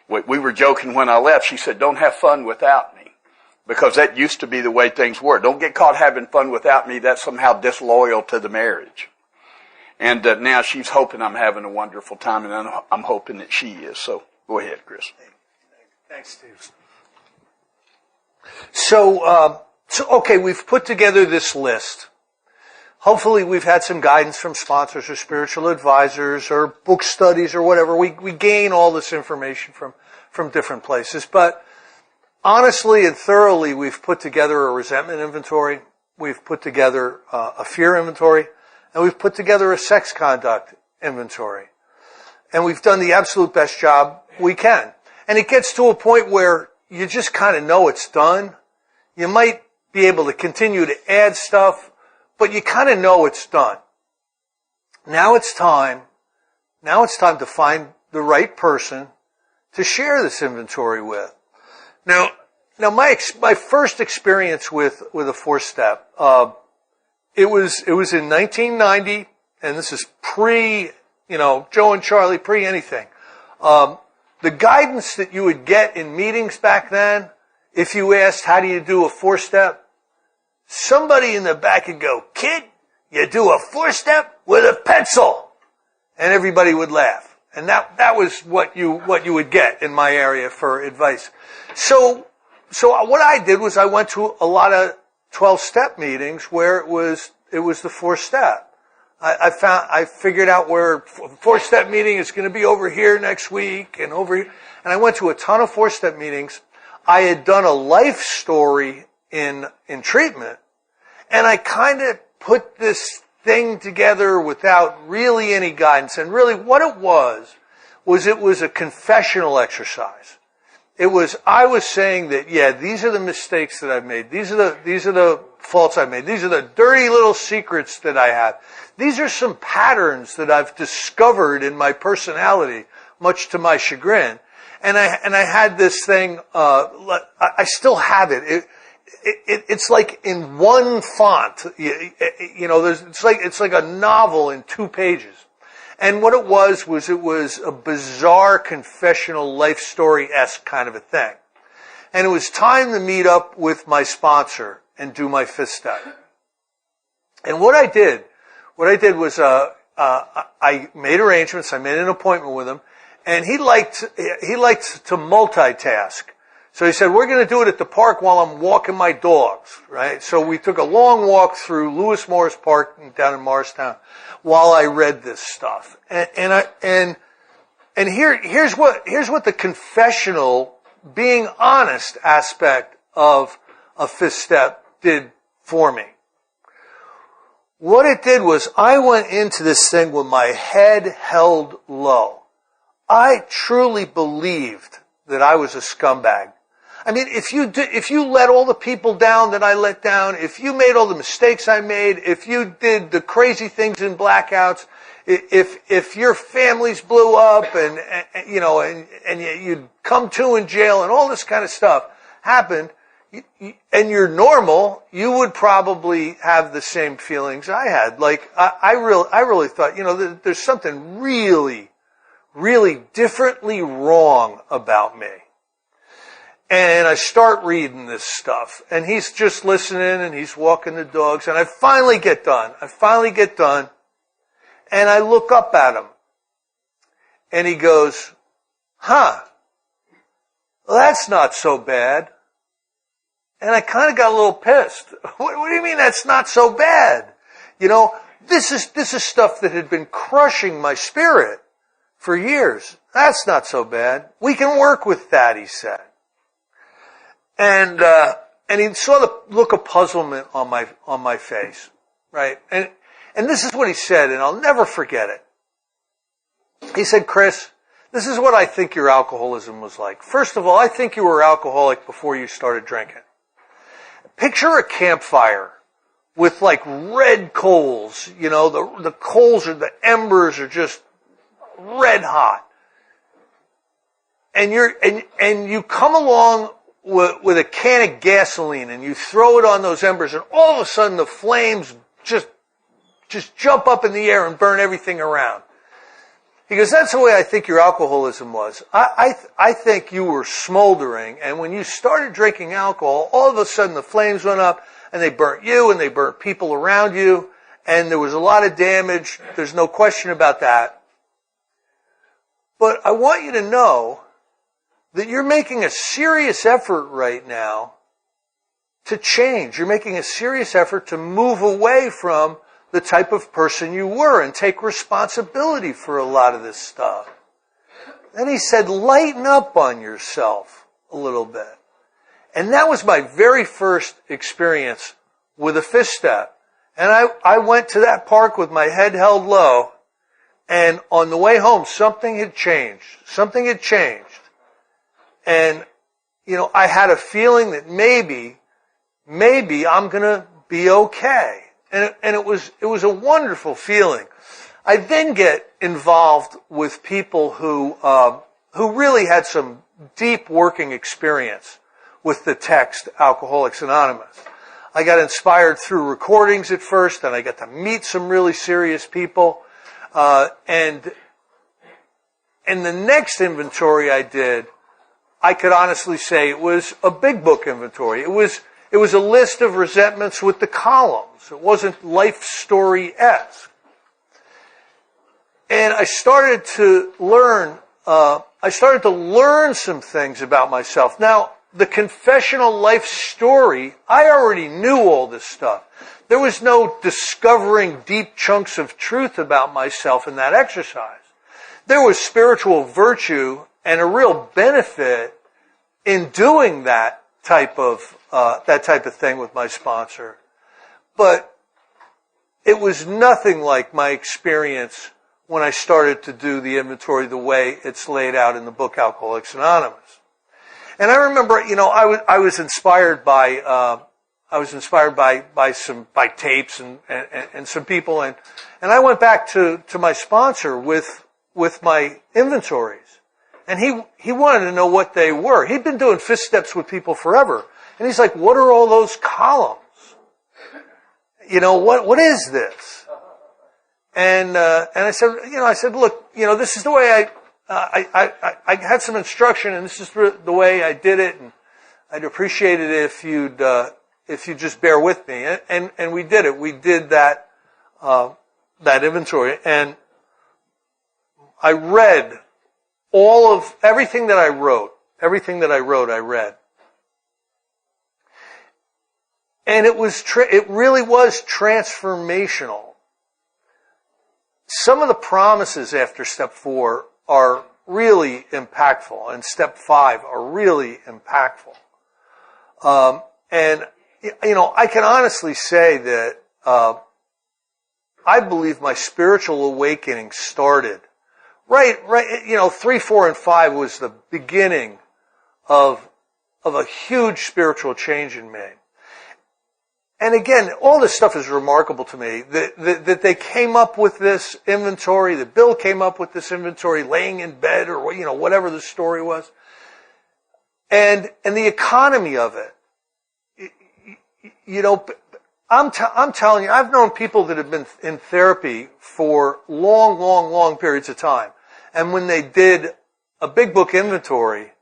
we were joking when I left. She said, don't have fun without me. Because that used to be the way things were. Don't get caught having fun without me. That's somehow disloyal to the marriage. And now she's hoping I'm having a wonderful time, and I'm hoping that she is. So go ahead, Chris. Thanks, Steve. So okay, we've put together this list. Hopefully we've had some guidance from sponsors or spiritual advisors or book studies or whatever. We gain all this information from different places. But honestly and thoroughly, we've put together a resentment inventory. We've put together a fear inventory. And we've put together a sex conduct inventory. And we've done the absolute best job we can. And it gets to a point where you just kind of know it's done. You might be able to continue to add stuff, but you kind of know it's done. Now it's time to find the right person to share this inventory with. Now my first experience with a 4-step, it was in 1990, and this is pre, Joe and Charlie, pre anything. The guidance that you would get in meetings back then, if you asked, how do you do a 4-step? Somebody in the back would go, kid, you do a 4-step with a pencil. And everybody would laugh. And that was what you would get in my area for advice. So what I did was I went to a lot of 12-step meetings where it was the 4-step. I figured out where 4-step meeting is going to be over here next week and over here. And I went to a ton of 4-step meetings. I had done a life story in treatment, and I kind of put this thing together without really any guidance. And really what it was a confessional exercise. I was saying that, yeah, these are the mistakes that I've made. These are the faults I've made. These are the dirty little secrets that I have. These are some patterns that I've discovered in my personality, much to my chagrin. And I had this thing, I still have it. It's like in one font, it's like a novel in 2 pages. And what it was a bizarre confessional life story-esque kind of a thing. And it was time to meet up with my sponsor and do my fifth step. And what I did was, I made arrangements. I made an appointment with him, and he liked to multitask. So he said, we're going to do it at the park while I'm walking my dogs, right? So we took a long walk through Lewis Morris Park down in Morristown while I read this stuff. And here's what the confessional, being honest aspect of a fifth step did for me. What it did was I went into this thing with my head held low. I truly believed that I was a scumbag. I mean, if you let all the people down that I let down, if you made all the mistakes I made, if you did the crazy things in blackouts, if your families blew up and you'd come to in jail and all this kind of stuff happened, and you're normal, you would probably have the same feelings I had. Like, I really thought, there's something really, really differently wrong about me. And I start reading this stuff, and he's just listening, and he's walking the dogs, and I finally get done, and I look up at him, and he goes, well, that's not so bad. And I kind of got a little pissed. What do you mean that's not so bad? This is stuff that had been crushing my spirit for years. That's not so bad. We can work with that, he said. And he saw the look of puzzlement on my face, right? And this is what he said, and I'll never forget it. He said, Chris, this is what I think your alcoholism was like. First of all, I think you were alcoholic before you started drinking. Picture a campfire with like red coals, the coals the embers are just red hot. And you come along with a can of gasoline and you throw it on those embers, and all of a sudden the flames just jump up in the air and burn everything around. He goes, that's the way I think your alcoholism was. I think you were smoldering, and when you started drinking alcohol, all of a sudden the flames went up, and they burnt you, and they burnt people around you, and there was a lot of damage. There's no question about that. But I want you to know that you're making a serious effort right now to change. You're making a serious effort to move away from the type of person you were and take responsibility for a lot of this stuff. Then he said, lighten up on yourself a little bit. And that was my very first experience with a fifth step. And I went to that park with my head held low, and on the way home, something had changed. And, I had a feeling that maybe I'm gonna be okay. And it was a wonderful feeling. I then get involved with people who really had some deep working experience with the text Alcoholics Anonymous. I got inspired through recordings at first, and I got to meet some really serious people. And the next inventory I did, I could honestly say it was a big book inventory. It was a list of resentments with the columns. It wasn't life story-esque. And I started to learn some things about myself. Now, the confessional life story, I already knew all this stuff. There was no discovering deep chunks of truth about myself in that exercise. There was spiritual virtue and a real benefit in doing that type of thing with my sponsor. But it was nothing like my experience when I started to do the inventory the way it's laid out in the book Alcoholics Anonymous. And I remember, I was inspired by tapes and some people, and I went back to my sponsor with my inventories. And he wanted to know what they were. He'd been doing fifth steps with people forever. And he's like, what are all those columns? What is this? And I said, look, this is the way I had some instruction, and this is the way I did it. And I'd appreciate it if you'd just bear with me. And we did it. We did that inventory, and I read everything that I wrote. Everything that I wrote, I read. And it really was transformational. Some of the promises after step 4 are really impactful, and step 5 are really impactful. And, I can honestly say that, I believe my spiritual awakening started right, 3, 4, and 5 was the beginning of a huge spiritual change in me. And again, all this stuff is remarkable to me, that they came up with this inventory, that Bill came up with this inventory laying in bed or, whatever the story was. And the economy of it, I'm telling you, I've known people that have been in therapy for long periods of time. And when they did a big book inventory,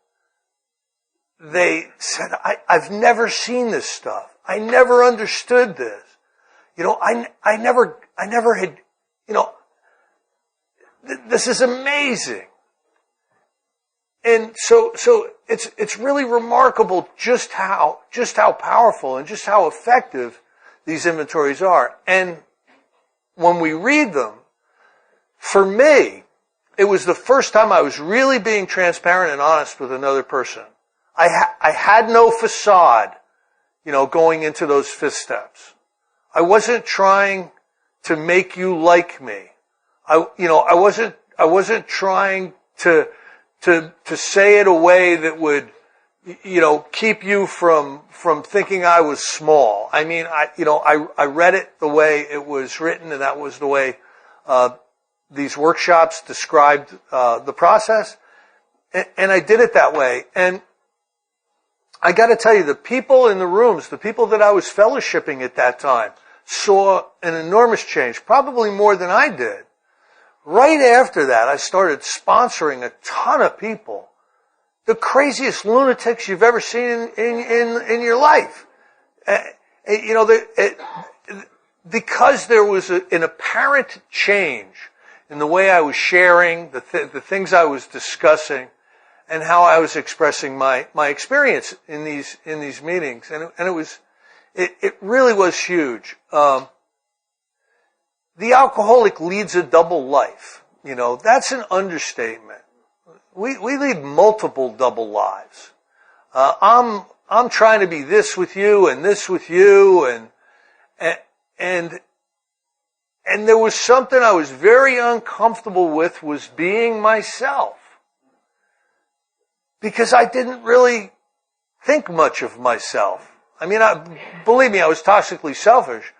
they said, I've never seen this stuff. I never understood this. I never had, this is amazing. And so it's really remarkable just how powerful and just how effective these inventories are. And when we read them, for me, it was the first time I was really being transparent and honest with another person. I had no facade, going into those 5 steps. I wasn't trying to make you like me. I wasn't trying to say it a way that would, keep you from thinking I was small. I mean, I read it the way it was written, and that was the way, these workshops described, the process. And I did it that way. And I got to tell you, the people in the rooms, the people that I was fellowshipping at that time, saw an enormous change, probably more than I did. Right after that, I started sponsoring a ton of people, the craziest lunatics you've ever seen in your life. Because there was an apparent change in the way I was sharing, the things I was discussing, and how I was expressing my experience in these meetings, and it really was huge. The alcoholic leads a double life. That's an understatement. We lead multiple double lives. I'm trying to be this with you and this with you, and there was something I was very uncomfortable with, was being myself. Because I didn't really think much of myself. I mean, believe me, I was toxically selfish,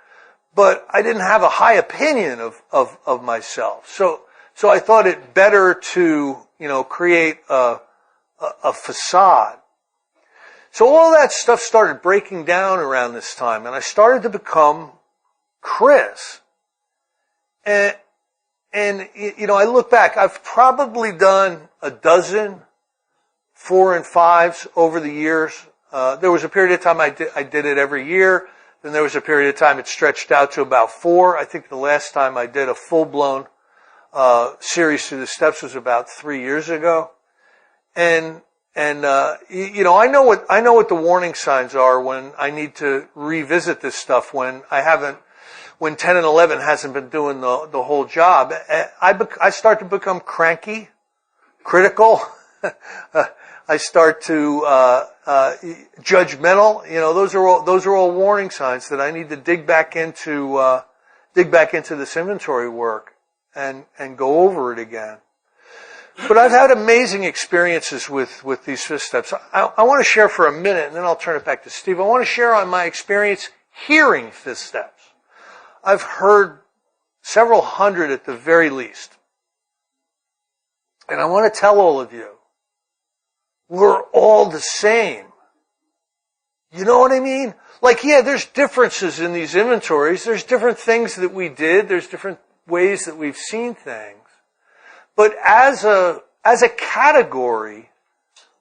but I didn't have a high opinion of myself. So I thought it better to, create a facade. So all that stuff started breaking down around this time, and I started to become Chris. And I look back, I've probably done a dozen 4 and 5s over the years. There was a period of time I did it every year. Then there was a period of time it stretched out to about 4. I think the last time I did a full-blown series through the steps was about 3 years ago. And I know what the warning signs are when I need to revisit this stuff, when 10 and 11 hasn't been doing the whole job. I start to become cranky, critical. I start to judgmental. Those are all warning signs that I need to dig back into this inventory work and go over it again. But I've had amazing experiences with these 5 steps. I want to share for a minute, and then I'll turn it back to Steve. I want to share on my experience hearing 5 steps. I've heard several hundred at the very least. And I want to tell all of you, we're all the same. You know what I mean? Like, yeah, there's differences in these inventories. There's different things that we did. There's different ways that we've seen things. But as a category,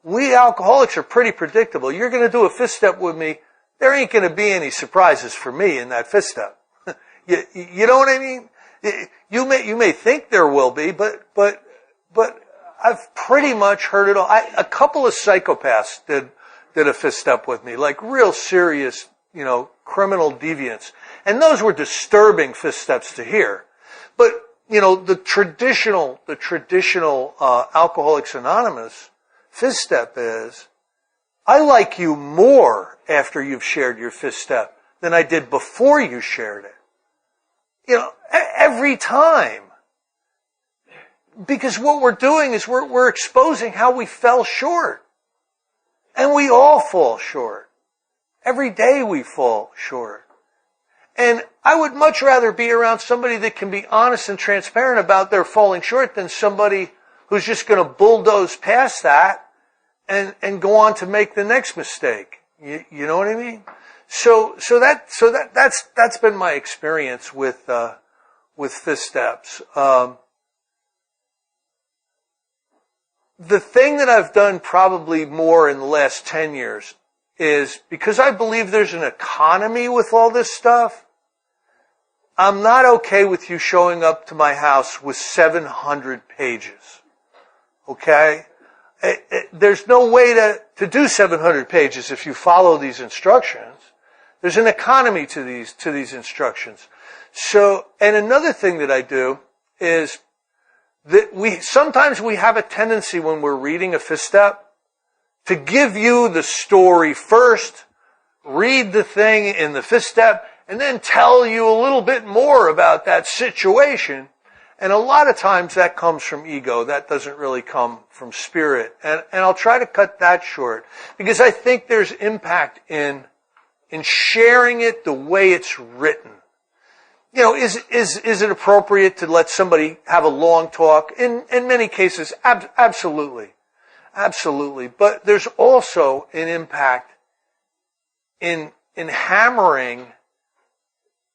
we alcoholics are pretty predictable. You're going to do a fifth step with me. There ain't going to be any surprises for me in that fifth step. You know what I mean? You may think there will be, but I've pretty much heard it all. A couple of psychopaths did a fifth step with me, like real serious, criminal deviants. And those were disturbing fifth steps to hear. But, the traditional Alcoholics Anonymous fifth step is, I like you more after you've shared your fifth step than I did before you shared it. Every time. Because what we're doing is we're exposing how we fell short. And we all fall short. Every day we fall short. And I would much rather be around somebody that can be honest and transparent about their falling short than somebody who's just going to bulldoze past that and go on to make the next mistake. You know what I mean? So that's been my experience with fifth steps. The thing that I've done probably more in the last 10 years is, because I believe there's an economy with all this stuff, I'm not okay with you showing up to my house with 700 pages. Okay? There's no way to do 700 pages if you follow these instructions. There's an economy to these instructions. So, and another thing that I do is that sometimes we have a tendency when we're reading a fifth step to give you the story first, read the thing in the fifth step, and then tell you a little bit more about that situation. And a lot of times that comes from ego. That doesn't really come from spirit. And I'll try to cut that short, because I think there's impact in sharing it the way it's written. Is it appropriate to let somebody have a long talk? In many cases, absolutely. Absolutely. But there's also an impact in hammering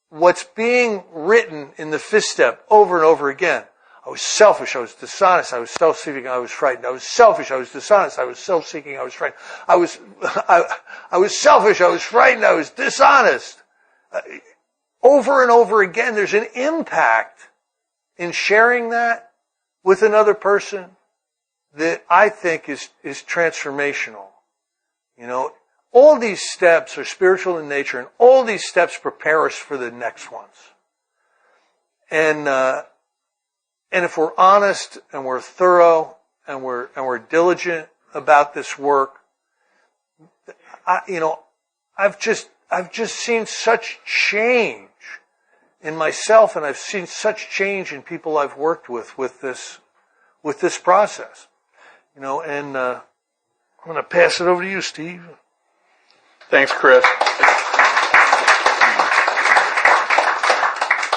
what's being written in the fifth step over and over again. I was selfish, I was dishonest, I was self-seeking, I was frightened. I was selfish, I was dishonest, I was self-seeking, I was frightened. I was selfish, I was frightened, I was dishonest. Over and over again, there's an impact in sharing that with another person that I think is transformational. All these steps are spiritual in nature, and all these steps prepare us for the next ones. And if we're honest and we're thorough and we're diligent about this work, I've just seen such change in myself, and I've seen such change in people I've worked with this process. And I'm going to pass it over to you, Steve. Thanks, Chris.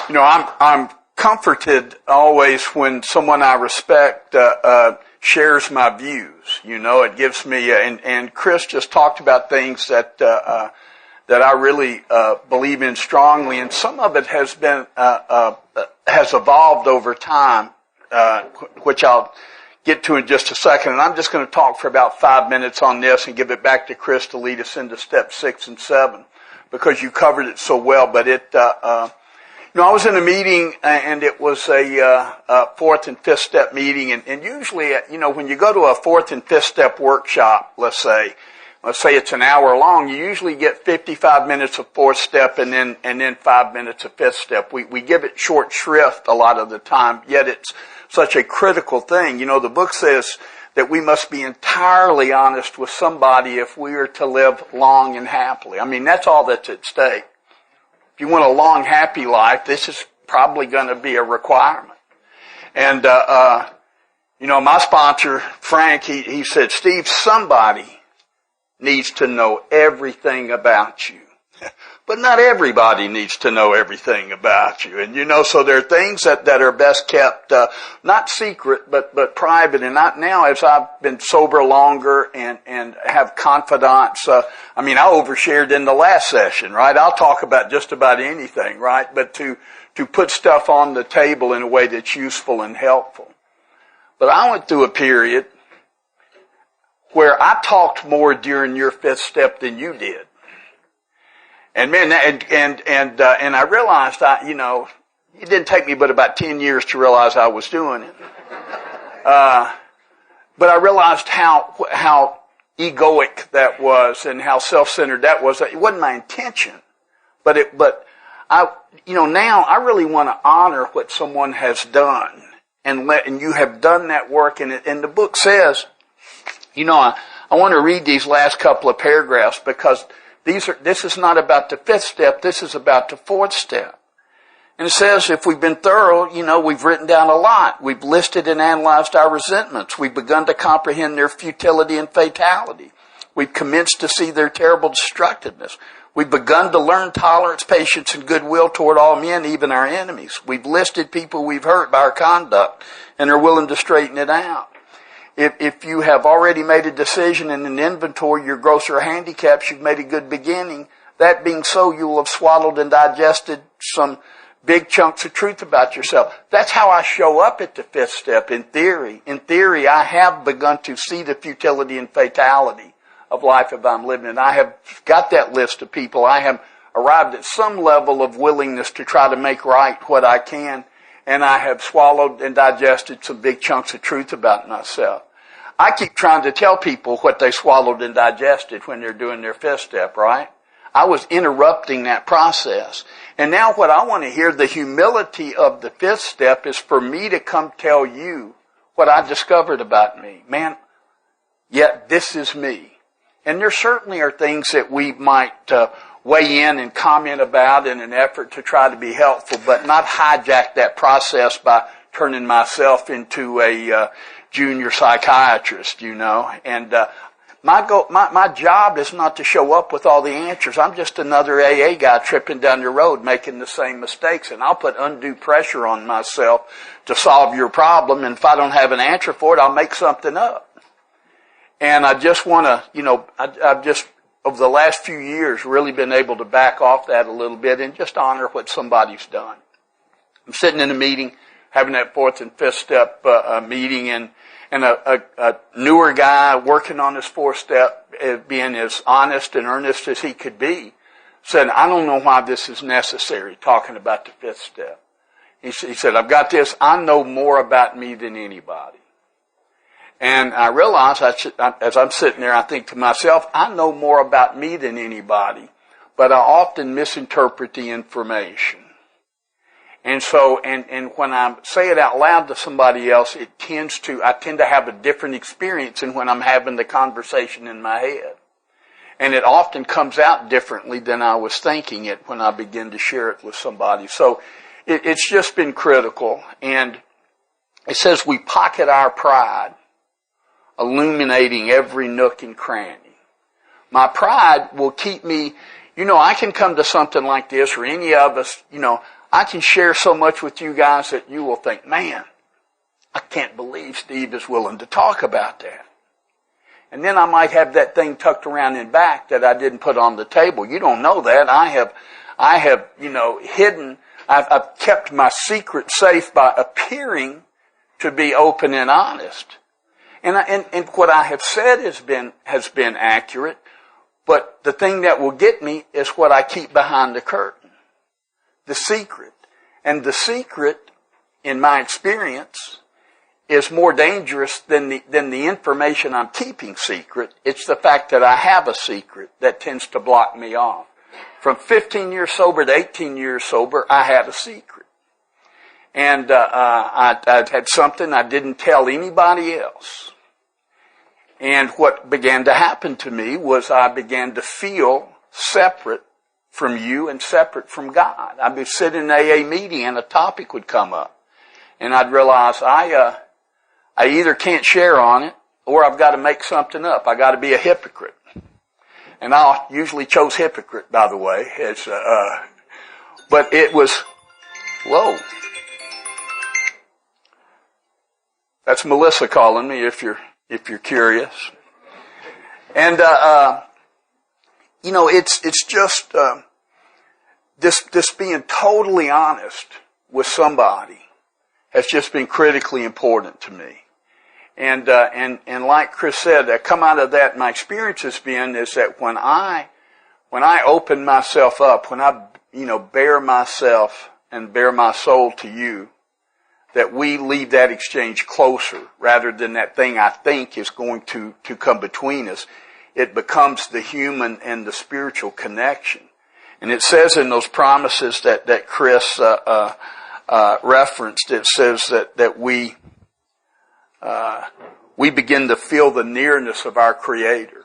I'm comforted always when someone I respect shares my views. It gives me, and Chris just talked about things that I really believe in strongly, and some of it has been has evolved over time, which I'll get to in just a second. And I'm just going to talk for about 5 minutes on this and give it back to Chris to lead us into step 6 and 7, because you covered it so well. But I was in a meeting, and it was a fourth and fifth step meeting, and usually, when you go to a fourth and fifth step workshop, let's say it's an hour long, you usually get 55 minutes of fourth step and then 5 minutes of fifth step. We give it short shrift a lot of the time, yet it's such a critical thing. The book says that we must be entirely honest with somebody if we are to live long and happily. That's all that's at stake. If you want a long, happy life, this is probably going to be a requirement. And, my sponsor, Frank, he said, Steve, somebody needs to know everything about you. But not everybody needs to know everything about you. And so there are things that are best kept, not secret, but private. And not now, as I've been sober longer and have confidants, I overshared in the last session, right? I'll talk about just about anything, right? But to put stuff on the table in a way that's useful and helpful. But I went through a period where I talked more during your fifth step than you did. And man, and I realized it didn't take me but about 10 years to realize I was doing it. But I realized how egoic that was and how self-centered that was. It wasn't my intention, but now I really want to honor what someone has done, and you have done that work. And the book says, I want to read these last couple of paragraphs because this is not about the fifth step. This is about the fourth step. And it says, if we've been thorough, we've written down a lot. We've listed and analyzed our resentments. We've begun to comprehend their futility and fatality. We've commenced to see their terrible destructiveness. We've begun to learn tolerance, patience, and goodwill toward all men, even our enemies. We've listed people we've hurt by our conduct and are willing to straighten it out. If you have already made a decision in an inventory, your grosser handicaps, you've made a good beginning. That being so, you will have swallowed and digested some big chunks of truth about yourself. That's how I show up at the fifth step in theory. In theory, I have begun to see the futility and fatality of life if I'm living it. I have got that list of people. I have arrived at some level of willingness to try to make right what I can, and I have swallowed and digested some big chunks of truth about myself. I keep trying to tell people what they swallowed and digested when they're doing their fifth step, right? I was interrupting that process. And now what I want to hear, the humility of the fifth step, is for me to come tell you what I discovered about me. Man, this is me. And there certainly are things that we might weigh in and comment about in an effort to try to be helpful, but not hijack that process by turning myself into a junior psychiatrist, And my job is not to show up with all the answers. I'm just another AA guy tripping down the road making the same mistakes, and I'll put undue pressure on myself to solve your problem, and if I don't have an answer for it, I'll make something up. And I just want to, I've just, over the last few years, really been able to back off that a little bit and just honor what somebody's done. I'm sitting in a meeting, having that fourth and fifth step meeting, and a newer guy working on his fourth step, being as honest and earnest as he could be, said, I don't know why this is necessary, talking about the fifth step. He said, I've got this. I know more about me than anybody. And I realize, as I'm sitting there, I think to myself, I know more about me than anybody, but I often misinterpret the information. And so, and when I say it out loud to somebody else, I tend to have a different experience than when I'm having the conversation in my head. And it often comes out differently than I was thinking it when I begin to share it with somebody. So it's just been critical. And it says we pocket our pride, illuminating every nook and cranny. My pride will keep me, I can come to something like this, or any of us, I can share so much with you guys that you will think, man, I can't believe Steve is willing to talk about that. And then I might have that thing tucked around in back that I didn't put on the table. You don't know that. I have hidden, I've kept my secret safe by appearing to be open and honest. And what I have said has been accurate, but the thing that will get me is what I keep behind the curtain. The secret. And the secret, in my experience, is more dangerous than the information I'm keeping secret. It's the fact that I have a secret that tends to block me off. From 15 years sober to 18 years sober, I had a secret. And I had something I didn't tell anybody else. And what began to happen to me was I began to feel separate from you and separate from God. I'd be sitting in an AA meeting and a topic would come up. And I'd realize I either can't share on it or I've got to make something up. I got to be a hypocrite. And I usually chose hypocrite, by the way. But it was, whoa. That's Melissa calling me if you're curious. And, it's just, this being totally honest with somebody has just been critically important to me. And like Chris said, that come out of that, my experience has been is that when I open myself up, when I, bare myself and bare my soul to you, that we leave that exchange closer rather than that thing I think is going to come between us. It becomes the human and the spiritual connection. And it says in those promises that Chris referenced, it says that we begin to feel the nearness of our Creator.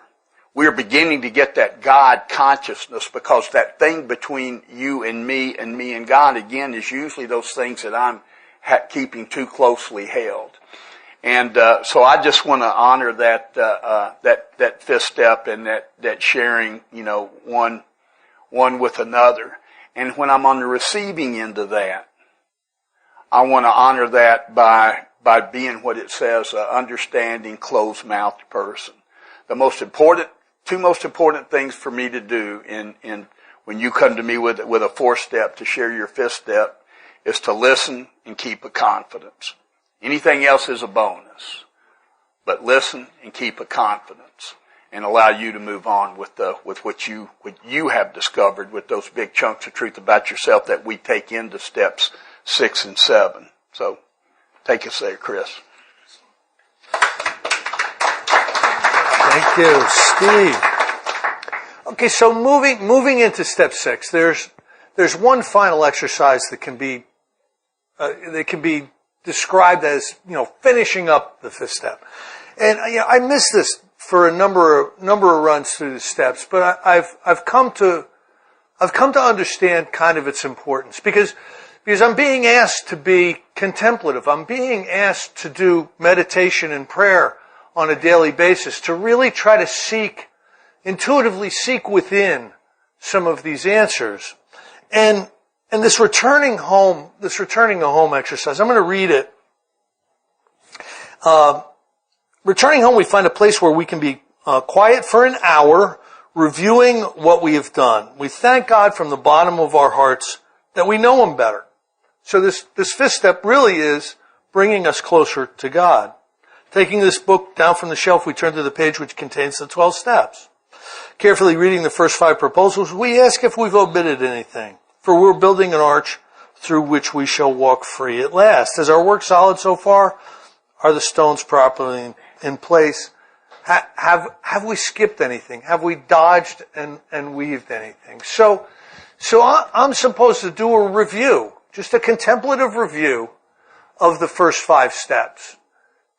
We are beginning to get that God consciousness, because that thing between you and me and God, again, is usually those things that I'm keeping too closely held. And so I just want to honor that fifth step and that sharing, one with another. And when I'm on the receiving end of that, I want to honor that by being what it says, an understanding, closed-mouthed person. Two most important things for me to do in when you come to me with a fourth step to share your fifth step is to listen and keep a confidence. Anything else is a bonus, but listen and keep a confidence, and allow you to move on with what you have discovered, with those big chunks of truth about yourself that we take into steps 6 and 7. So, take us there, Chris. Thank you, Steve. Okay, so moving into step 6, there's one final exercise that can be described as finishing up the fifth step. And I missed this for a number of runs through the steps, but I've come to understand kind of its importance because I'm being asked to be contemplative. I'm being asked to do meditation and prayer on a daily basis, to really try to intuitively seek within some of these answers. And this returning home exercise, I'm going to read it. Returning home, we find a place where we can be quiet for an hour, reviewing what we have done. We thank God from the bottom of our hearts that we know Him better. So this fifth step really is bringing us closer to God. Taking this book down from the shelf, we turn to the page which contains the 12 steps. Carefully reading the first 5 proposals, we ask if we've omitted anything, for we're building an arch through which we shall walk free at last. Is our work solid so far? Are the stones properly in place? Have we skipped anything? Have we dodged and weaved anything? So I'm supposed to do a review, just a contemplative review of the first 5 steps,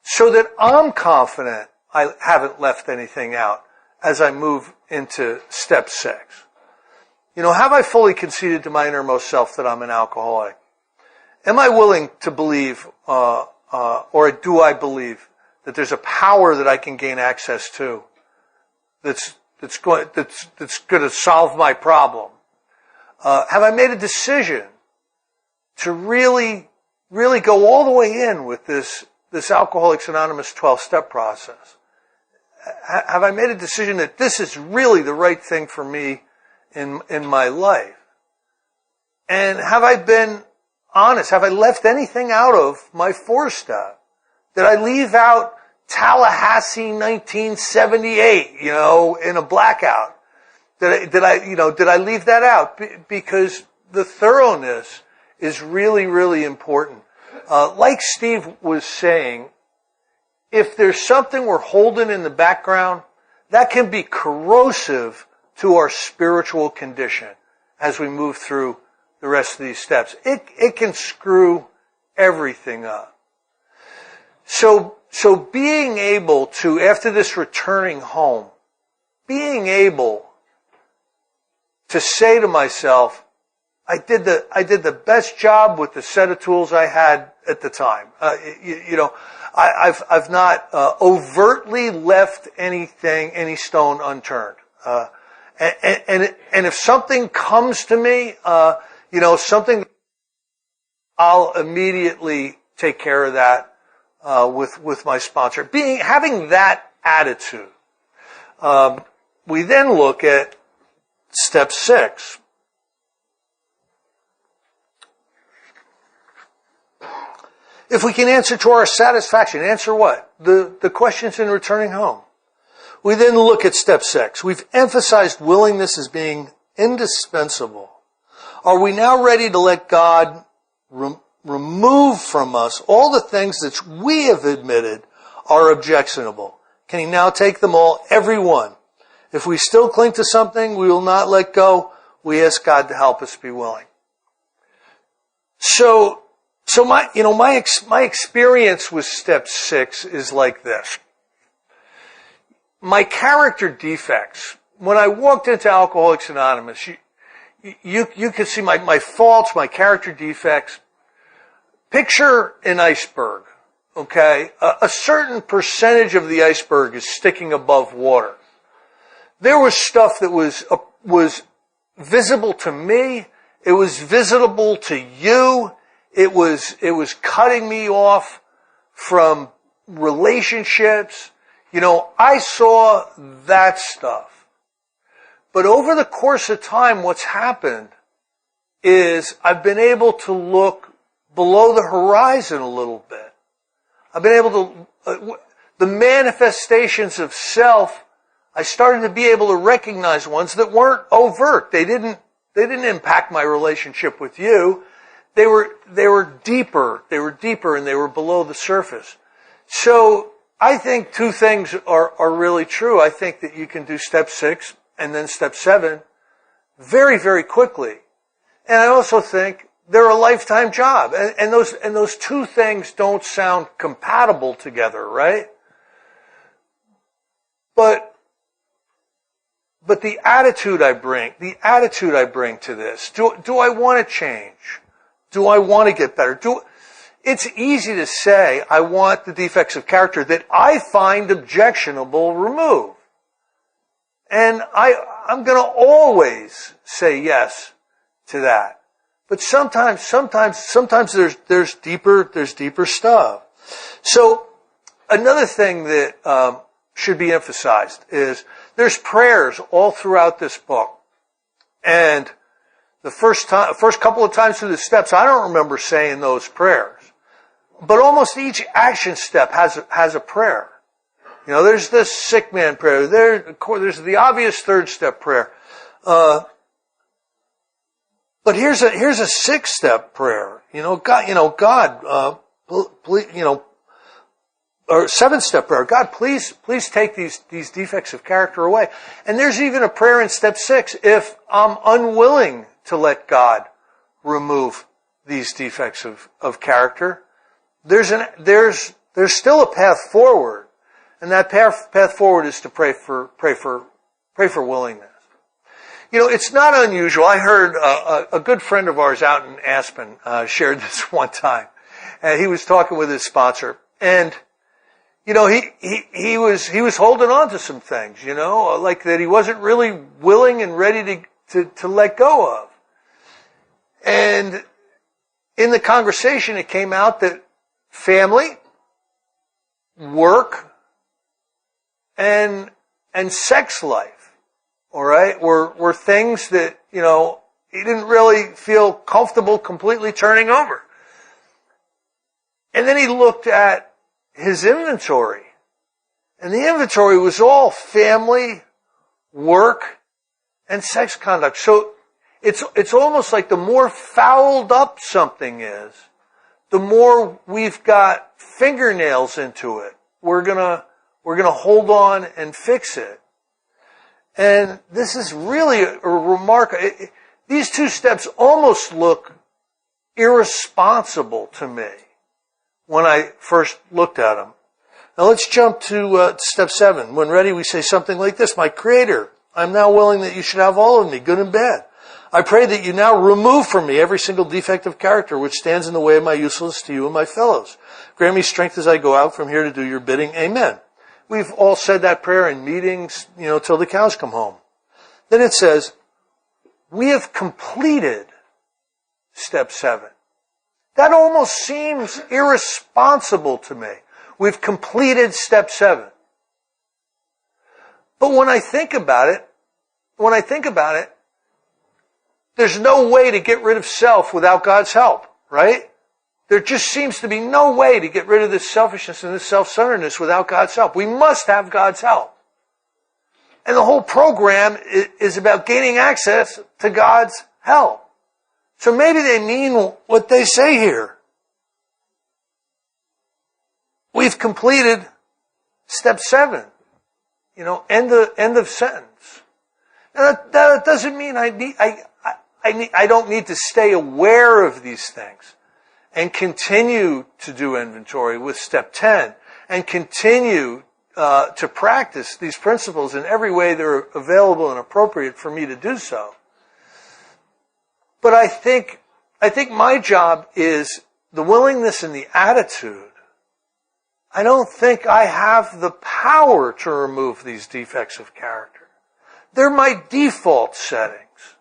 so that I'm confident I haven't left anything out as I move into step 6. Have I fully conceded to my innermost self that I'm an alcoholic? Am I willing to believe, or do I believe that there's a power that I can gain access to that's going to solve my problem? Have I made a decision to really go all the way in with this Alcoholics Anonymous 12-step process? Have I made a decision that this is really the right thing for me in my life? And have I been honest? Have I left anything out of my 4-step? Did I leave out Tallahassee 1978, in a blackout? Did I leave that out? Because the thoroughness is really, really important. Like Steve was saying, if there's something we're holding in the background, that can be corrosive to our spiritual condition as we move through the rest of these steps. It can screw everything up. So being able to, after this returning home, being able to say to myself, I did the best job with the set of tools I had at the time. I've not overtly left any stone unturned. And if something comes to me, something, I'll immediately take care of that with my sponsor. Having that attitude. We then look at step 6. If we can answer to our satisfaction, answer what? The questions in returning home. We then look at step 6. We've emphasized willingness as being indispensable. Are we now ready to let God remove from us all the things that we have admitted are objectionable? Can he now take them all, every one? If we still cling to something we will not let go, we ask God to help us be willing. So my experience with step 6 is like this. My character defects, when I walked into Alcoholics Anonymous, you could see my faults, my character defects. Picture an iceberg, okay? A certain percentage of the iceberg is sticking above water. There was stuff that was visible to me. It was visible to you. It was cutting me off from relationships. I saw that stuff. But over the course of time, what's happened is I've been able to look below the horizon a little bit. I've been able to, the manifestations of self, I started to be able to recognize ones that weren't overt. They didn't impact my relationship with you. They were deeper. They were deeper and they were below the surface. So I think two things are really true. I think that you can do step 6 and then step 7 very, very quickly. And I also think they're a lifetime job. And those two things don't sound compatible together, right? But the attitude I bring to this, do I want to change? Do I want to get better? It's easy to say, I want the defects of character that I find objectionable removed. And I'm going to always say yes to that. But sometimes there's deeper stuff. So another thing that should be emphasized is there's prayers all throughout this book. And the first couple of times through the steps, I don't remember saying those prayers. But almost each action step has a prayer. There's this sick man prayer. There's the obvious third step prayer. But here's a 6-step prayer. God, please, or 7-step prayer. God, please take these defects of character away. And there's even a prayer in step 6 if I'm unwilling to let God remove these defects of character. There's still a path forward, and that path forward is to pray for willingness. It's not unusual. I heard a good friend of ours out in Aspen shared this one time, and he was talking with his sponsor, and he was holding on to some things, like that he wasn't really willing and ready to let go of. And in the conversation, it came out that family, work, and sex life, all right, were things that, he didn't really feel comfortable completely turning over. And then he looked at his inventory, and the inventory was all family, work, and sex conduct. So it's almost like the more fouled up something is, the more we've got fingernails into it. We're gonna hold on and fix it. And this is really a remarkable. These two steps almost look irresponsible to me when I first looked at them. Now let's jump to step 7. When ready, we say something like this: My Creator, I'm now willing that you should have all of me, good and bad. I pray that you now remove from me every single defect of character which stands in the way of my usefulness to you and my fellows. Grant me strength as I go out from here to do your bidding. Amen. We've all said that prayer in meetings, till the cows come home. Then it says, we have completed step 7. That almost seems irresponsible to me. We've completed step 7. But when I think about it, there's no way to get rid of self without God's help, right? There just seems to be no way to get rid of this selfishness and this self-centeredness without God's help. We must have God's help. And the whole program is about gaining access to God's help. So maybe they mean what they say here. We've completed step 7. End of sentence. Now that doesn't mean I don't need to stay aware of these things and continue to do inventory with step 10 and continue to practice these principles in every way they're available and appropriate for me to do so. But I think my job is the willingness and the attitude. I don't think I have the power to remove these defects of character. They're my default settings.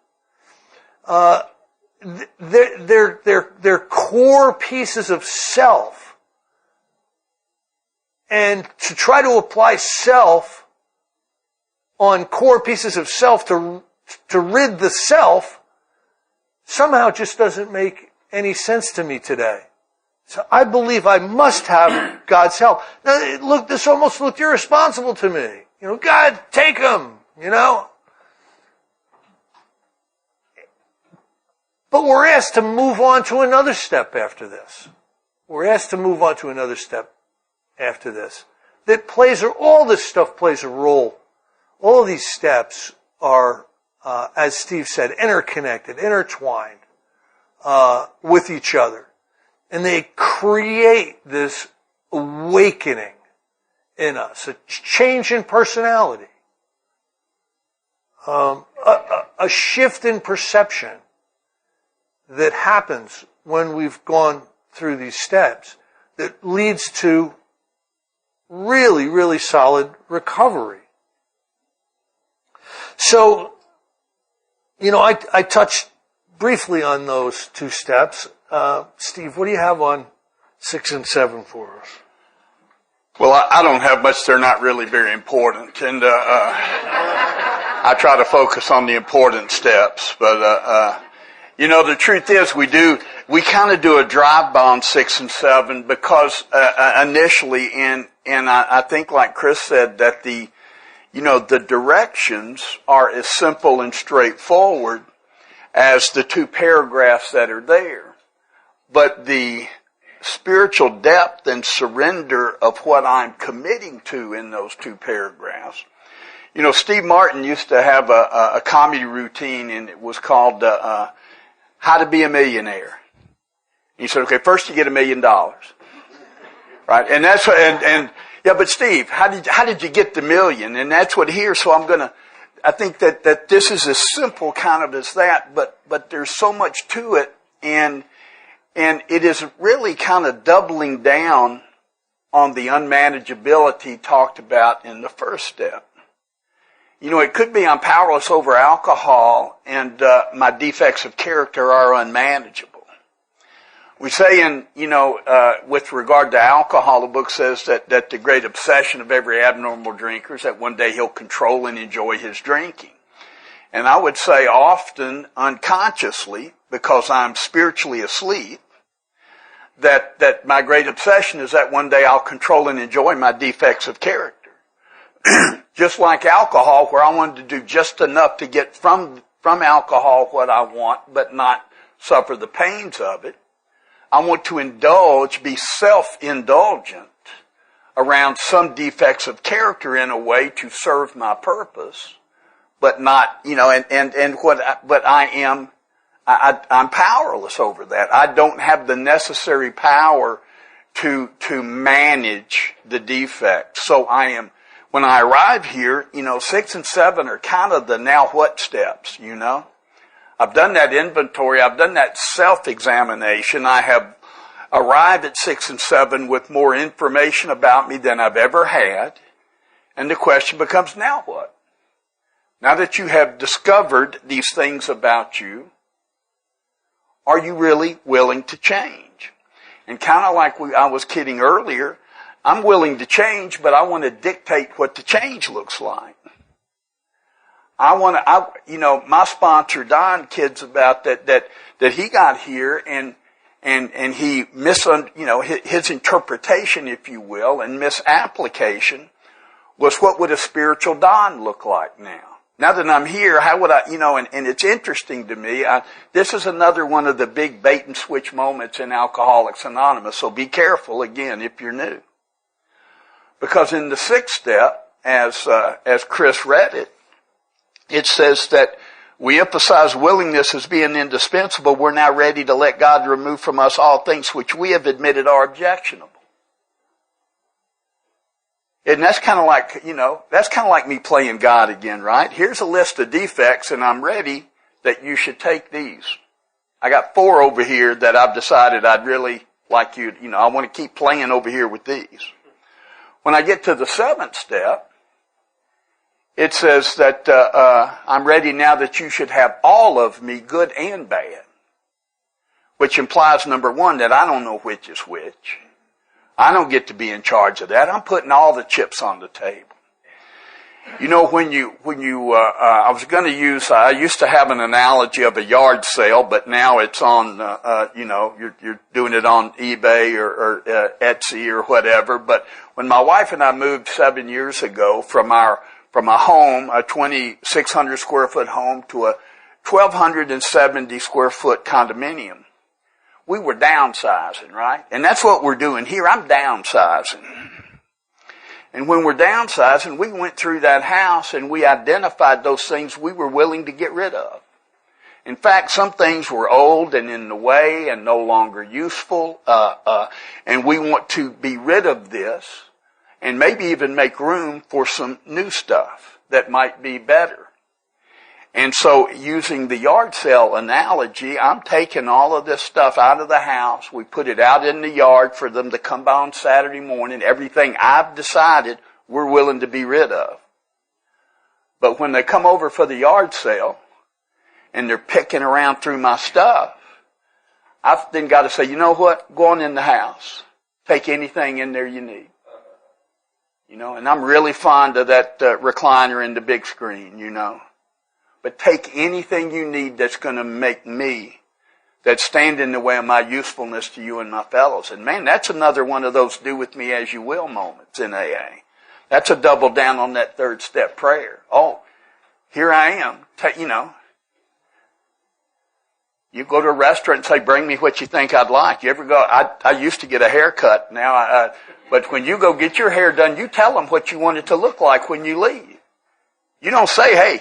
They're core pieces of self. And to try to apply self on core pieces of self to rid the self somehow just doesn't make any sense to me today. So I believe I must have God's help. Now, this almost looked irresponsible to me. God, take them, But we're asked to move on to another step after this. All this stuff plays a role. All of these steps are, as Steve said, interconnected, intertwined, with each other. And they create this awakening in us, a change in personality, a shift in perception that happens when we've gone through these steps that leads to really, really solid recovery. So, I touched briefly on those 2 steps. Steve, what do you have on 6 and 7 for us? Well, I don't have much. They're not really very important. And I try to focus on the important steps. But, the truth is we kind of do a drive-by on 6 and 7 because initially, and I think like Chris said, that the directions are as simple and straightforward as the 2 paragraphs that are there. But the spiritual depth and surrender of what I'm committing to in those 2 paragraphs. Steve Martin used to have a comedy routine, and it was called How to Be a Millionaire. He said, okay, first you get $1 million. Right? And that's yeah, but Steve, how did you get the million? And that's what here, so I think that this is as simple kind of as that, but there's so much to it, and it is really kind of doubling down on the unmanageability talked about in the first step. It could be I'm powerless over alcohol and my defects of character are unmanageable. We say with regard to alcohol, the book says that the great obsession of every abnormal drinker is that one day he'll control and enjoy his drinking. And I would say often unconsciously, because I'm spiritually asleep, that my great obsession is that one day I'll control and enjoy my defects of character. Just like alcohol, where I wanted to do just enough to get from alcohol what I want, but not suffer the pains of it. I want to indulge, be self-indulgent around some defects of character in a way to serve my purpose, but not, but I'm powerless over that. I don't have the necessary power to manage the defect. So when I arrive here, 6 and 7 are kind of the now what steps, I've done that inventory. I've done that self-examination. I have arrived at 6 and 7 with more information about me than I've ever had. And the question becomes, now what? Now that you have discovered these things about you, are you really willing to change? And kind of like I was kidding earlier, I'm willing to change, but I want to dictate what the change looks like. My sponsor Don kids about that he got here, and and he his interpretation, if you will, and misapplication was, what would a spiritual Don look like now? Now that I'm here, how would I, and it's interesting to me. This is another one of the big bait and switch moments in Alcoholics Anonymous. So be careful, again, if you're new. Because in the 6th step, as Chris read it, it says that we emphasize willingness as being indispensable. We're now ready to let God remove from us all things which we have admitted are objectionable. And that's kind of like me playing God again, right? Here's a list of defects, and I'm ready that you should take these. I got 4 over here that I've decided I'd really like you, I want to keep playing over here with these. When I get to the 7th step, it says that I'm ready now that you should have all of me, good and bad. Which implies, number 1, that I don't know which is which. I don't get to be in charge of that. I'm putting all the chips on the table. I used to have an analogy of a yard sale, but now it's on, you're doing it on eBay or Etsy or whatever. But when my wife and I moved 7 years ago from a home, a 2,600 square foot home, to a 1,270 square foot condominium, we were downsizing, right? And that's what we're doing here. I'm downsizing. And when we're downsizing, we went through that house and we identified those things we were willing to get rid of. In fact, some things were old and in the way and no longer useful. And we want to be rid of this and maybe even make room for some new stuff that might be better. And so, using the yard sale analogy, I'm taking all of this stuff out of the house. We put it out in the yard for them to come by on Saturday morning. Everything I've decided we're willing to be rid of. But when they come over for the yard sale and they're picking around through my stuff, I've then got to say, you know what? Go on in the house. Take anything in there you need. And I'm really fond of that recliner and the big screen, But take anything you need that's going to make me, that stand in the way of my usefulness to you and my fellows. And man, that's another one of those do with me as you will moments in AA. That's a double down on that 3rd step prayer. Oh, here I am. You go to a restaurant and say, bring me what you think I'd like. You ever go, I used to get a haircut. But when you go get your hair done, you tell them what you want it to look like when you leave. You don't say, hey,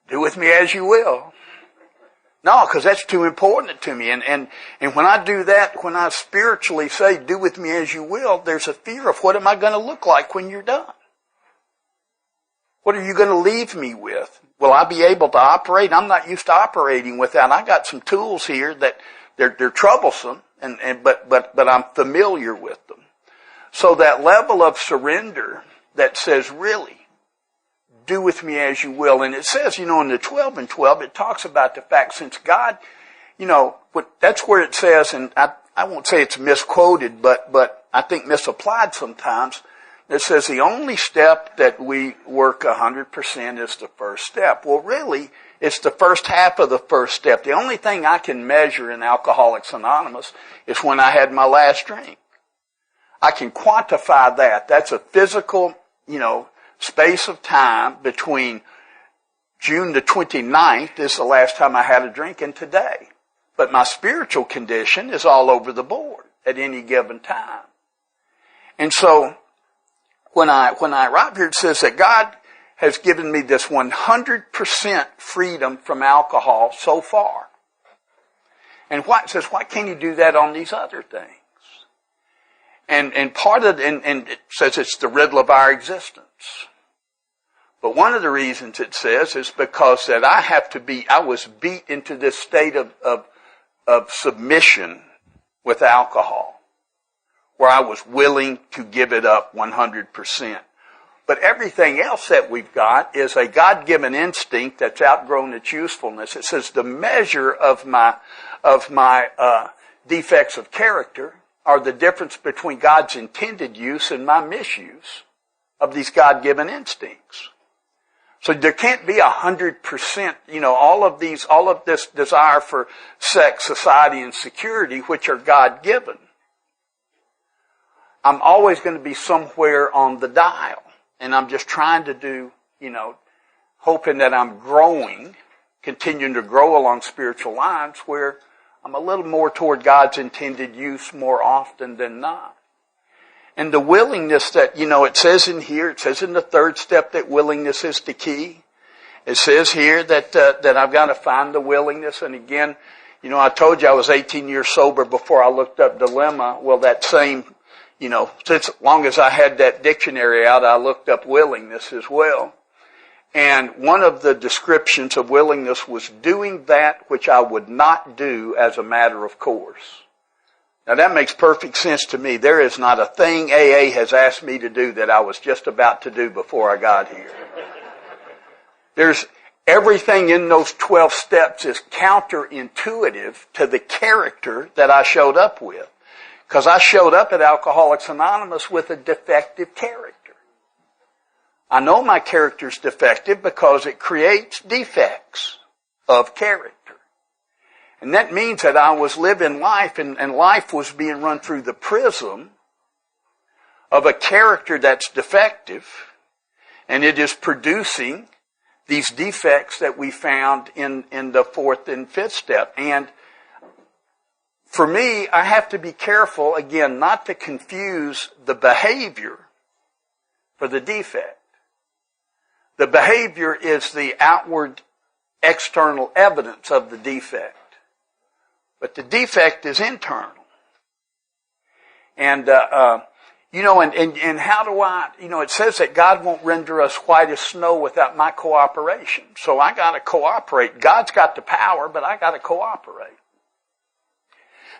do with me as you will. No, because that's too important to me. And when I do that, when I spiritually say, do with me as you will, there's a fear of what am I going to look like when you're done? What are you going to leave me with? Will I be able to operate? I'm not used to operating with that. I got some tools here that they're troublesome, but I'm familiar with them. So that level of surrender that says, really, do with me as you will. And it says, in the 12 and 12, it talks about the fact since God, that's where it says, and I won't say it's misquoted, but I think misapplied sometimes. It says the only step that we work 100% is the first step. Well, really, it's the first half of the first step. The only thing I can measure in Alcoholics Anonymous is when I had my last drink. I can quantify that. That's a physical, space of time between June the 29th is the last time I had a drink and today. But my spiritual condition is all over the board at any given time. And so when I arrive here, it says that God has given me this 100% freedom from alcohol so far. And it says, why can't you do that on these other things? And part of it, and it says it's the riddle of our existence. But one of the reasons it says is because that I was beat into this state of submission with alcohol, where I was willing to give it up 100%. But everything else that we've got is a God-given instinct that's outgrown its usefulness. It says the measure of my defects of character are the difference between God's intended use and my misuse of these God-given instincts. So there can't be 100%, all of this desire for sex, society, and security, which are God-given. I'm always going to be somewhere on the dial. And I'm just trying to do, hoping that I'm growing, continuing to grow along spiritual lines where I'm a little more toward God's intended use more often than not. And the willingness that, it says in here, it says in the third step that willingness is the key. It says here that I've got to find the willingness. And again, I told you I was 18 years sober before I looked up dilemma. Well, that same, since as long as I had that dictionary out, I looked up willingness as well. And one of the descriptions of willingness was doing that which I would not do as a matter of course. Now that makes perfect sense to me. There is not a thing AA has asked me to do that I was just about to do before I got here. There's everything in those 12 steps is counterintuitive to the character that I showed up with. Because I showed up at Alcoholics Anonymous with a defective character. I know my character's defective because it creates defects of character. And that means that I was living life and life was being run through the prism of a character that's defective, and it is producing these defects that we found in the fourth and fifth step. And for me, I have to be careful, again, not to confuse the behavior for the defect. The behavior is the outward external evidence of the defect. But the defect is internal. And, and how do I, it says that God won't render us white as snow without my cooperation. So I gotta cooperate. God's got the power, but I gotta cooperate.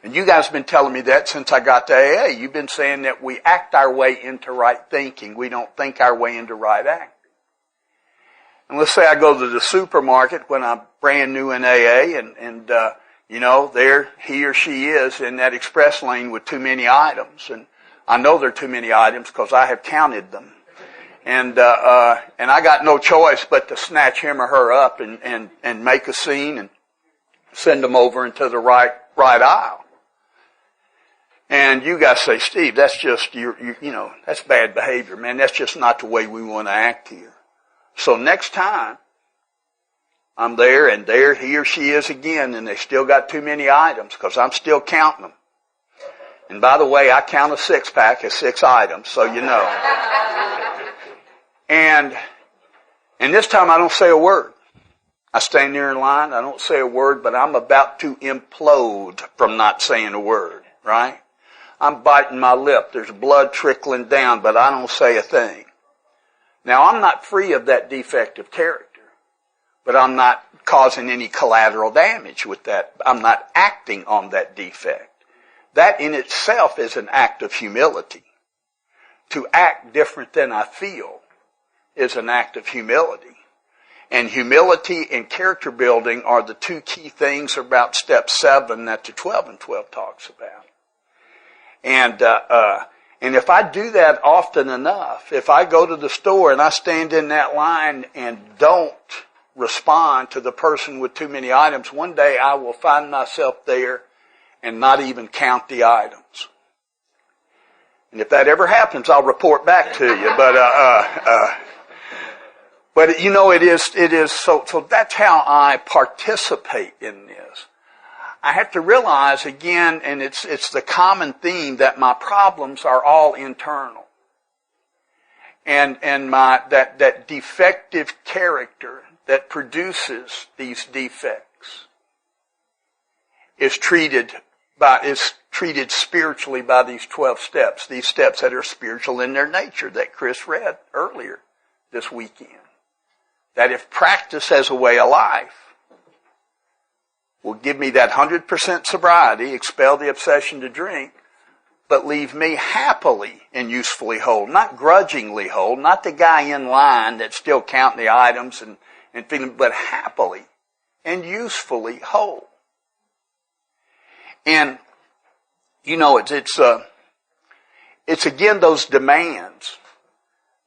And you guys have been telling me that since I got to AA. You've been saying that we act our way into right thinking. We don't think our way into right acting. And let's say I go to the supermarket when I'm brand new in AA and there he or she is in that express lane with too many items. And I know there are too many items because I have counted them. And I got no choice but to snatch him or her up and make a scene and send them over into the right aisle. And you guys say, Steve, that's just, that's bad behavior, man. That's just not the way we want to act here. So next time, I'm there, and there he or she is again, and they still got too many items, because I'm still counting them. And by the way, I count a 6-pack as 6 items, so you know. And this time I don't say a word. I stand there in line, I don't say a word, but I'm about to implode from not saying a word, right? I'm biting my lip. There's blood trickling down, but I don't say a thing. Now, I'm not free of that defective character, but I'm not causing any collateral damage with that. I'm not acting on that defect. That in itself is an act of humility. To act different than I feel is an act of humility. And humility and character building are the two key things about step 7 that the 12 and 12 talks about. And if I do that often enough, if I go to the store and I stand in that line and don't respond to the person with too many items, one day I will find myself there and not even count the items. And if that ever happens, I'll report back to you. But it is so that's how I participate in this. I have to realize again, and it's the common theme, that my problems are all internal. And that defective character that produces these defects is treated spiritually by these 12 steps, these steps that are spiritual in their nature that Chris read earlier this weekend. That if practiced as a way of life will give me that 100% sobriety, expel the obsession to drink, but leave me happily and usefully whole, not grudgingly whole, not the guy in line that's still counting the items and feeling, but happily and usefully whole. And, it's again those demands.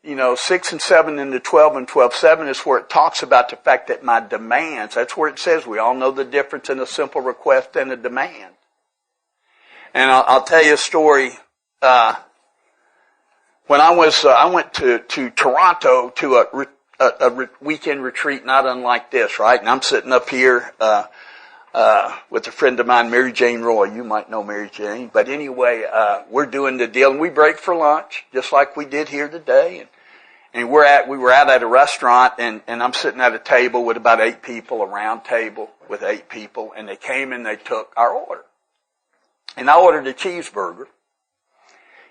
6 and 7 into 12 and 12:7 is where it talks about the fact that my demands, that's where it says we all know the difference in a simple request and a demand. And I'll tell you a story. When I went to Toronto to a weekend retreat not unlike this, right? And I'm sitting up here, with a friend of mine, Mary Jane Roy. You might know Mary Jane. But anyway, we're doing the deal and we break for lunch, just like we did here today. And we were out at a restaurant and I'm sitting at a table with about 8 people, a round table with 8 people, and they came and they took our order. And I ordered a cheeseburger.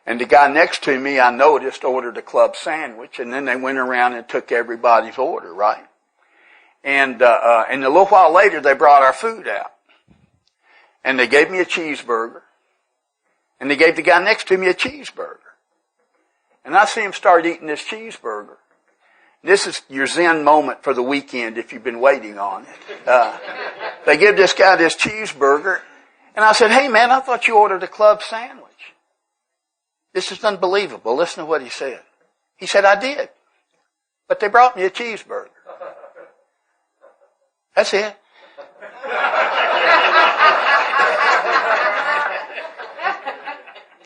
And the guy next to me, I noticed, ordered a club sandwich, and then they went around and took everybody's order, right? And a little while later, they brought our food out. And they gave me a cheeseburger. And they gave the guy next to me a cheeseburger. And I see him start eating this cheeseburger. This is your Zen moment for the weekend if you've been waiting on it. They give this guy this cheeseburger. And I said, "Hey man, I thought you ordered a club sandwich." This is unbelievable. Listen to what he said. He said, "I did. But they brought me a cheeseburger." That's it.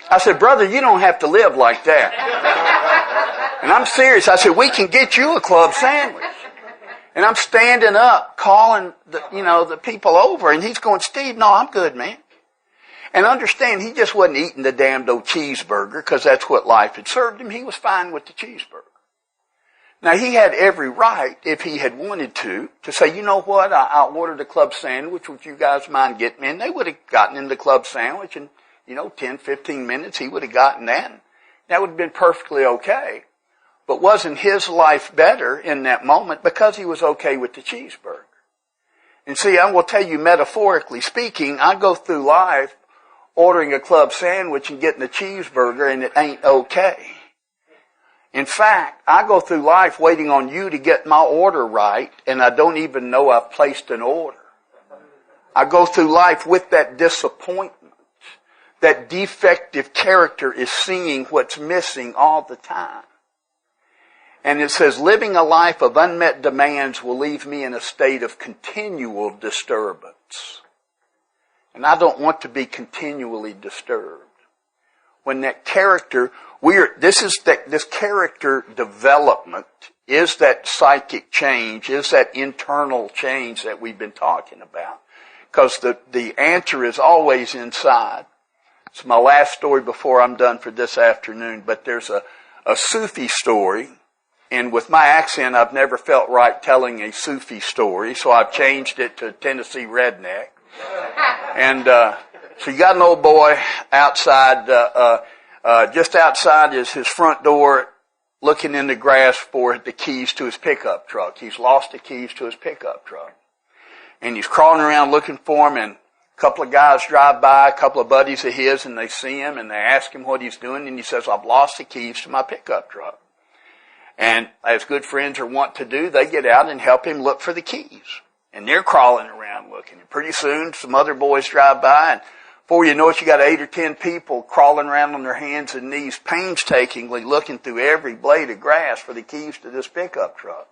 I said, "Brother, you don't have to live like that." And I'm serious. I said, "We can get you a club sandwich." And I'm standing up, calling the people over, and he's going, "Steve, no, I'm good, man." And understand, he just wasn't eating the damned old cheeseburger because that's what life had served him. He was fine with the cheeseburger. Now, he had every right, if he had wanted to say, "You know what, I ordered a club sandwich. Would you guys mind getting me?" And they would have gotten him the club sandwich in, 10, 15 minutes. He would have gotten that. And that would have been perfectly okay. But wasn't his life better in that moment because he was okay with the cheeseburger? And see, I will tell you, metaphorically speaking, I go through life ordering a club sandwich and getting a cheeseburger, and it ain't okay. In fact, I go through life waiting on you to get my order right, and I don't even know I've placed an order. I go through life with that disappointment. That defective character is seeing what's missing all the time. And it says, living a life of unmet demands will leave me in a state of continual disturbance. And I don't want to be continually disturbed. When that character, this character development is that psychic change, is that internal change that we've been talking about. Because the answer is always inside. It's my last story before I'm done for this afternoon, but there's a Sufi story. And with my accent, I've never felt right telling a Sufi story, so I've changed it to Tennessee redneck. And so you got an old boy outside, just outside is his front door, looking in the grass for the keys to his pickup truck. He's lost the keys to his pickup truck. And he's crawling around looking for them, and a couple of guys drive by, a couple of buddies of his, and they see him, and they ask him what he's doing, and he says, "I've lost the keys to my pickup truck." And as good friends are wont to do, they get out and help him look for the keys. And they're crawling around looking. And pretty soon, some other boys drive by, and before you know it, you got 8 or 10 people crawling around on their hands and knees, painstakingly looking through every blade of grass for the keys to this pickup truck.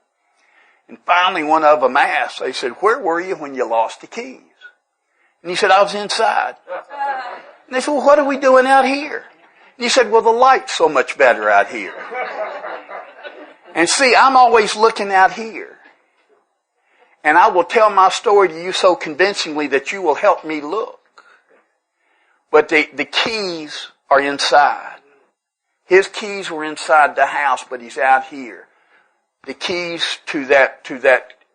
And finally, one of them asked, they said, "Where were you when you lost the keys?" And he said, "I was inside." And they said, "Well, what are we doing out here?" And he said, "Well, the light's so much better out here." And see, I'm always looking out here. And I will tell my story to you so convincingly that you will help me look. But the keys are inside. His keys were inside the house, but he's out here. The keys to that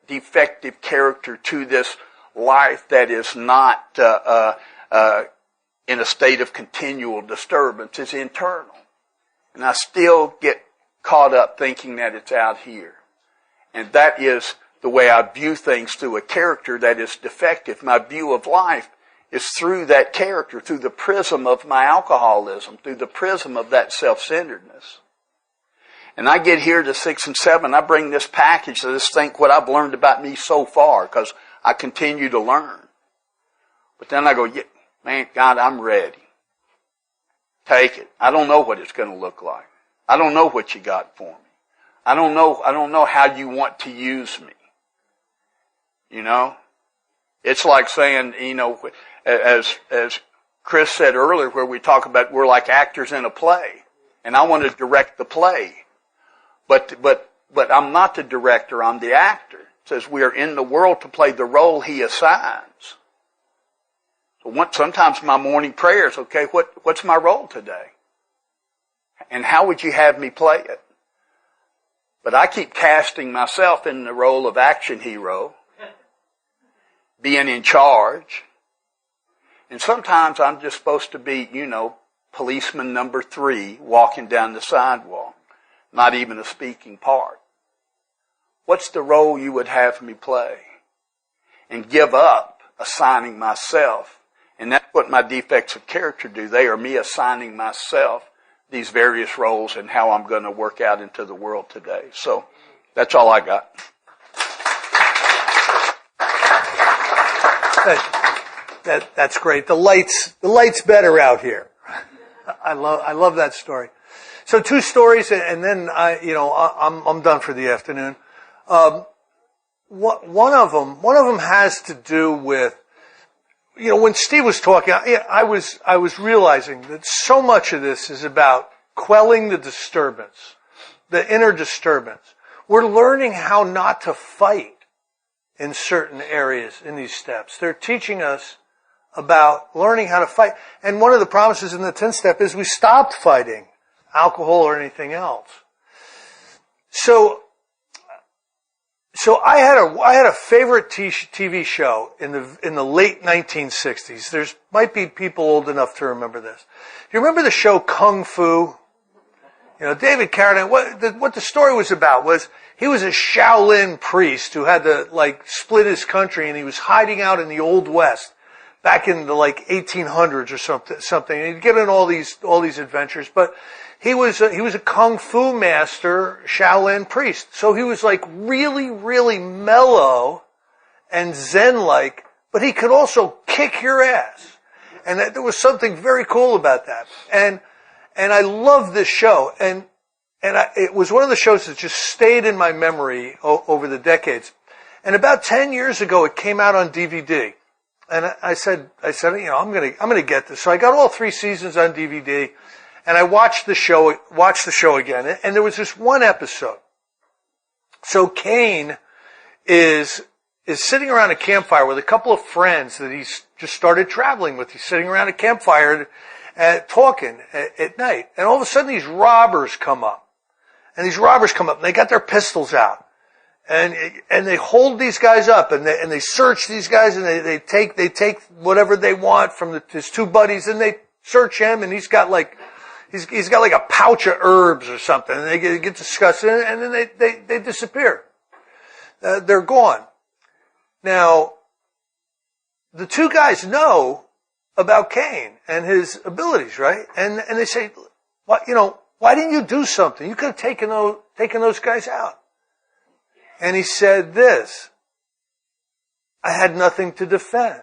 defective character, to this life that is not in a state of continual disturbance, is internal. And I still get caught up thinking that it's out here. And that is the way I view things, through a character that is defective. My view of life is through that character, through the prism of my alcoholism, through the prism of that self-centeredness. And I get here to 6 and 7, I bring this package to just think what I've learned about me so far, because I continue to learn. But then I go, "Yeah, man, God, I'm ready. Take it. I don't know what it's going to look like. I don't know what you got for me. I don't know how you want to use me. You know? It's like saying, you know, as Chris said earlier, where we talk about we're like actors in a play, and I want to direct the play. But I'm not the director, I'm the actor. It says we are in the world to play the role he assigns. So sometimes my morning prayer is, okay, what's my role today? And how would you have me play it? But I keep casting myself in the role of action hero, being in charge. And sometimes I'm just supposed to be, you know, policeman number 3 walking down the sidewalk, not even a speaking part. What's the role you would have me play? And give up assigning myself. And that's what my defects of character do. They are me assigning myself these various roles and how I'm going to work out into the world today. So that's all I got. That's great. The light's better out here. I love that story. So 2 stories, and then I'm done for the afternoon. One of them has to do with, you know, when Steve was talking, I was realizing that so much of this is about quelling the disturbance, the inner disturbance. We're learning how not to fight in certain areas in these steps. They're teaching us about learning how to fight. And one of the promises in the 10th step is we stopped fighting alcohol or anything else. So I had a favorite TV show in the late 1960s. There's might be people old enough to remember this. Do you remember the show Kung Fu? You know, David Carradine. What the story was about was he was a Shaolin priest who had to split his country, and he was hiding out in the Old West back in the 1800s or something. And he'd get in all these adventures, but he was a kung fu master, Shaolin priest. So he was really, really mellow and Zen-like, but he could also kick your ass. And there was something very cool about that. And I loved this show. And it was one of the shows that just stayed in my memory over the decades. And about 10 years ago, it came out on DVD. And I said, you know, I'm gonna get this. So I got all 3 seasons on DVD. And I watched the show again, and there was this one episode. So Cain is sitting around a campfire with a couple of friends that he's just started traveling with. He's sitting around a campfire talking at night. And all of a sudden these robbers come up. And they got their pistols out. And they hold these guys up, and they search these guys, and they take whatever they want from his 2 buddies, and they search him, and he's got He's got a pouch of herbs or something, and they get disgusted, and then they disappear. They're gone. Now, the 2 guys know about Cain and his abilities, right? And they say, "What? You know, why didn't you do something? You could have taken those guys out." And he said this: "I had nothing to defend."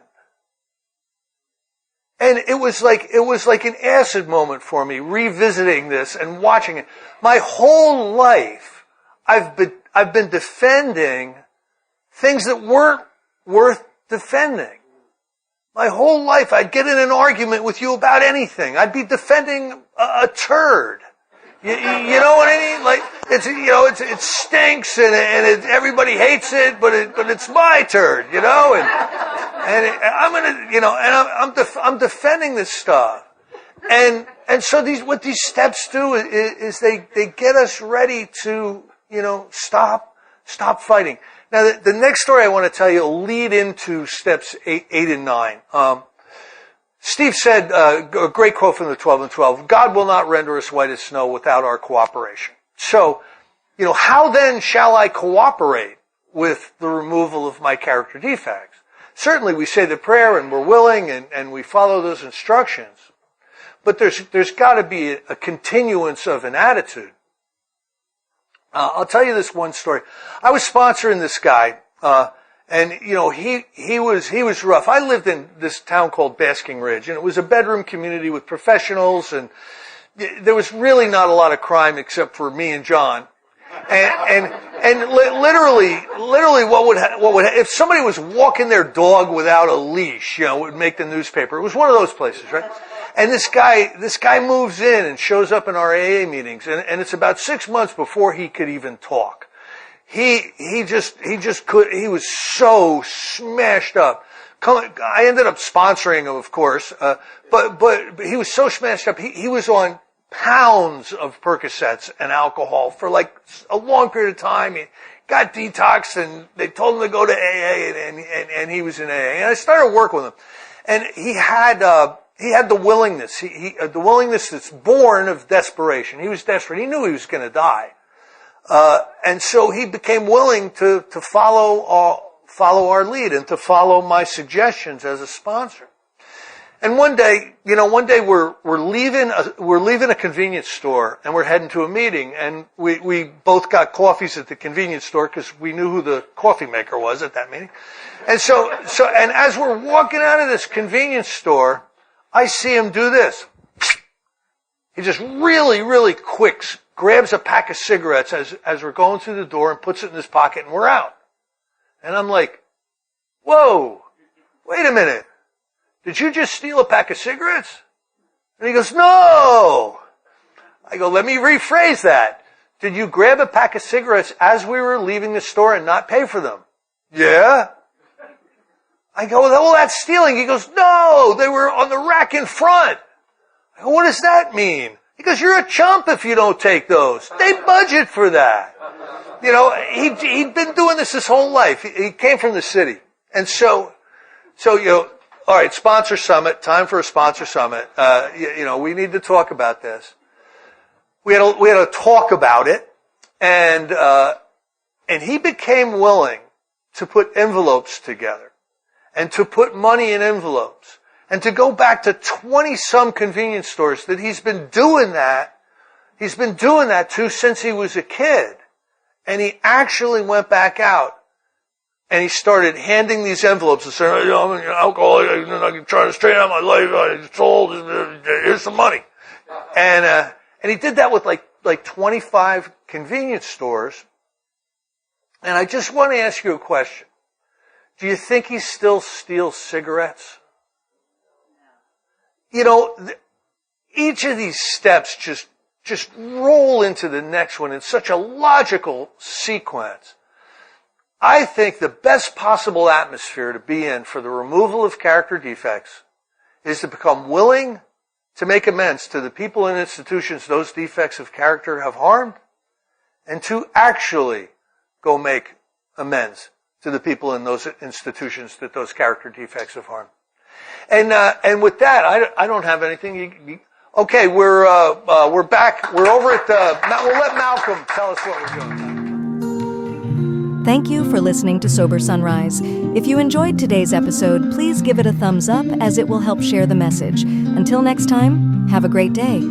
And it was like an acid moment for me, revisiting this and watching it. My whole life, I've been defending things that weren't worth defending. My whole life, I'd get in an argument with you about anything. I'd be defending a turd. You know what I mean? It stinks and everybody hates it, but it's my turd, you know, and I'm defending this stuff. And so what these steps do is they get us ready to, stop fighting. Now the next story I want to tell you will lead into steps 8 and 9. Steve said, a great quote from the 12 and 12, "God will not render us white as snow without our cooperation." So, how then shall I cooperate with the removal of my character defects? Certainly we say the prayer and we're willing and we follow those instructions. But there's got to be a continuance of an attitude. I'll tell you this one story. I was sponsoring this guy, and he was rough. I lived in this town called Basking Ridge, and it was a bedroom community with professionals, and there was really not a lot of crime except for me and John. Literally, if somebody was walking their dog without a leash, it would make the newspaper. It was one of those places, right? And this guy moves in and shows up in our AA meetings, and it's about 6 months before he could even talk. He was so smashed up. I ended up sponsoring him, of course, but he was so smashed up. He was on pounds of Percocets and alcohol for like a long period of time. He got detoxed, and they told him to go to AA, and he was in AA. And I started working with him, and he had the willingness. The willingness that's born of desperation. He was desperate. He knew he was going to die, and so he became willing to follow our lead and to follow my suggestions as a sponsor. And one day we're leaving a convenience store, and we're heading to a meeting, and we both got coffees at the convenience store because we knew who the coffee maker was at that meeting. And so as we're walking out of this convenience store, I see him do this. He just really, really quick grabs a pack of cigarettes as we're going through the door and puts it in his pocket, and we're out. And I'm like, whoa, wait a minute. Did you just steal a pack of cigarettes? And he goes, no. I go, let me rephrase that. Did you grab a pack of cigarettes as we were leaving the store and not pay for them? Yeah. I go, well, that's stealing. He goes, no, they were on the rack in front. I go, what does that mean? He goes, you're a chump if you don't take those. They budget for that. He'd been doing this his whole life. He came from the city. And so, all right, sponsor summit, time for a sponsor summit. We need to talk about this. We had a talk about it, and he became willing to put envelopes together and to put money in envelopes and to go back to 20-some convenience stores that he's been doing that to since he was a kid. And he actually went back out and he started handing these envelopes and saying, I'm an alcoholic, I'm trying to straighten out my life, I sold, here's some money. And he did that with like 25 convenience stores. And I just want to ask you a question. Do you think he still steals cigarettes? Each of these steps just roll into the next one in such a logical sequence. I think the best possible atmosphere to be in for the removal of character defects is to become willing to make amends to the people and institutions those defects of character have harmed, and to actually go make amends to the people in those institutions that those character defects have harmed. And with that, I don't have anything. Okay, we're back. We're over at we'll let Malcolm tell us what we're doing. Thank you for listening to Sober Sunrise. If you enjoyed today's episode, please give it a thumbs up as it will help share the message. Until next time, have a great day.